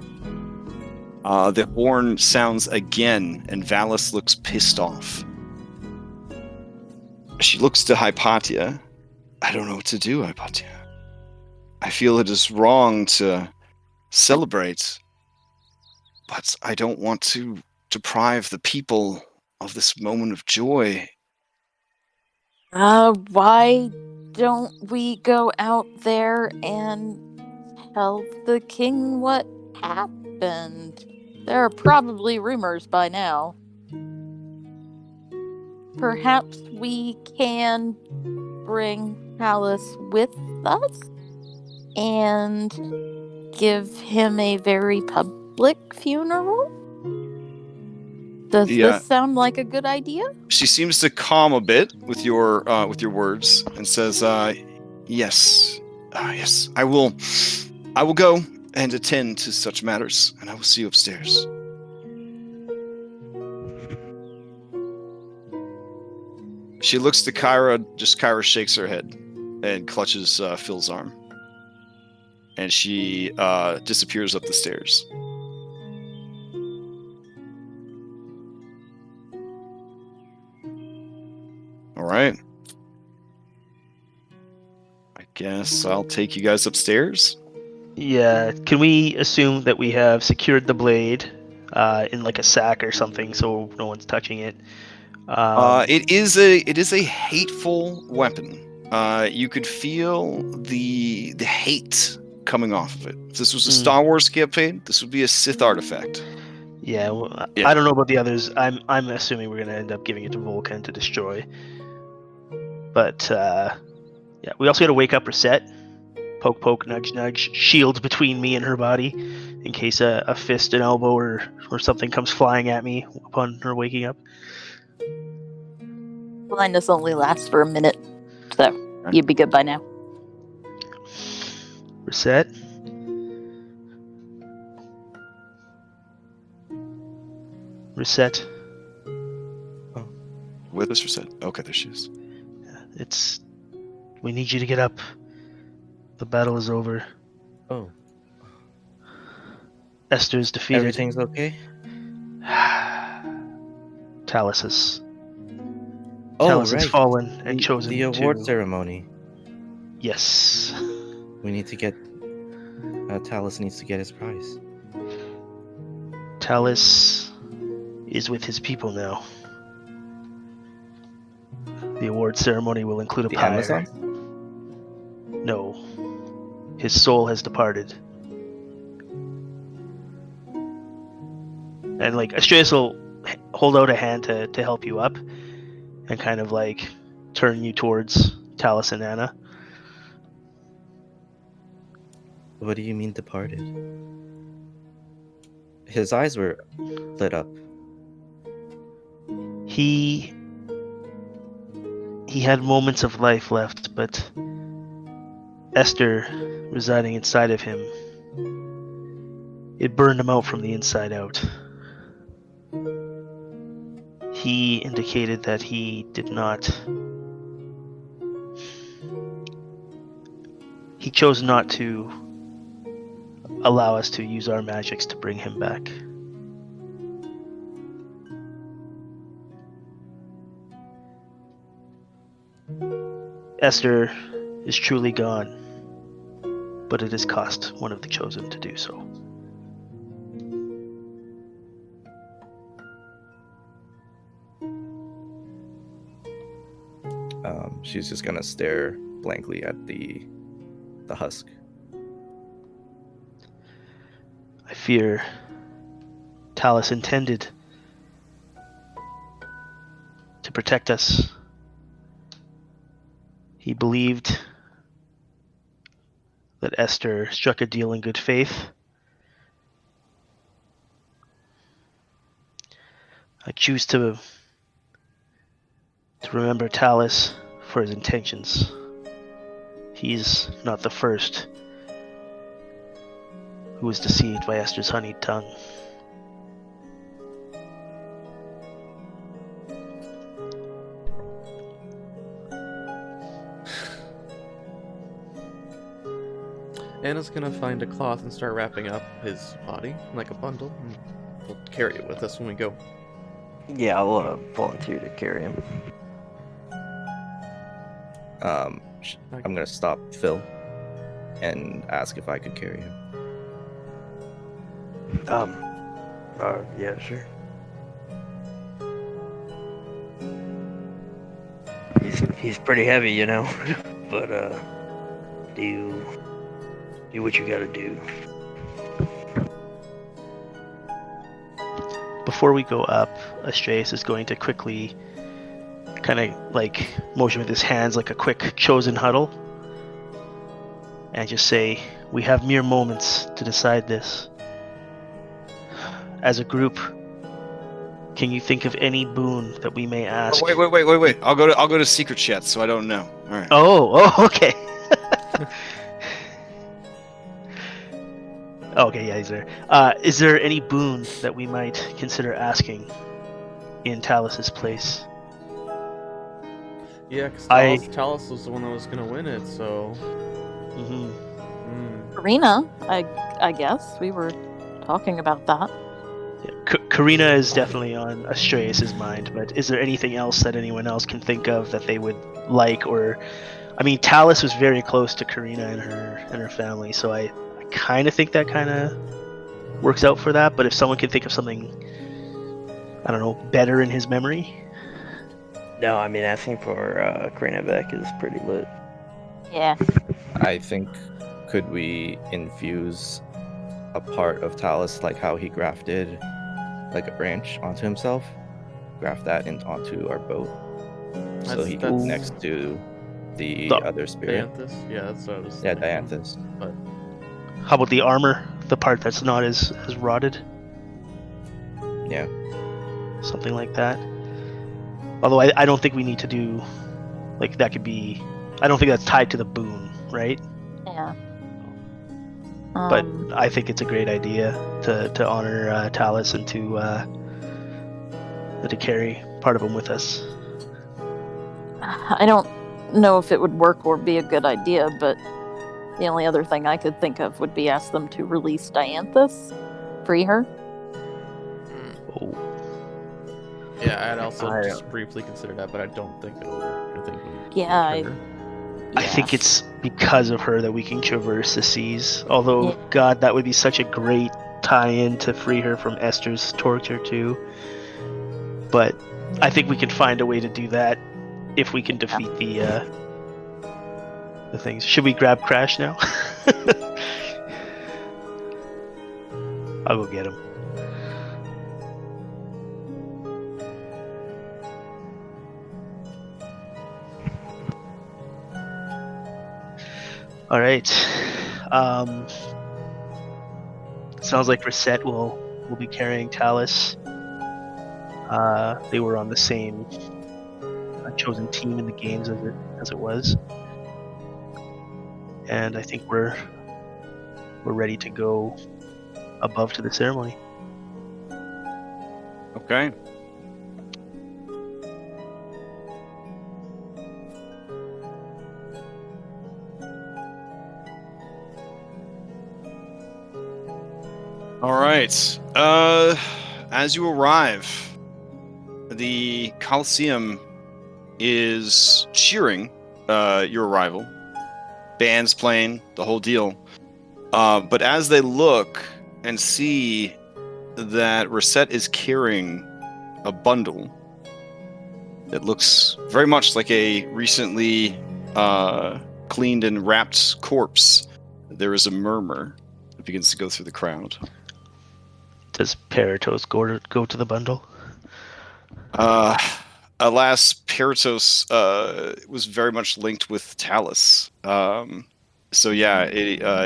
The horn sounds again, and Valis looks pissed off. She looks to Hypatia. I don't know what to do, Hypatia. I feel it is wrong to celebrate, but I don't want to deprive the people of this moment of joy. Why don't we go out there and tell the king what happened? There are probably rumors by now. Perhaps we can bring Talus with us and give him a very public funeral? Does this sound like a good idea? She seems to calm a bit with your words and says, "Yes, yes, I will go and attend to such matters, and I will see you upstairs." She looks to Kyra. Just Kyra shakes her head and clutches Phil's arm, and she disappears up the stairs. All right. I guess I'll take you guys upstairs. Yeah, can we assume that we have secured the blade in like a sack or something so no one's touching it? It is a hateful weapon. You could feel the hate coming off of it. If this was a Star Wars campaign, this would be a Sith artifact. Yeah, well, Yeah. I don't know about the others. I'm assuming we're gonna end up giving it to Vulcan to destroy. But yeah, we also got to wake up Reset. Poke, poke, nudge, nudge. Shield between me and her body, in case a fist, an elbow, or something comes flying at me upon her waking up. Blindness only lasts for a minute, so you'd be good by now. Reset. Reset. With us, Reset. Okay, there she is. We need you to get up. The battle is over. Oh, Esther's defeated. everything's okay? Talus has Oh, has right. fallen and chosen the award to... ceremony. Yes. We need to get... Talus needs to get his prize. Talus is with his people now. The award ceremony will include a The pyre. Amazon? No. His soul has departed. And like Astreus will hold out a hand to help you up and kind of like turn you towards Talus and Anna. What do you mean departed? his eyes were lit up. He had moments of life left, but Esther residing inside of him, it burned him out from the inside out. He indicated that he did not. He chose not to allow us to use our magics to bring him back. Esther is truly gone, but it has cost one of the chosen to do so. She's just gonna stare blankly at the husk. I fear Talus intended to protect us. He believed that Esther struck a deal in good faith. I choose to remember Talus for his intentions. He's not the first who was deceived by Esther's honeyed tongue. Anna's gonna find a cloth and start wrapping up his body like a bundle, and we'll carry it with us when we go. Yeah, I'll volunteer to carry him. I'm gonna stop Phil and ask if I could carry him. Yeah, sure. He's pretty heavy, you know, but do what you gotta do. Before we go up, Astreus is going to quickly kind of like motion with his hands like a quick chosen huddle and just say, we have mere moments to decide this. As a group, can you think of any boon that we may ask? Oh, wait. I'll go to secret chat, so I don't know. All right. Oh, okay. Okay, yeah, he's there. Is there any boon that we might consider asking in Talus's place? Yeah, because Talus was the one that was gonna win it, so. Karina, I guess we were talking about that. Yeah, Karina is definitely on Astreus' mind, but is there anything else that anyone else can think of that they would like? Or, I mean, Talus was very close to Karina and her family, so I kind of think that kind of works out for that. But if someone can think of something, I don't know, better in his memory. No, I mean, asking for Karina back is pretty lit. Yeah. I think, could we infuse a part of Talus, like how he grafted like a branch onto himself, graft that onto our boat, so he can next to the other spirit. Dianthus? Yeah, that's what I was Yeah, thinking. Dianthus. But How about the armor, the part that's not as rotted? Yeah. Something like that. Although I don't think we need to do, like, that could be, I don't think that's tied to the boon, right? Yeah. But I think it's a great idea to honor Talus and to carry part of him with us. I don't know if it would work or be a good idea, but the only other thing I could think of would be ask them to release Dianthus, free her. Oh. yeah, I'd also just briefly consider that, but I don't think it'll work. I think I think it's because of her that we can traverse the seas. Although, God, that would be such a great tie-in to free her from Esther's torture too. But I think we can find a way to do that if we can defeat the things. Should we grab Crash now? I'll go get him. All right. Sounds like Reset will will be carrying Talus. They were on the same chosen team in the games as it was, and I think we're ready to go above to the ceremony. Okay. All right. As you arrive, the Coliseum is cheering your arrival. Bands playing, the whole deal. But as they look and see that Reset is carrying a bundle that looks very much like a recently cleaned and wrapped corpse, there is a murmur that begins to go through the crowd. Does Peritos go to the bundle? Alas, Peritos was very much linked with Talus. So yeah,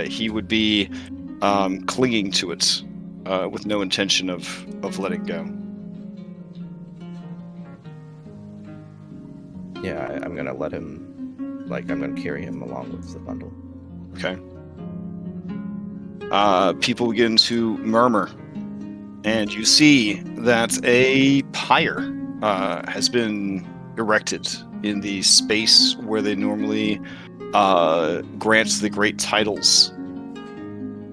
he would be clinging to it with no intention of letting go. Yeah, I'm gonna let him. Like, I'm gonna carry him along with the bundle. Okay. People begin to murmur, and you see that a pyre has been erected in the space where they normally grant the great titles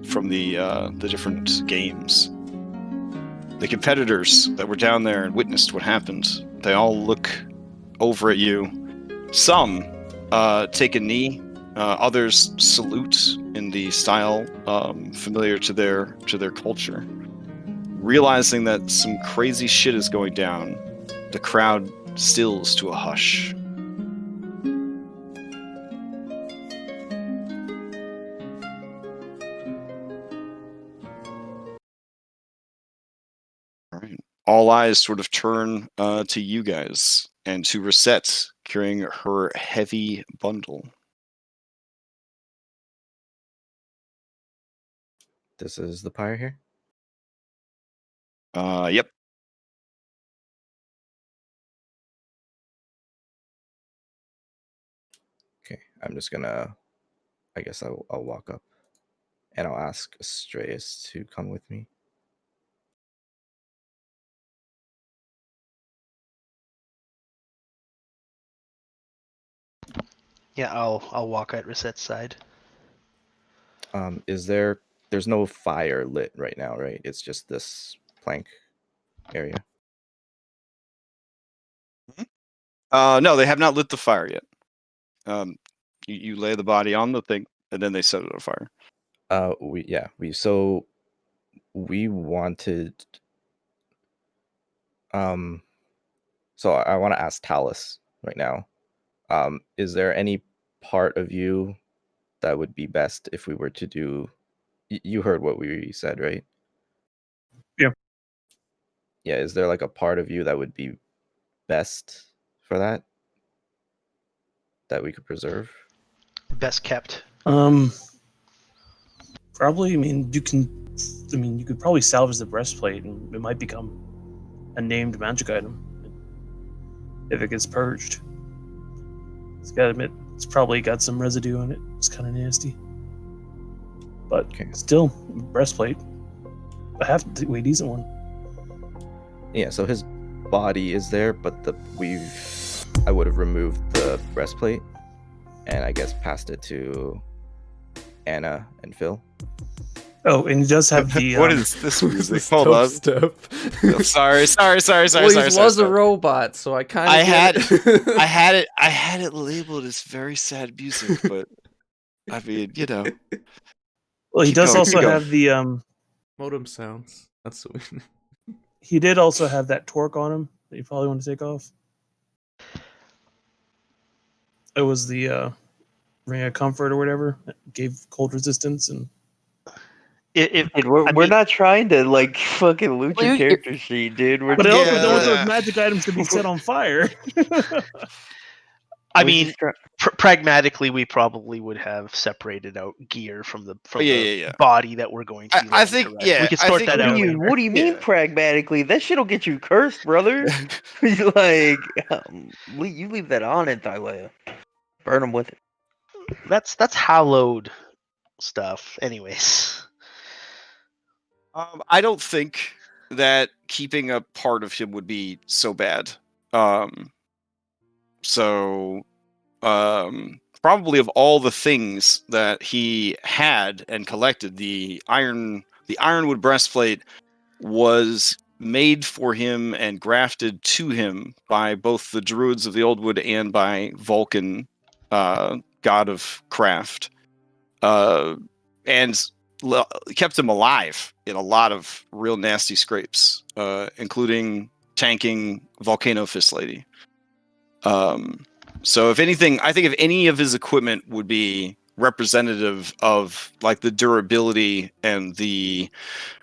from the different games. The competitors that were down there and witnessed what happened, they all look over at you. Some take a knee. Others salute in the style familiar to their culture. Realizing that some crazy shit is going down, the crowd stills to a hush. All right. All eyes sort of turn to you guys and to Reset carrying her heavy bundle. This is the pyre here? Yep. Okay, I'm just gonna... I guess I'll walk up. And I'll ask Astraeus to come with me. Yeah, I'll walk at Reset's side. There's no fire lit right now, right? It's just this plank area. No, they have not lit the fire yet. You lay the body on the thing, and then they set it on fire. We wanted. So I want to ask Talus right now. Is there any part of you that would be best if we were to do? You heard what we said, right? Yeah. Yeah. Is there like a part of you that would be best for that we could preserve? Best kept. Probably. I mean, you could probably salvage the breastplate, and it might become a named magic item if it gets purged. It's gotta admit, it's probably got some residue on it. It's kind of nasty, but still, breastplate. I have to wait, decent one. Yeah. So his body is there, but I would have removed the breastplate, and I guess passed it to Anna and Phil. Oh, and he does have the. What is this music? Hold on. Stuff. Sorry. Well, he was a robot, so I kind of. I had it labeled as very sad music, but I mean, you know. Well, he does also have the modem sounds. That's what we... He did also have that torque on him that you probably want to take off. It was the Ring of Comfort or whatever that gave cold resistance and. We're not trying to like fucking loot your character sheet, dude. But I also don't want those magic items to be set on fire. I We're mean, just try- pragmatically, we probably would have separated out gear from the yeah. body that we're going to be I letting think, to rest. yeah, We can I sort think that what out do you later. What do you mean Yeah. pragmatically? That shit'll get you cursed, brother. Like, you leave that on in Thylea. Burn them with it. That's hallowed stuff. Anyways, I don't think that keeping a part of him would be so bad. Um, so probably of all the things that he had and collected, the ironwood breastplate was made for him and grafted to him by both the druids of the Old Wood and by Vulcan, god of craft, and kept him alive in a lot of real nasty scrapes, including tanking Volcano Fist Lady. So if anything, I think if any of his equipment would be representative of like the durability and the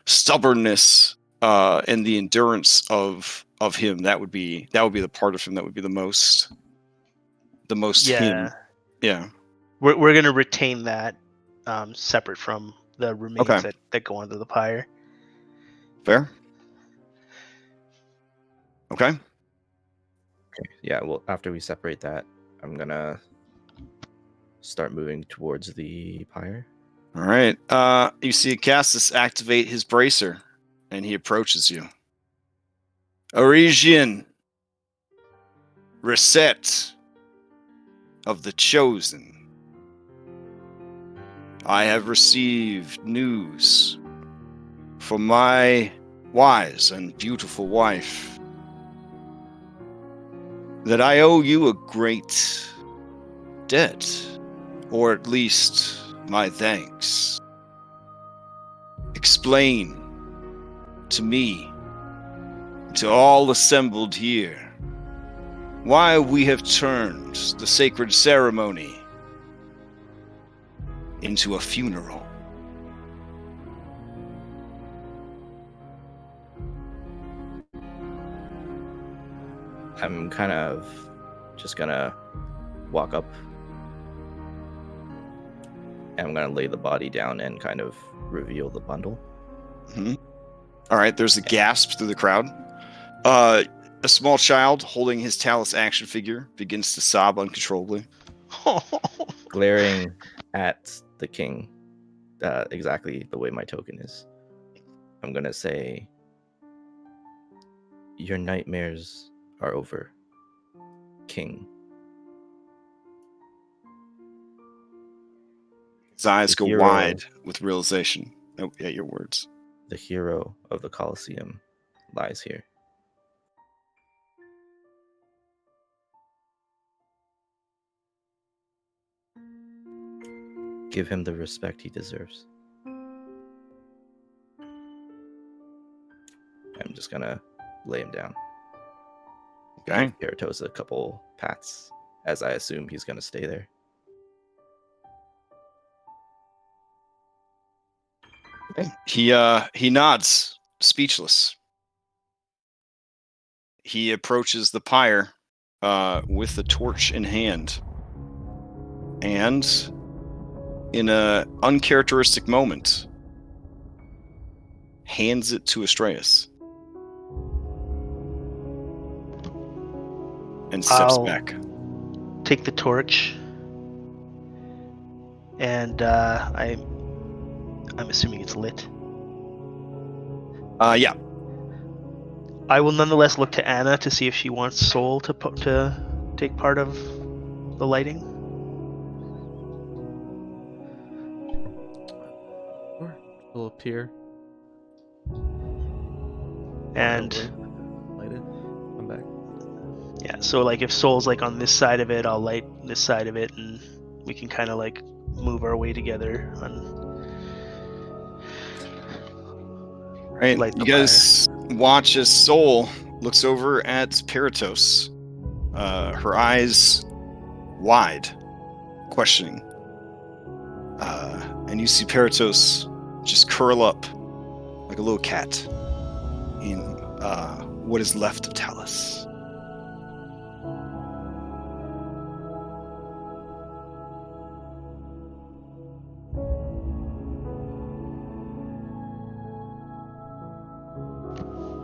stubbornness and the endurance of him, that would be the part of him that would be the most him. Yeah. we're gonna retain that separate from the remains Okay. that go under the pyre. Fair. Okay. Okay. Yeah. Well, after we separate that, I'm gonna start moving towards the pyre. All right. You see Cassis activate his bracer, and he approaches you. Oresian, Reset of the Chosen. I have received news from my wise and beautiful wife that I owe you a great debt, or at least my thanks. Explain to me, to all assembled here, why we have turned the sacred ceremony into a funeral. I'm kind of just gonna walk up and I'm gonna lay the body down and kind of reveal the bundle. Mm-hmm. All right, there's a gasp through the crowd. A small child holding his Talus action figure begins to sob uncontrollably. Glaring at the king, exactly the way my token is. I'm gonna say, your nightmares are over, king. His eyes The go hero. wide with realization at your words. The hero of the Colosseum lies here. Give him the respect he deserves. I'm just gonna lay him down. Okay. Give Keratos a couple pats, as I assume he's gonna stay there. He nods, speechless. He approaches the pyre with the torch in hand, and in a uncharacteristic moment, hands it to Astraeus and steps I'll back. take the torch, and I'm assuming it's lit. Yeah. I will nonetheless look to Anna to see if she wants Soul to take part of the lighting. Sure. She'll appear. And Light it. Come back. yeah, so like if Soul's like on this side of it, I'll light this side of it, and we can kind of like move our way together on. Right. Light You the guys watch as Soul looks over at Peritos, her eyes wide, questioning. And you see Peritos just curl up like a little cat in what is left of Talus.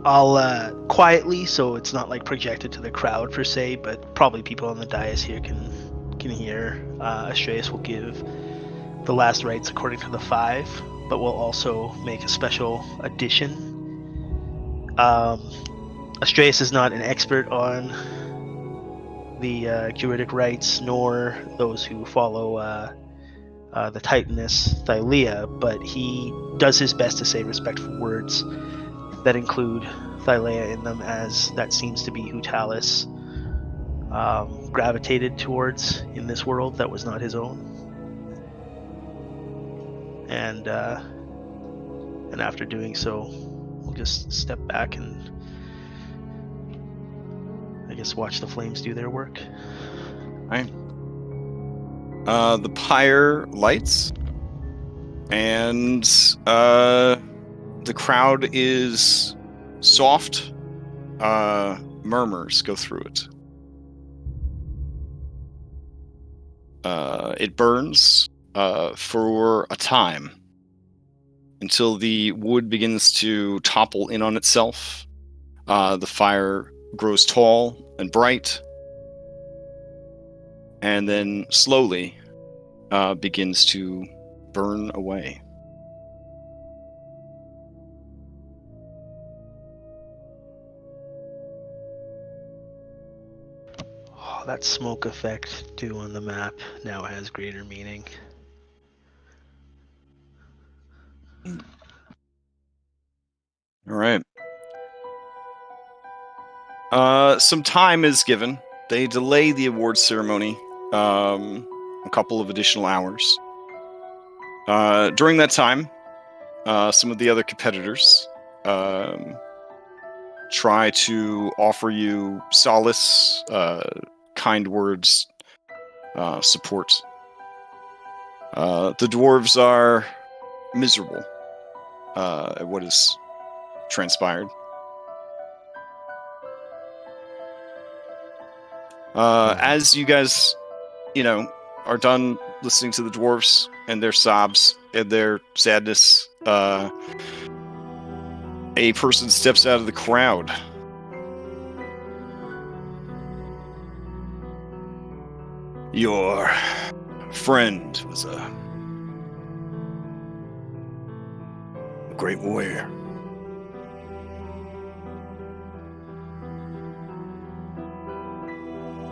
I'll quietly, so it's not like projected to the crowd per se, but probably people on the dais here can hear. Astreus will give the last rites according to the 5, but we'll also make a special addition. Astreus is not an expert on the Curidic rites, nor those who follow the Titaness Thylea, but he does his best to say respectful words that include Thylea in them, as that seems to be who Talus gravitated towards in this world that was not his own. And after doing so, we'll just step back and I guess watch the flames do their work. Right. The pyre lights, and the crowd is soft. Murmurs go through it. It burns for a time until the wood begins to topple in on itself. The fire grows tall and bright, and then slowly begins to burn away. Oh, that smoke effect too on the map now has greater meaning. All right. Some time is given. They delay the award ceremony a couple of additional hours. During that time, some of the other competitors try to offer you solace, kind words, support. The dwarves are miserable at what has transpired. As you guys, are done listening to the dwarves and their sobs and their sadness, a person steps out of the crowd. Your friend was a great warrior.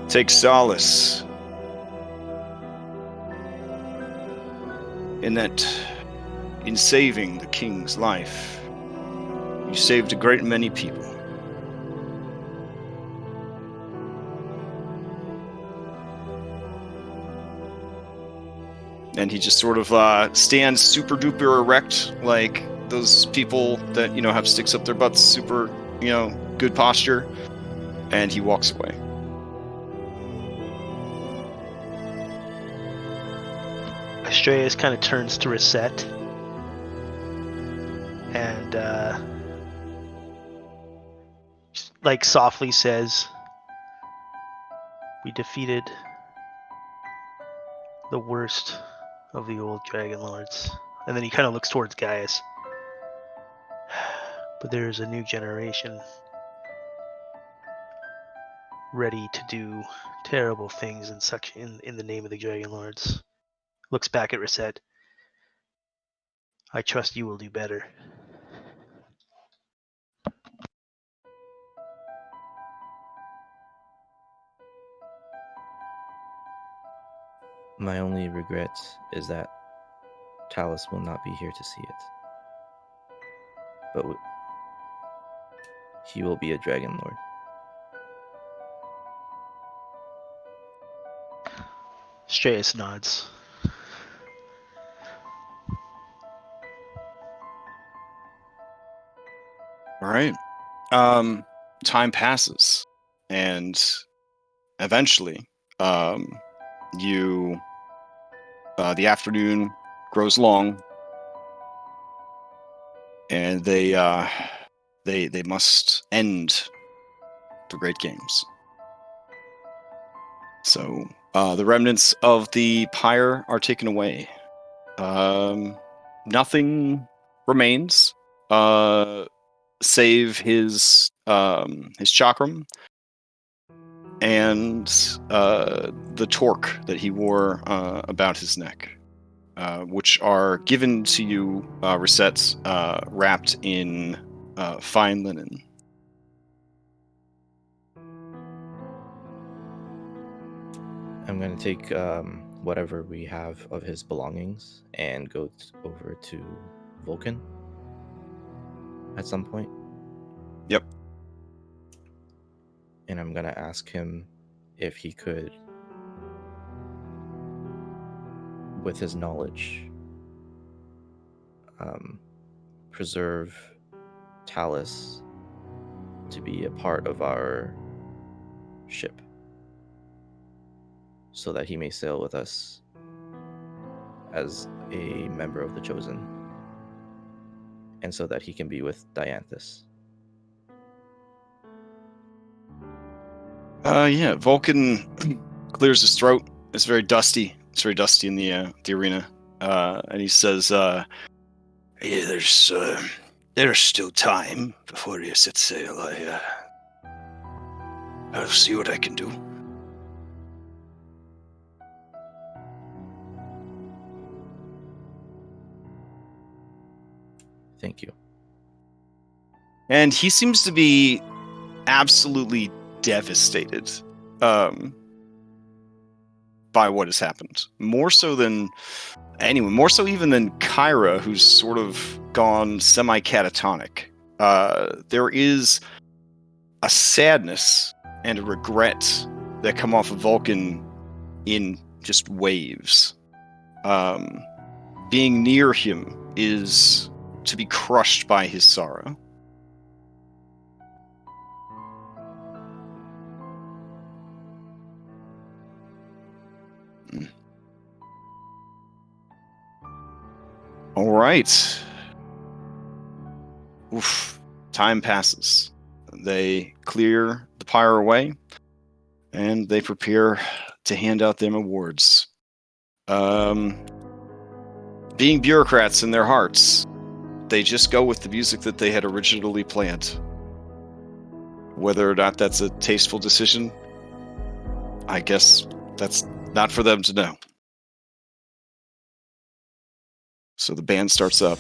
Take solace in that, in saving the king's life, you saved a great many people. And he just sort of stands super duper erect, like those people that, have sticks up their butts, super, good posture. And he walks away. Astreus kind of turns to Reset and softly says, "We defeated the worst of the old Dragonlords." And then he kind of looks towards Gaius. "But there is a new generation ready to do terrible things in the name of the Dragonlords." Looks back at Reset. "I trust you will do better." My only regret is that Talus will not be here to see it. But he will be a Dragonlord. Astreus nods. All right. Time passes, and eventually, the afternoon grows long, and they must end the great games. So the remnants of the pyre are taken away. Nothing remains. save his chakram and the torque that he wore about his neck, which are given to you, Resets, wrapped in fine linen. I'm gonna take whatever we have of his belongings and go over to Vulcan at some point. Yep. And I'm gonna ask him if he could, with his knowledge, preserve Talus to be a part of our ship, so that he may sail with us as a member of the Chosen, and so that he can be with Dianthus. Yeah, Vulcan clears his throat. It's very dusty. It's very dusty in the arena. And he says, yeah, there's still time before you set sail. I'll see what I can do. Thank you. And he seems to be absolutely devastated by what has happened. More so even than Kyra, who's sort of gone semi-catatonic. There is a sadness and a regret that come off of Vulcan in just waves. Being near him is to be crushed by his sorrow. All right. Oof. Time passes. They clear the pyre away, and they prepare to hand out them awards. Being bureaucrats in their hearts, they just go with the music that they had originally planned. Whether or not that's a tasteful decision, I guess that's not for them to know. So the band starts up.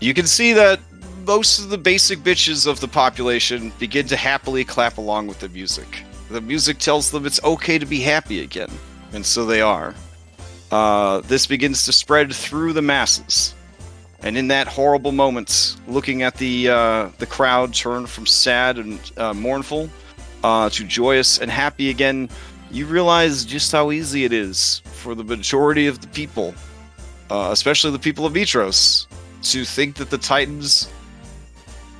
You can see that most of the basic bitches of the population begin to happily clap along with the music. The music tells them it's okay to be happy again, and so they are. This begins to spread through the masses. And in that horrible moment, looking at the crowd turn from sad and mournful to joyous and happy again, you realize just how easy it is for the majority of the people, especially the people of Mitros, to think that the Titans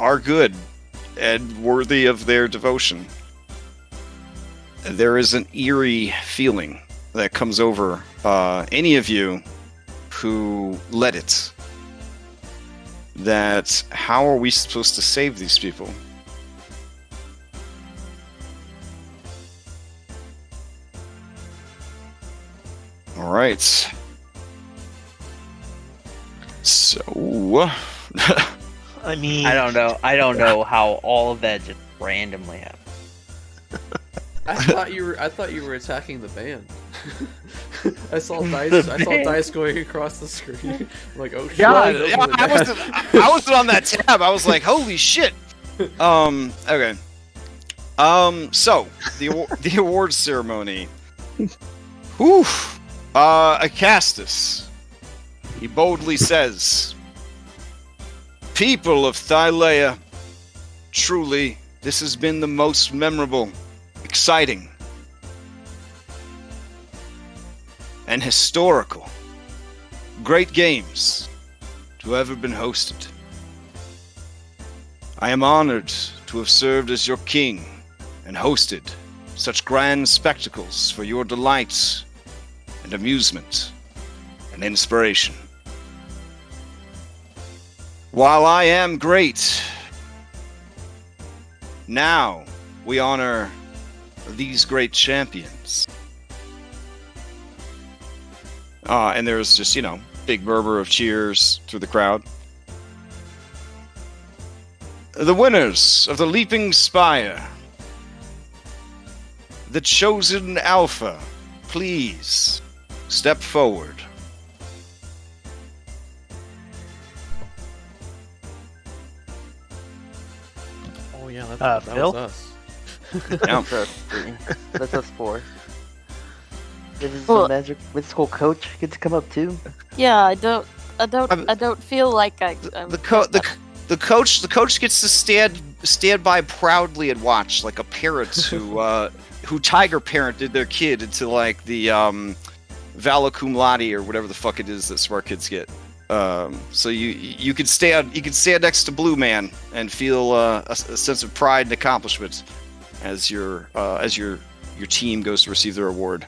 are good and worthy of their devotion. There is an eerie feeling that comes over any of you who let it. That how are we supposed to save these people? All right. So, I mean, I don't know how all of that just randomly happened. I thought you were attacking the band. I saw dice going across the screen. I'm like, oh shit! God, I wasn't on that tab. I was like, holy shit. Okay. So the awards ceremony. Whew. Acastus. He boldly says, "People of Thylea, truly, this has been the most memorable, exciting, and historical great games to ever been hosted. I am honored to have served as your king and hosted such grand spectacles for your delight and amusement and inspiration. While I am great, Now, we honor these great champions. And there's just, big murmur of cheers through the crowd. The winners of the Leaping Spire. The Chosen Alpha. Please, step forward. Oh yeah, that Phil? was us. Yeah. That's us three. That's us four. This is Well- the magic mystical coach get to come up too. Yeah, I don't feel like I'm The coach gets to stand by proudly and watch, like a parent who tiger parented their kid into like the Vala Cum Laude or whatever the fuck it is that smart kids get. So you can stand next to Blue Man and feel a sense of pride and accomplishment as your team goes to receive their award.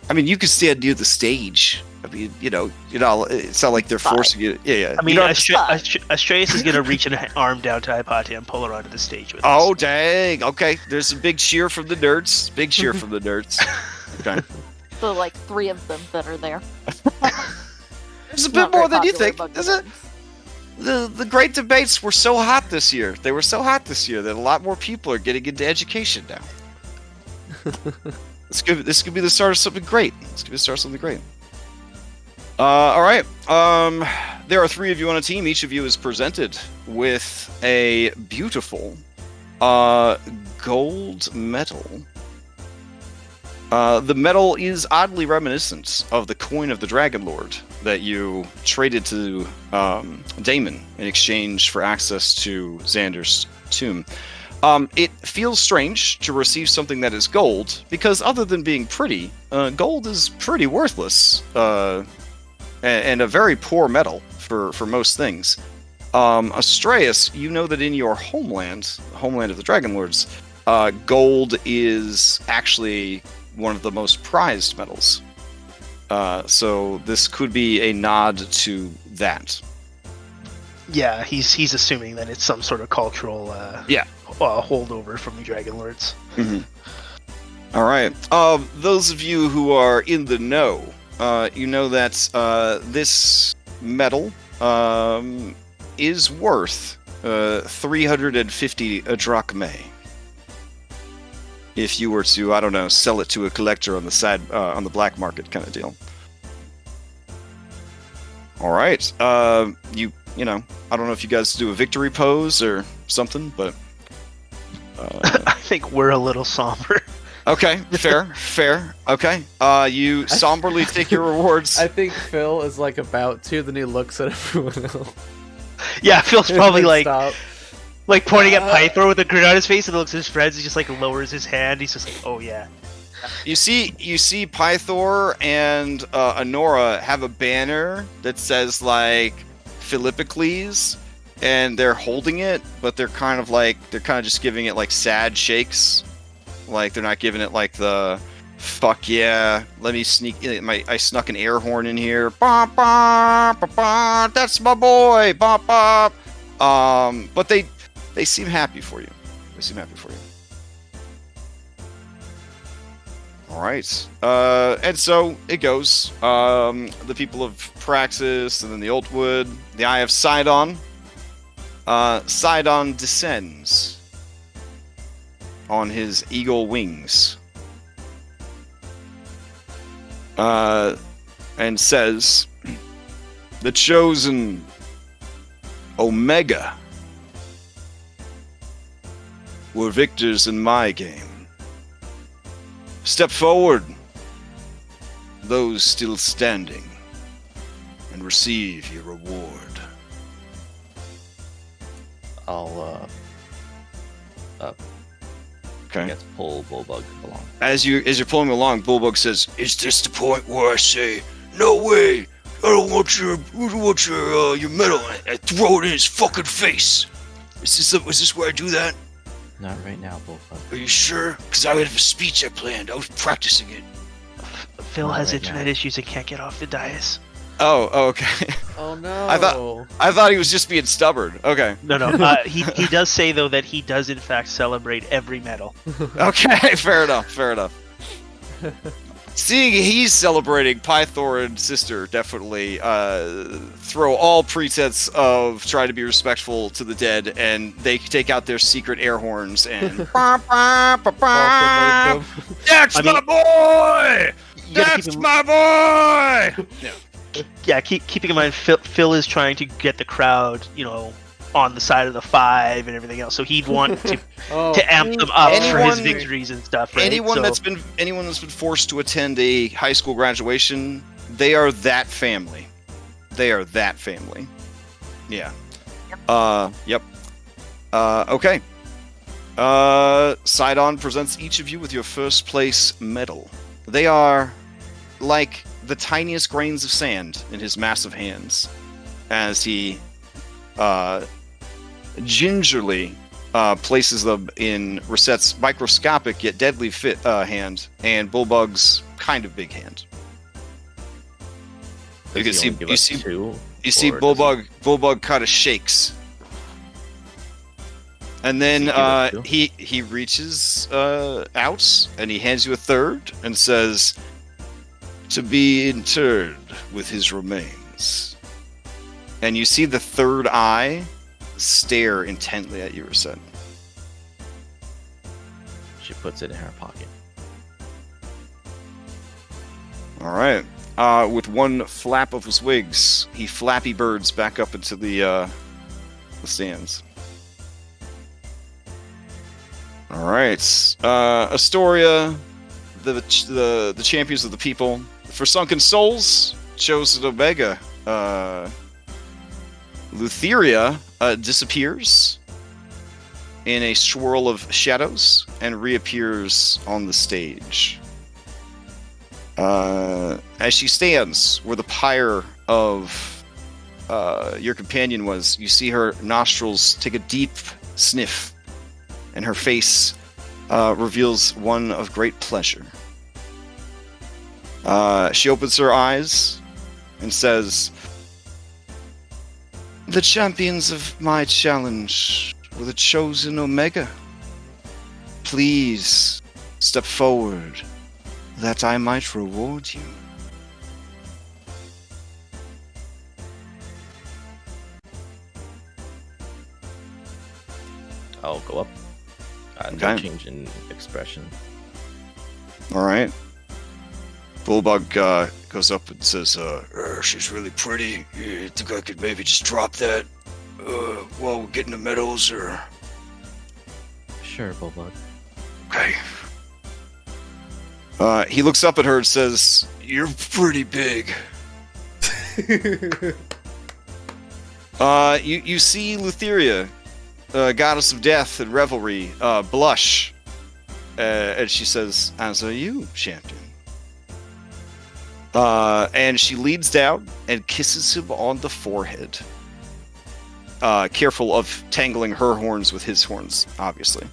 I mean, you could stand near the stage. I mean, it's not like they're forcing you. Yeah. I mean, You don't- Astraeus is gonna reach an arm down to Hypatia and pull her onto the stage with Oh, us. dang. Okay. There's a big cheer from the nerds. Big cheer from the nerds. Okay. the like 3 of them that are there. There's a bit Not more very than you popular think. among the Is it? nerds. The great debates were so hot this year. They were so hot this year that a lot more people are getting into education now. This could be the start of something great. All right. There are 3 of you on a team. Each of you is presented with a beautiful gold medal. The medal is oddly reminiscent of the coin of the Dragonlord that you traded to Damon in exchange for access to Xander's tomb. It feels strange to receive something that is gold, because other than being pretty, gold is pretty worthless, and a very poor metal for most things. Astraeus, you know that in your homeland of the Dragonlords, gold is actually one of the most prized metals. So this could be a nod to that. Yeah, he's assuming that it's some sort of cultural holdover from the Dragonlords. Mm-hmm. All right. Those of you who are in the know, you know that this metal is worth 350 drachmae. If you were to, I don't know, sell it to a collector on the side, on the black market kind of deal. All right. You know, I don't know if you guys do a victory pose or something, but I think we're a little somber. okay, fair. Okay. You somberly take your rewards. I think Phil is like about to, then he looks at everyone else. Yeah, Phil's probably like Stop. pointing at Pythor with a grin on his face, and looks at his friends. He just like lowers his hand. He's just like, "Oh yeah." You see Pythor and Honora have a banner that says like Philippocles, and they're holding it, but they're kind of just giving it like sad shakes. Like they're not giving it like the fuck yeah, let me sneak I snuck an air horn in here. Bop, bop, bop, bop, that's my boy. Bop, bop. But they seem happy for you. All right. And so it goes. The people of Praxis, and then the Altwood, the Eye of Sidon. Sidon descends on his eagle wings. And says, "The chosen Omega were victors in my game. Step forward, those still standing, and receive your reward." I'll Okay. I guess pull Bullbug along. As you're pulling along, Bullbug says, "Is this the point where I say, no way, I don't want your medal, and I throw it in his fucking face? Is this where I do that? Not right now, Bullbug. Are you sure? Because I have a speech I planned. I was practicing it." Phil Not has right internet now. issues and can't get off the dais. Oh, okay. Oh no. I thought he was just being stubborn. Okay. No. He does say though that he does in fact celebrate every medal. Okay, fair enough. Seeing he's celebrating, Pythor and Sister definitely throw all pretense of trying to be respectful to the dead, and they take out their secret air horns and That's my boy! That's my boy! Yeah, keeping in mind Phil is trying to get the crowd, on the side of the 5 and everything else. So he'd want to amp them up for his victories and stuff. Right? Anyone that's been forced to attend a high school graduation, they are that family. Yeah. Yep. Okay. Sidon presents each of you with your first place medal. They are like the tiniest grains of sand in his massive hands, as he gingerly places them in Resette's microscopic yet deadly fit hand and Bulbug's kind of big hand. You can see Bulbug kind of shakes, and then he reaches out and he hands you a third and says, "To be interred with his remains." And you see the third eye stare intently at you, Resett. She puts it in her pocket. All right. With one flap of his wings, he flappy birds back up into the stands. All right. Astoria, the champions of the people. For Sunken Souls, chosen Omega. Lutheria disappears in a swirl of shadows and reappears on the stage. As she stands where the pyre of your companion was, you see her nostrils take a deep sniff, and her face reveals one of great pleasure. She opens her eyes and says, "The champions of my challenge were the chosen Omega. Please step forward that I might reward you." I'll go up. No change in expression. All right. Bulbug goes up and says, "She's really pretty. You think I could maybe just drop that while we're getting the medals, or?" Sure, Bulbug. Okay. He looks up at her and says, "You're pretty big." You see Lutheria, goddess of death and revelry, blush, and she says, "As are you, champion." And she leans down and kisses him on the forehead. Careful of tangling her horns with his horns, obviously.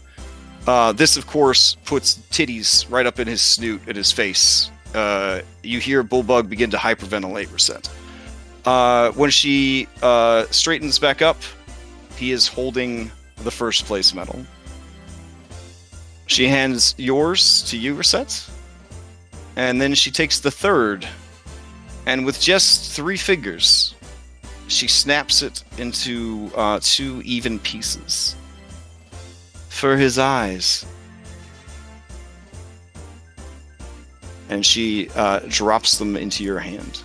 This, of course, puts titties right up in his snoot and his face. You hear Bulbug begin to hyperventilate Reset. When she straightens back up, he is holding the first place medal. She hands yours to you, Reset. And then she takes the third, and with just 3 fingers, she snaps it into 2 even pieces. For his eyes. And she drops them into your hand.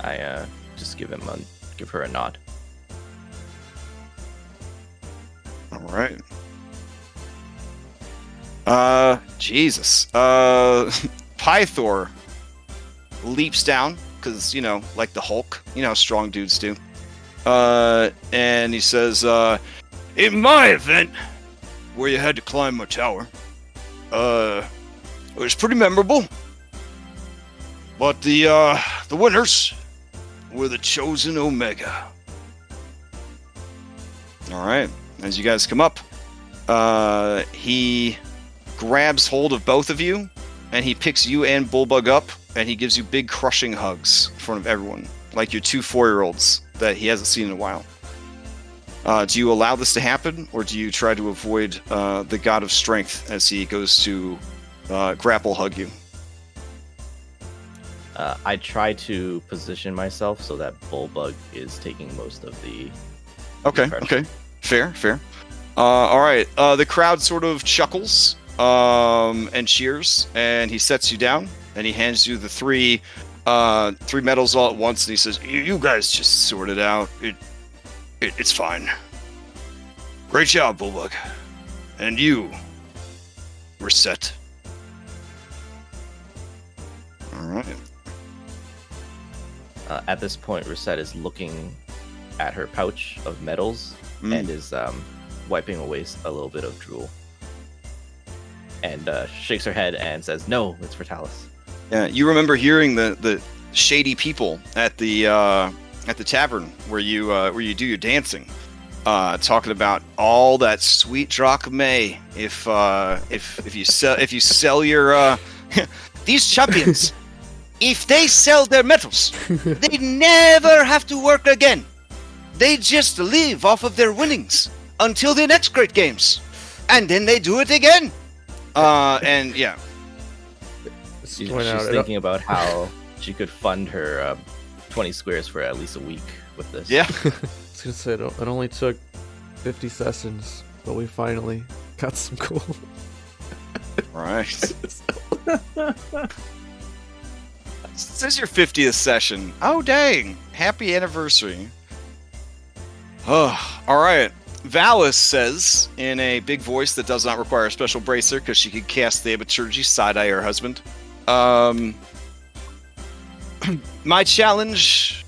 I just give her a nod. All right. Jesus. Pythor leaps down, because, like the Hulk, how strong dudes do. And he says, "In my event, where you had to climb a tower, it was pretty memorable. But the winners were the chosen Omega." All right. As you guys come up, he grabs hold of both of you and he picks you and Bullbug up, and he gives you big crushing hugs in front of everyone, like your 2 4-year-olds that he hasn't seen in a while. Do you allow this to happen, or do you try to avoid the god of strength as he goes to grapple hug you? I try to position myself so that Bullbug is taking most of the. Okay, pressure. fair. All right, the crowd sort of chuckles and cheers, and he sets you down, and he hands you the 3 medals all at once, and he says, "You guys just sort it out. It's fine. Great job, Bullbug. And you, Reset." All right. At this point, Reset is looking at her pouch of medals and is wiping away a little bit of drool. And shakes her head and says, "No, it's for Talus." Yeah, you remember hearing the shady people at the tavern where you do your dancing, talking about all that sweet drachmae if you sell your these champions. If they sell their metals, they never have to work again. They just live off of their winnings until the next Great Games, and then they do it again. And yeah, She's thinking about how she could fund her 20 squares for at least a week with this. yeah. I was gonna say it only took 50 sessions, but we finally got some gold. Right. This is your 50th session. Oh, dang. Happy anniversary. Oh, all right. Valis says, in a big voice that does not require a special bracer because she could cast the Thaumaturgy, side-eye her husband. My challenge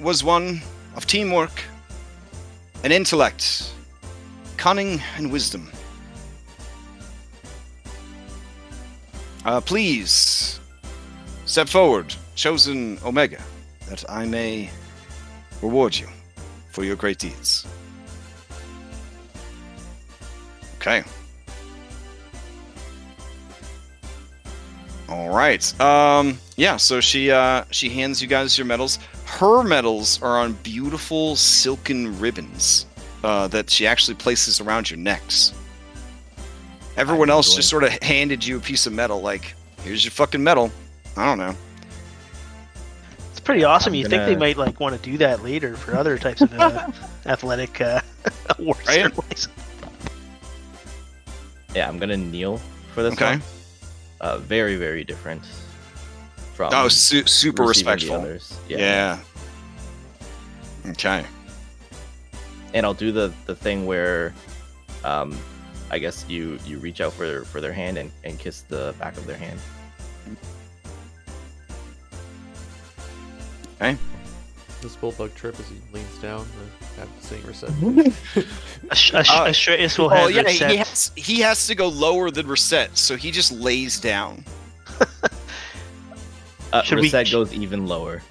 was one of teamwork and intellect, cunning and wisdom. Please step forward, chosen Omega, that I may reward you for your great deeds. Okay. All right. Yeah, so she hands you guys your medals. Her medals are on beautiful silken ribbons that she actually places around your necks. Everyone else just sort of handed you a piece of metal, like, here's your fucking medal. I don't know. It's pretty awesome. I'm You think they might like want to do that later for other types of athletic awards. Right? ceremonies. Yeah, I'm gonna kneel for this Okay. one. Very, very different from Oh, super receiving the respectful. others. Yeah. Okay. And I'll do the thing where, I guess you reach out for their hand and kiss the back of their hand. Okay. This Bullbug trip as he leans down after seeing Reset. Astreus will Oh have yeah, it he has to go lower than Reset, so he just lays down. Should we- Reset goes even lower.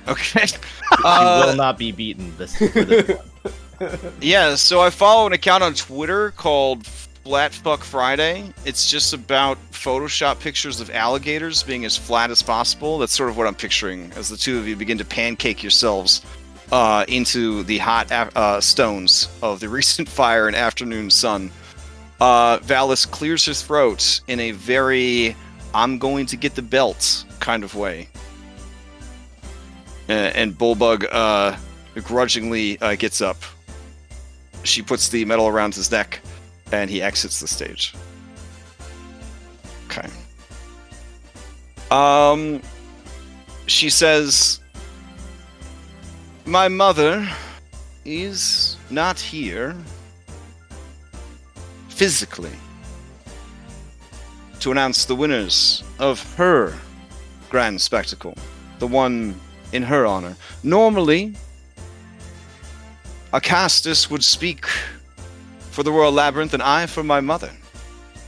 Okay. She will not be beaten for this one. Yeah, so I follow an account on Twitter called Flatfuck Friday. It's just about Photoshop pictures of alligators being as flat as possible. That's sort of what I'm picturing as the two of you begin to pancake yourselves into the hot stones of the recent fire and afternoon sun. Valis clears his throat in a very "I'm going to get the belt" kind of way. And Bullbug grudgingly gets up. She puts the medal around his neck, and he exits the stage. Okay. She says, "My mother is not here physically to announce the winners of her grand spectacle, the one in her honor. Normally, Acastus would speak for the Royal Labyrinth and I for my mother,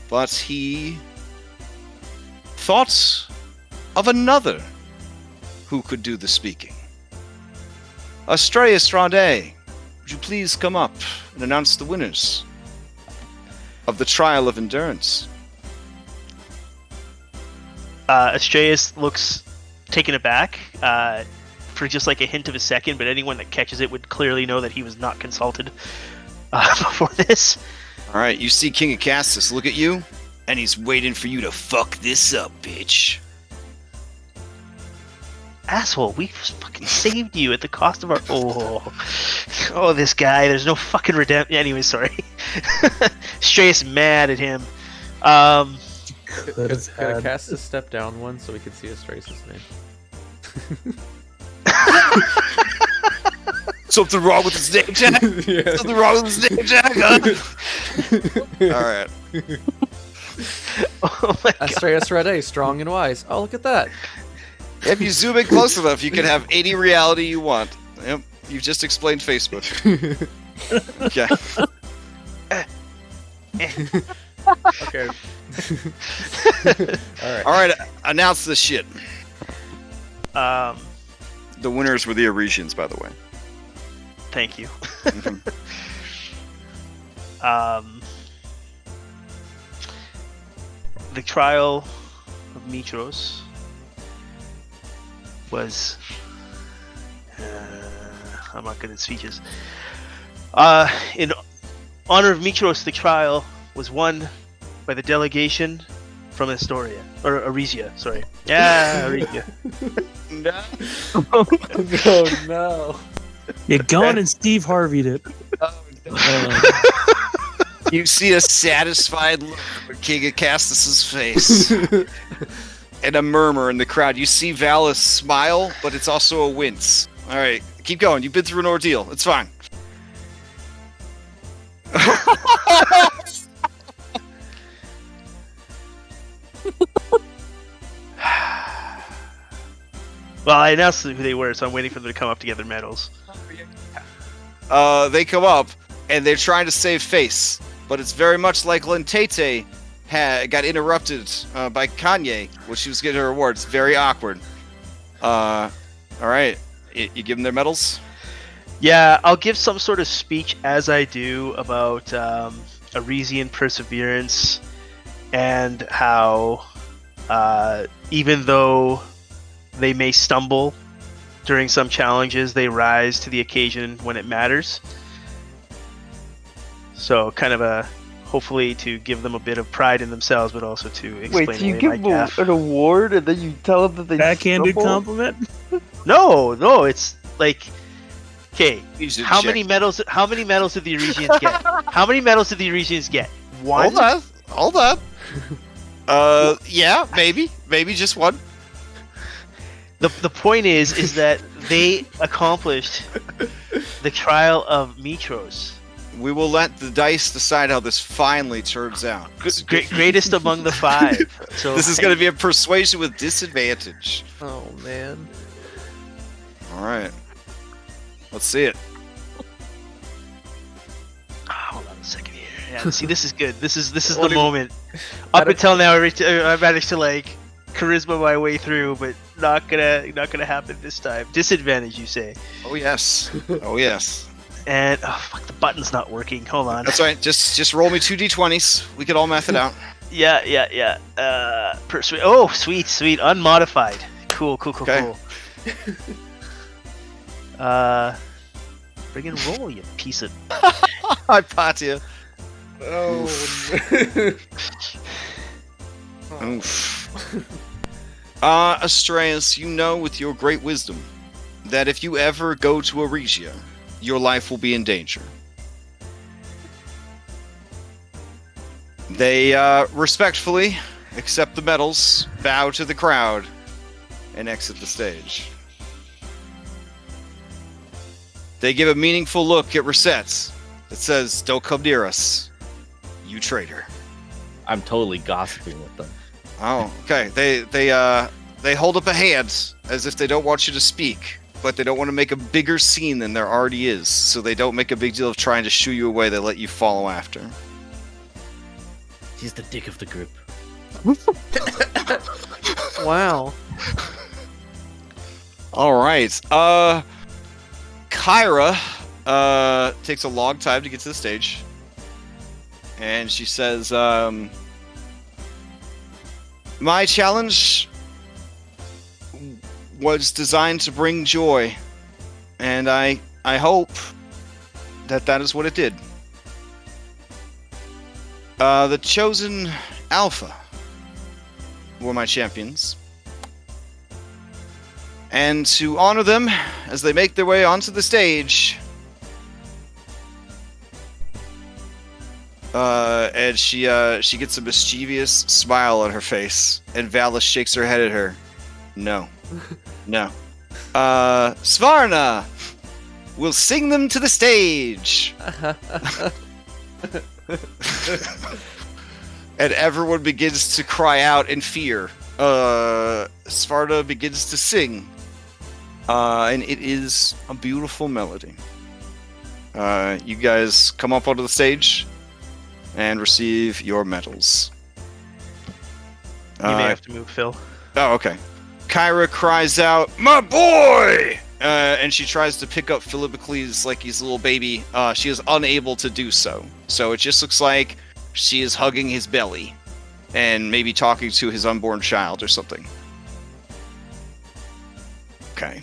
but he thought of another who could do the speaking. Astreus Rade, would you please come up and announce the winners of the Trial of Endurance?" Astreus looks taken aback for just like a hint of a second, but anyone that catches it would clearly know that he was not consulted before this. All right, you see King Acastus look at you, and he's waiting for you to fuck this up, bitch. Asshole, we fucking saved you at the cost of our... Oh, this guy, there's no fucking redemption. Anyway, sorry. Astreus mad at him. Could I cast a step down one so we could see Astreus' name? Something wrong with his name tag? Yeah. Something wrong with his name tag? Huh? All right. Oh my god. Astreus Rede, strong and wise. Oh, look at that. If you zoom in close enough, you can have any reality you want. Yep, you've just explained Facebook. Okay. Okay. Alright. All right, announce this shit. Um, The winners were the Arisians, by the way. thank you. Mhm. The trial of Mitros was... I'm not good at speeches. In honor of Mitros, the trial was won by the delegation from Astoria. Or Arisia, sorry. Yeah, Arisia. Oh no. Yeah, Gunn and Steve Harvey'd it. You see a satisfied look on King Acastus' face. And a murmur in the crowd. You see Valus smile, but it's also a wince. All right, keep going. You've been through an ordeal. It's fine. Well, I announced who they were, so I'm waiting for them to come up to get their medals. They come up, and they're trying to save face. But it's very much like Lentete got interrupted by Kanye when she was getting her awards. Very awkward. All right. You give them their medals? Yeah, I'll give some sort of speech as I do about Arisian perseverance and how even though they may stumble during some challenges, they rise to the occasion when it matters. So kind of a hopefully to give them a bit of pride in themselves, but also to explain Wait, so you away give my them gaff. an award and then you tell them that they Backhanded stumbled? compliment? No, it's like, okay, These are how check- many medals did the Arisians get? How many medals did the Arisians get? One? Hold on. Yeah, maybe just one. The point is that they accomplished the trial of Mitros. We will let the dice decide how this finally turns out. Greatest among the five. So This is going to be a persuasion with disadvantage. Oh man. All right. Let's see it. Hold on a second here. Yeah, see, this is good. This is the What do- moment. Up until now, I managed to like charisma my way through, but not gonna happen this time. Disadvantage, you say? Oh yes. Oh yes. And oh fuck, the button's not working. Hold on. That's all right. Just roll me 2 d20s. We could all math it out. Yeah. Oh, sweet. Unmodified. Cool. Okay. Friggin' roll, you piece of. I pot you. Oh. Oof. Astreus, you know with your great wisdom that if you ever go to Arisia, your life will be in danger. They respectfully accept the medals, bow to the crowd, and exit the stage. They give a meaningful look at Rosette that says, "Don't come near us, you traitor." I'm totally gossiping with them. Oh, okay. They hold up a hand as if they don't want you to speak, but they don't want to make a bigger scene than there already is, so they don't make a big deal of trying to shoo you away. They let you follow after. He's the dick of the group. Wow. All right. Kyra takes a long time to get to the stage, and she says, "My challenge was designed to bring joy, and I hope that is what it did. The chosen Alpha were my champions. And to honor them as they make their way onto the stage, and she gets a mischievous smile on her face, and Valis shakes her head at her. No. No. Svarna will sing them to the stage. And everyone begins to cry out in fear. Svarna begins to sing. And it is a beautiful melody. You guys come up onto the stage and receive your medals. You may have to move, Phil. Oh, okay. Kyra cries out, "My boy!" And she tries to pick up Philippocles like he's a little baby. She is unable to do so. So it just looks like she is hugging his belly and maybe talking to his unborn child or something. Okay.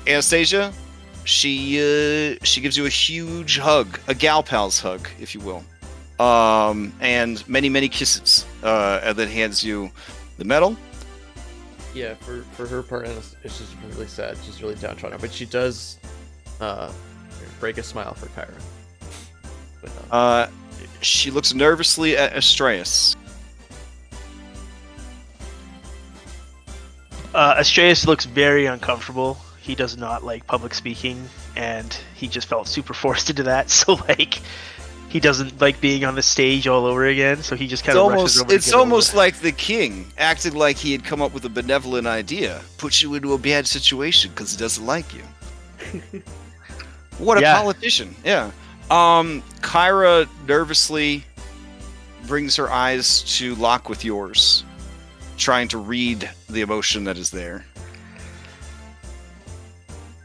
Anastasia, she gives you a huge hug, a gal pal's hug, if you will, and many kisses, and then hands you the medal. Yeah, for her part, it's just really sad. She's really downtrodden, but she does break a smile for Kyra. But, she looks nervously at Astraeus. Astraeus looks very uncomfortable. He does not like public speaking, and he just felt super forced into that. So, like, he doesn't like being on the stage all over again. So he just kind of rushes over. It's almost like the king acting like he had come up with a benevolent idea, put you into a bad situation because he doesn't like you. What a politician! Yeah. Kyra nervously brings her eyes to lock with yours, trying to read the emotion that is there.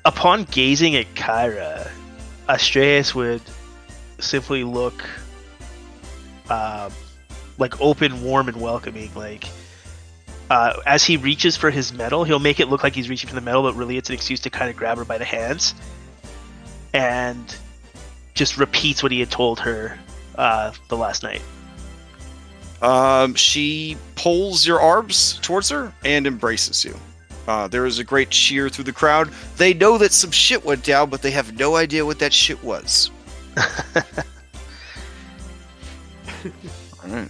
Upon gazing at Kyra, Astraeus would simply look like open, warm, and welcoming. Like, as he reaches for his medal, he'll make it look like he's reaching for the medal, but really it's an excuse to kind of grab her by the hands and just repeats what he had told her the last night. She pulls your arms towards her and embraces you. There is a great cheer through the crowd. They know that some shit went down, but they have no idea what that shit was. All right.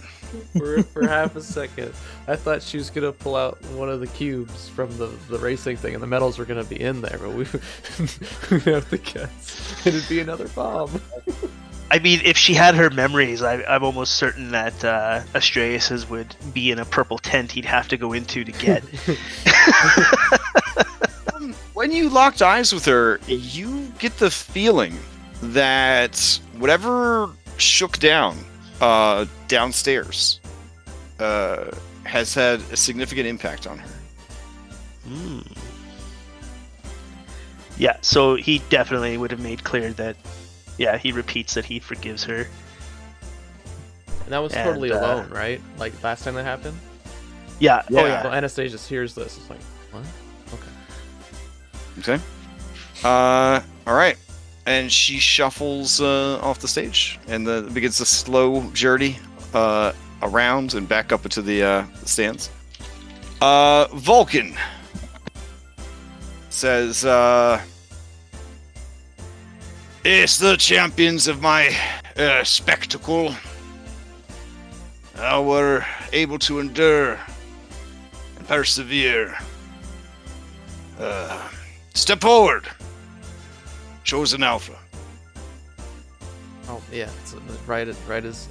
For half a second, I thought she was gonna pull out one of the cubes from the racing thing, and the medals were gonna be in there, but we have to guess. It'd be another bomb. I mean, if she had her memories, I'm almost certain that Astraeus's would be in a purple tent he'd have to go into to get. When you locked eyes with her, you get the feeling that whatever shook down downstairs has had a significant impact on her. Yeah, so he definitely would have made clear that, yeah, he repeats that he forgives her. And that was totally alone, right? Like last time that happened? Yeah. Yeah. Oh, yeah. So Anastasia hears this. It's like, what? Okay. Okay. All right. And she shuffles off the stage and begins a slow journey around and back up into the stands. Vulcan says, "It's the champions of my spectacle. Were able to endure and persevere. Step forward, chosen Alpha." Oh yeah, so right as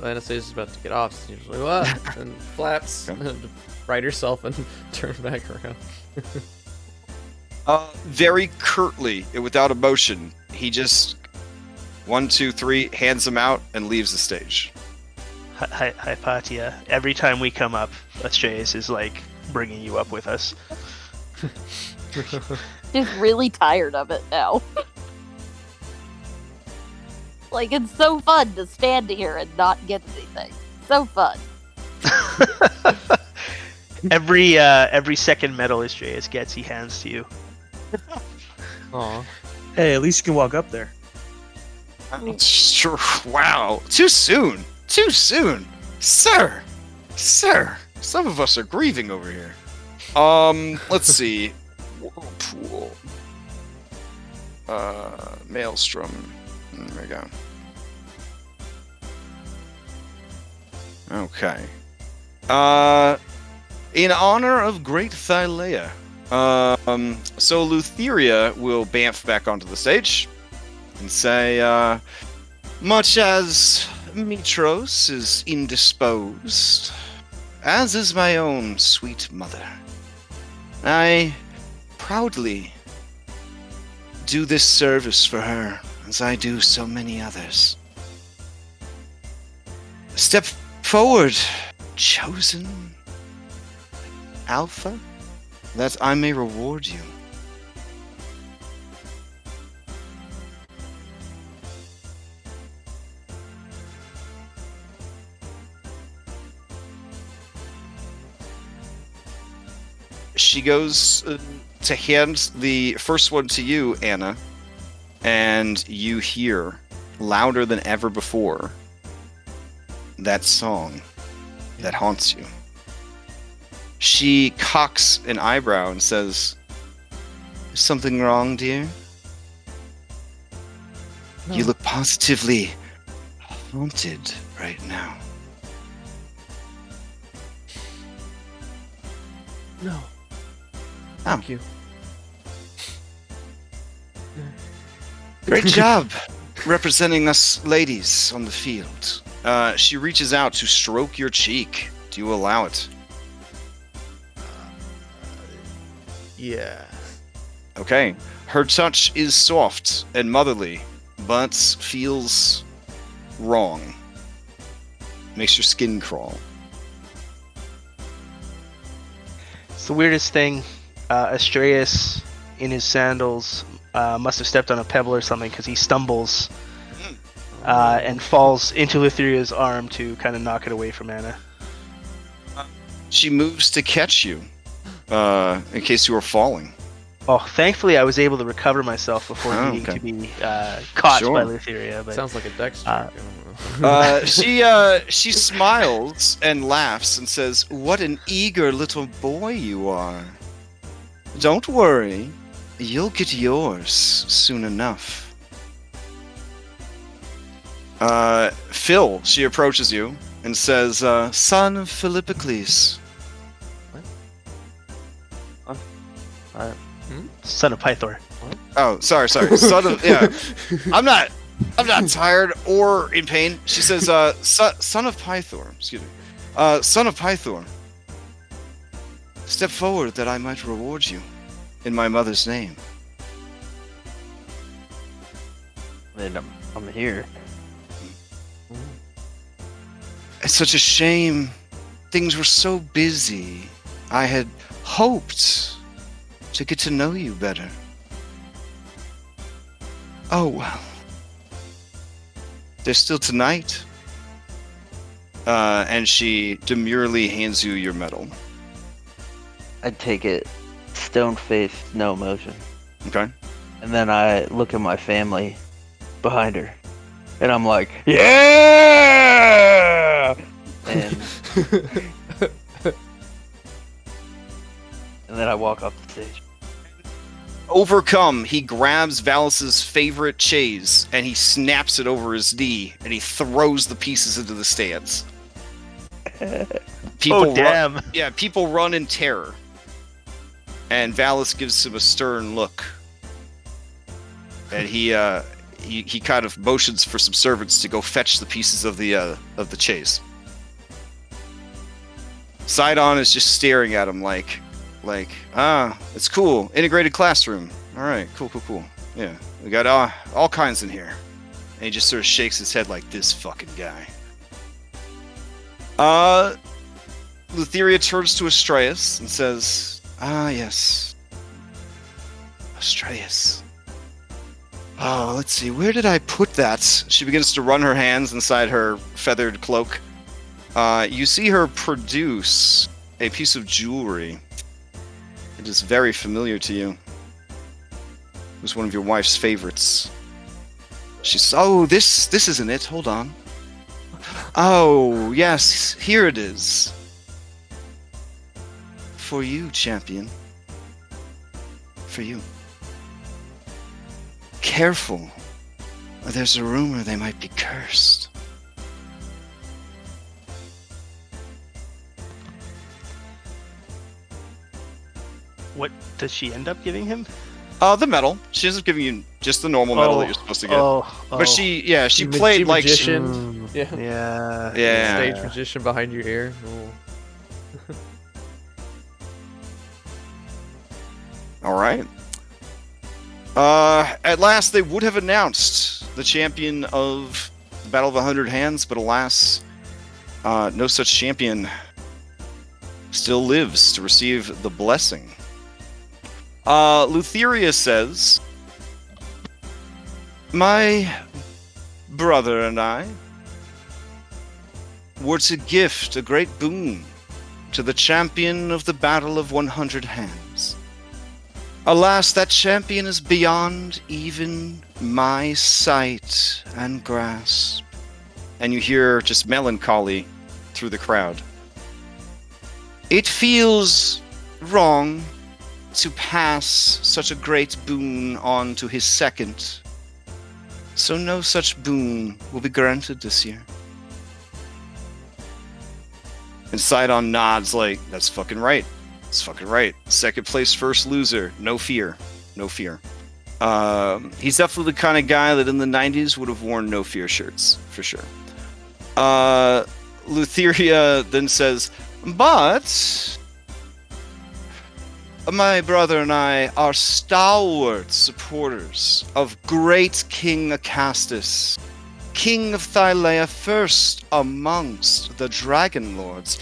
Anastasia's about to get off, she's like, "What?" and flaps, and right herself and turns back around. Very curtly, without emotion, he just 1, 2, 3 hands him out and leaves the stage. Hypatia, every time we come up, Astraeus is like bringing you up with us. She's really tired of it now. Like, it's so fun to stand here and not get anything. So fun. every second medal Astreus gets, he hands to you. Aw. Hey, at least you can walk up there. Sure. Wow. Too soon. Too soon. Sir. Sir. Some of us are grieving over here. Let's see. Whirlpool. Maelstrom. There we go. Okay. In honor of Great Thylea. So Lutheria will bamf back onto the stage and say, much as Mitros is indisposed, as is my own sweet mother, I proudly do this service for her as I do so many others. Step forward, chosen Alpha, that I may reward you. She goes to hand the first one to you, Anna, and you hear, louder than ever before, that song that haunts you. She cocks an eyebrow and says, "Is something wrong, dear? No. You look positively haunted right now." No. Oh. Thank you. Great job representing us ladies on the field. She reaches out to stroke your cheek. Do you allow it? Yeah. Okay. Her touch is soft and motherly, but feels wrong. Makes your skin crawl. It's the weirdest thing. Astreus, in his sandals, must have stepped on a pebble or something because he stumbles and falls into Lutheria's arm to kind of knock it away from Anna. She moves to catch you, in case you were falling. Oh, thankfully I was able to recover myself before needing to be caught Sure. by Lutheria. But Sounds like a dex check. I don't know. She smiles and laughs and says, "What an eager little boy you are. Don't worry, you'll get yours soon enough." Phil, she approaches you and says, "Son of Philippocles." son of Pythor. Oh, sorry. Son of, yeah. I'm not tired or in pain. She says, son of Pythor. Excuse me. Son of Pythor. Step forward that I might reward you in my mother's name. And I'm here. It's such a shame. Things were so busy. I had hoped to get to know you better. Oh, well. There's still tonight. And she demurely hands you your medal. I'd take it stone-faced, no emotion. Okay. And then I look at my family behind her. And I'm like, yeah! And then I walk up the stage. Overcome, he grabs Valus's favorite chaise and he snaps it over his knee and he throws the pieces into the stands. People damn. People run in terror. And Valus gives him a stern look. And he kind of motions for some servants to go fetch the pieces of the chaise. Sidon is just staring at him like, it's cool. Integrated classroom. All right, cool. Yeah, we got all kinds in here. And he just sort of shakes his head like, this fucking guy. Lutheria turns to Astreus and says, yes. Astreus. Oh, let's see, where did I put that? She begins to run her hands inside her feathered cloak. You see her produce a piece of jewelry. It is very familiar to you. It was one of your wife's favorites. She says, "Oh, this isn't it. Hold on. Oh, yes, here it is. For you, champion. For you. Careful. There's a rumor they might be cursed." What does she end up giving him? The medal. She ends up giving you just the normal medal that you're supposed to get. But she played like she, magician. Yeah. Yeah. Stage magician behind your ear. Oh. All right. At last, they would have announced the champion of the Battle of 100 Hands, but alas, no such champion still lives to receive the blessing. Lutheria says, "My brother and I were to gift a great boon to the champion of the Battle of 100 Hands. Alas, that champion is beyond even my sight and grasp." And you hear just melancholy through the crowd. "It feels wrong to pass such a great boon on to his second, so no such boon will be granted this year." And Sidon nods like, "That's fucking right. That's fucking right. Second place, first loser. No fear. No fear." He's definitely the kind of guy that in the 90s would have worn no fear shirts, for sure. Lutheria then says, "But my brother and I are stalwart supporters of great King Acastus, King of Thylea, first amongst the Dragonlords.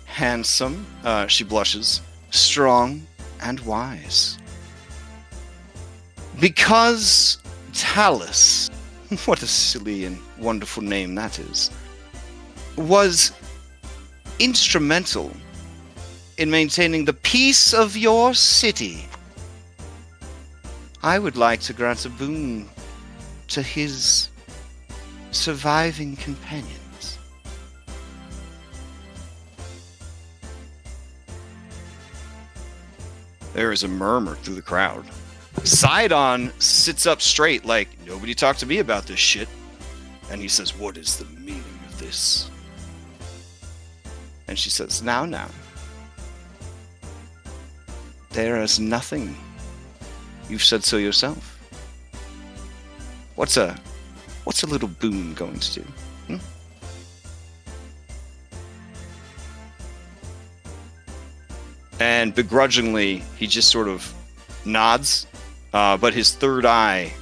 Handsome," she blushes, "strong and wise. Because Talus," what a silly and wonderful name that is, "was instrumental in maintaining the peace of your city, I would like to grant a boon to his surviving companions." There is a murmur through the crowd. Sidon sits up straight like, "Nobody talked to me about this shit." And he says, "What is the meaning of this?" And she says, Now. There is nothing. You've said so yourself. What's a little boon going to do? And begrudgingly, he just sort of nods, but his third eye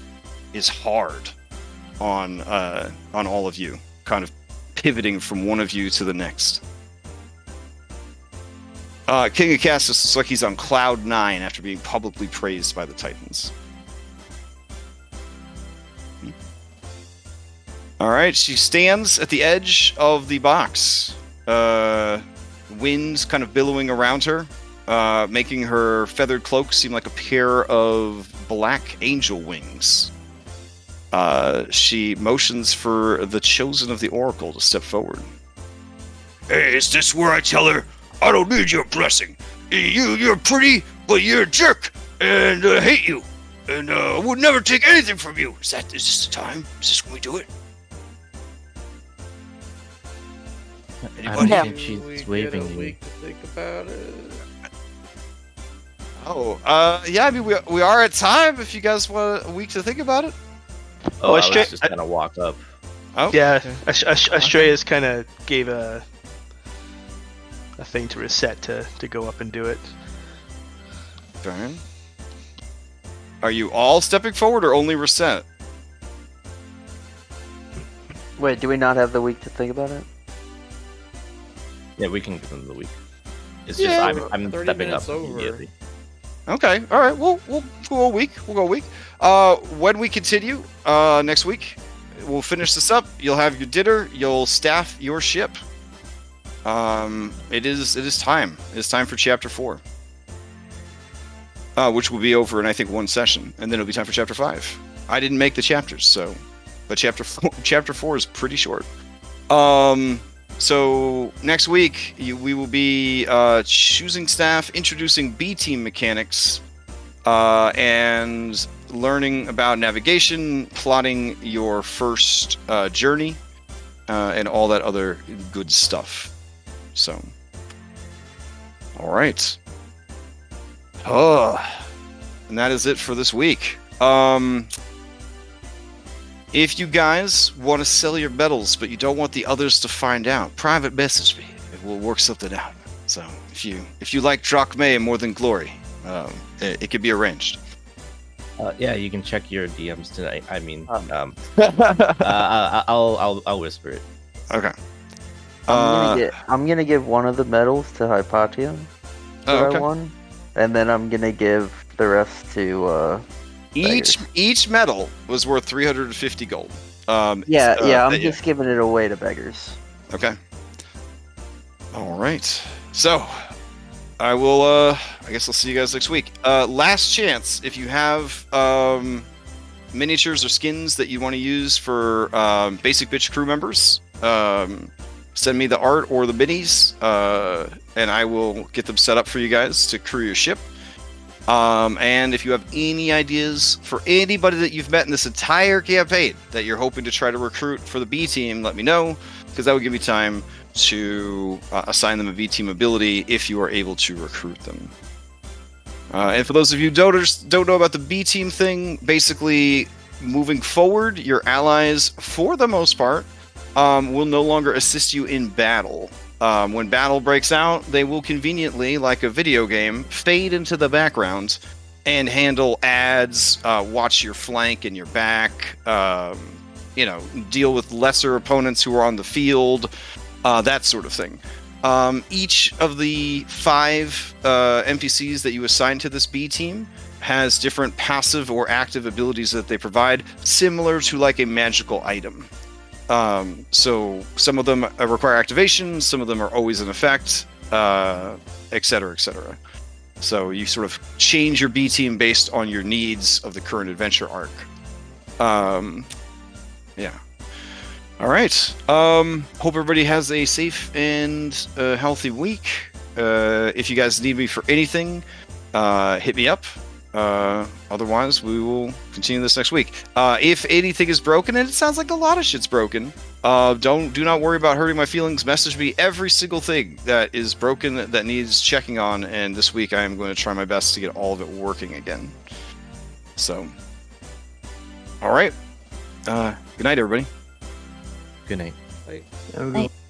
is hard on all of you, kind of pivoting from one of you to the next. King Acastus looks like he's on cloud 9 after being publicly praised by the Titans. All right, she stands at the edge of the box. Wind kind of billowing around her, making her feathered cloak seem like a pair of black angel wings. She motions for the chosen of the Oracle to step forward. "Hey, is this where I tell her, I don't need your blessing. You're pretty, but you're a jerk, and I hate you, and I would never take anything from you. Is this the time? Is this when we do it?" I don't No. think she's We get waving a you. week to think about it. Yeah, I mean, we are at time if you guys want a week to think about it. Oh, I Astra- was just gonna walk up. Oh, Yeah, Astrea's kind of gave a thing to reset to go up and do it. Fine. Are you all stepping forward or only Reset? Wait, do we not have the week to think about it? Yeah, we can give them the week. It's Yeah, just I'm 30 stepping up minutes over. immediately. Okay, all right. We'll go a week. We'll go a week. When we continue next week, we'll finish this up. You'll have your dinner. You'll staff your ship. it is time. It's time for chapter 4. Which will be over in, I think, one session, and then it'll be time for chapter 5. I didn't make the chapters, but chapter 4 is pretty short. So next week we will be choosing staff, introducing B team mechanics, and learning about navigation, plotting your first journey, and all that other good stuff. So, all right. And that is it for this week. If you guys want to sell your medals, but you don't want the others to find out, private message me. We'll work something out. So if you like drachmae more than glory, it could be arranged. Yeah, you can check your DMs tonight. I mean, I'll whisper it. Okay. I'm gonna give one of the medals to Hypatia that I won, and then I'm gonna give the rest to each medal was worth 350 gold. I'm just giving it away to beggars. Okay. All right. So I will. I guess I'll see you guys next week. Last chance, if you have miniatures or skins that you want to use for basic bitch crew members, send me the art or the minis, and I will get them set up for you guys to crew your ship. And if you have any ideas for anybody that you've met in this entire campaign that you're hoping to try to recruit for the B team, let me know, because that would give me time to assign them a V team ability if you are able to recruit them. And for those of you who don't know about the B team thing, basically moving forward, your allies, for the most part, will no longer assist you in battle. When battle breaks out, they will conveniently, like a video game, fade into the background and handle ads, watch your flank and your back, deal with lesser opponents who are on the field, that sort of thing. Each of the 5 NPCs that you assign to this B team has different passive or active abilities that they provide, similar to like a magical item. So some of them require activation, some of them are always in effect, etc., etc. So you sort of change your B team based on your needs of the current adventure arc. Yeah. All right. Hope everybody has a safe and healthy week. If you guys need me for anything, hit me up. Otherwise, we will continue this next week. If anything is broken, and it sounds like a lot of shit's broken, do not worry about hurting my feelings. Message me every single thing that is broken that needs checking on, and this week I am going to try my best to get all of it working again. So, all right. Good night, everybody. Good night. Bye. Have a good Night. one.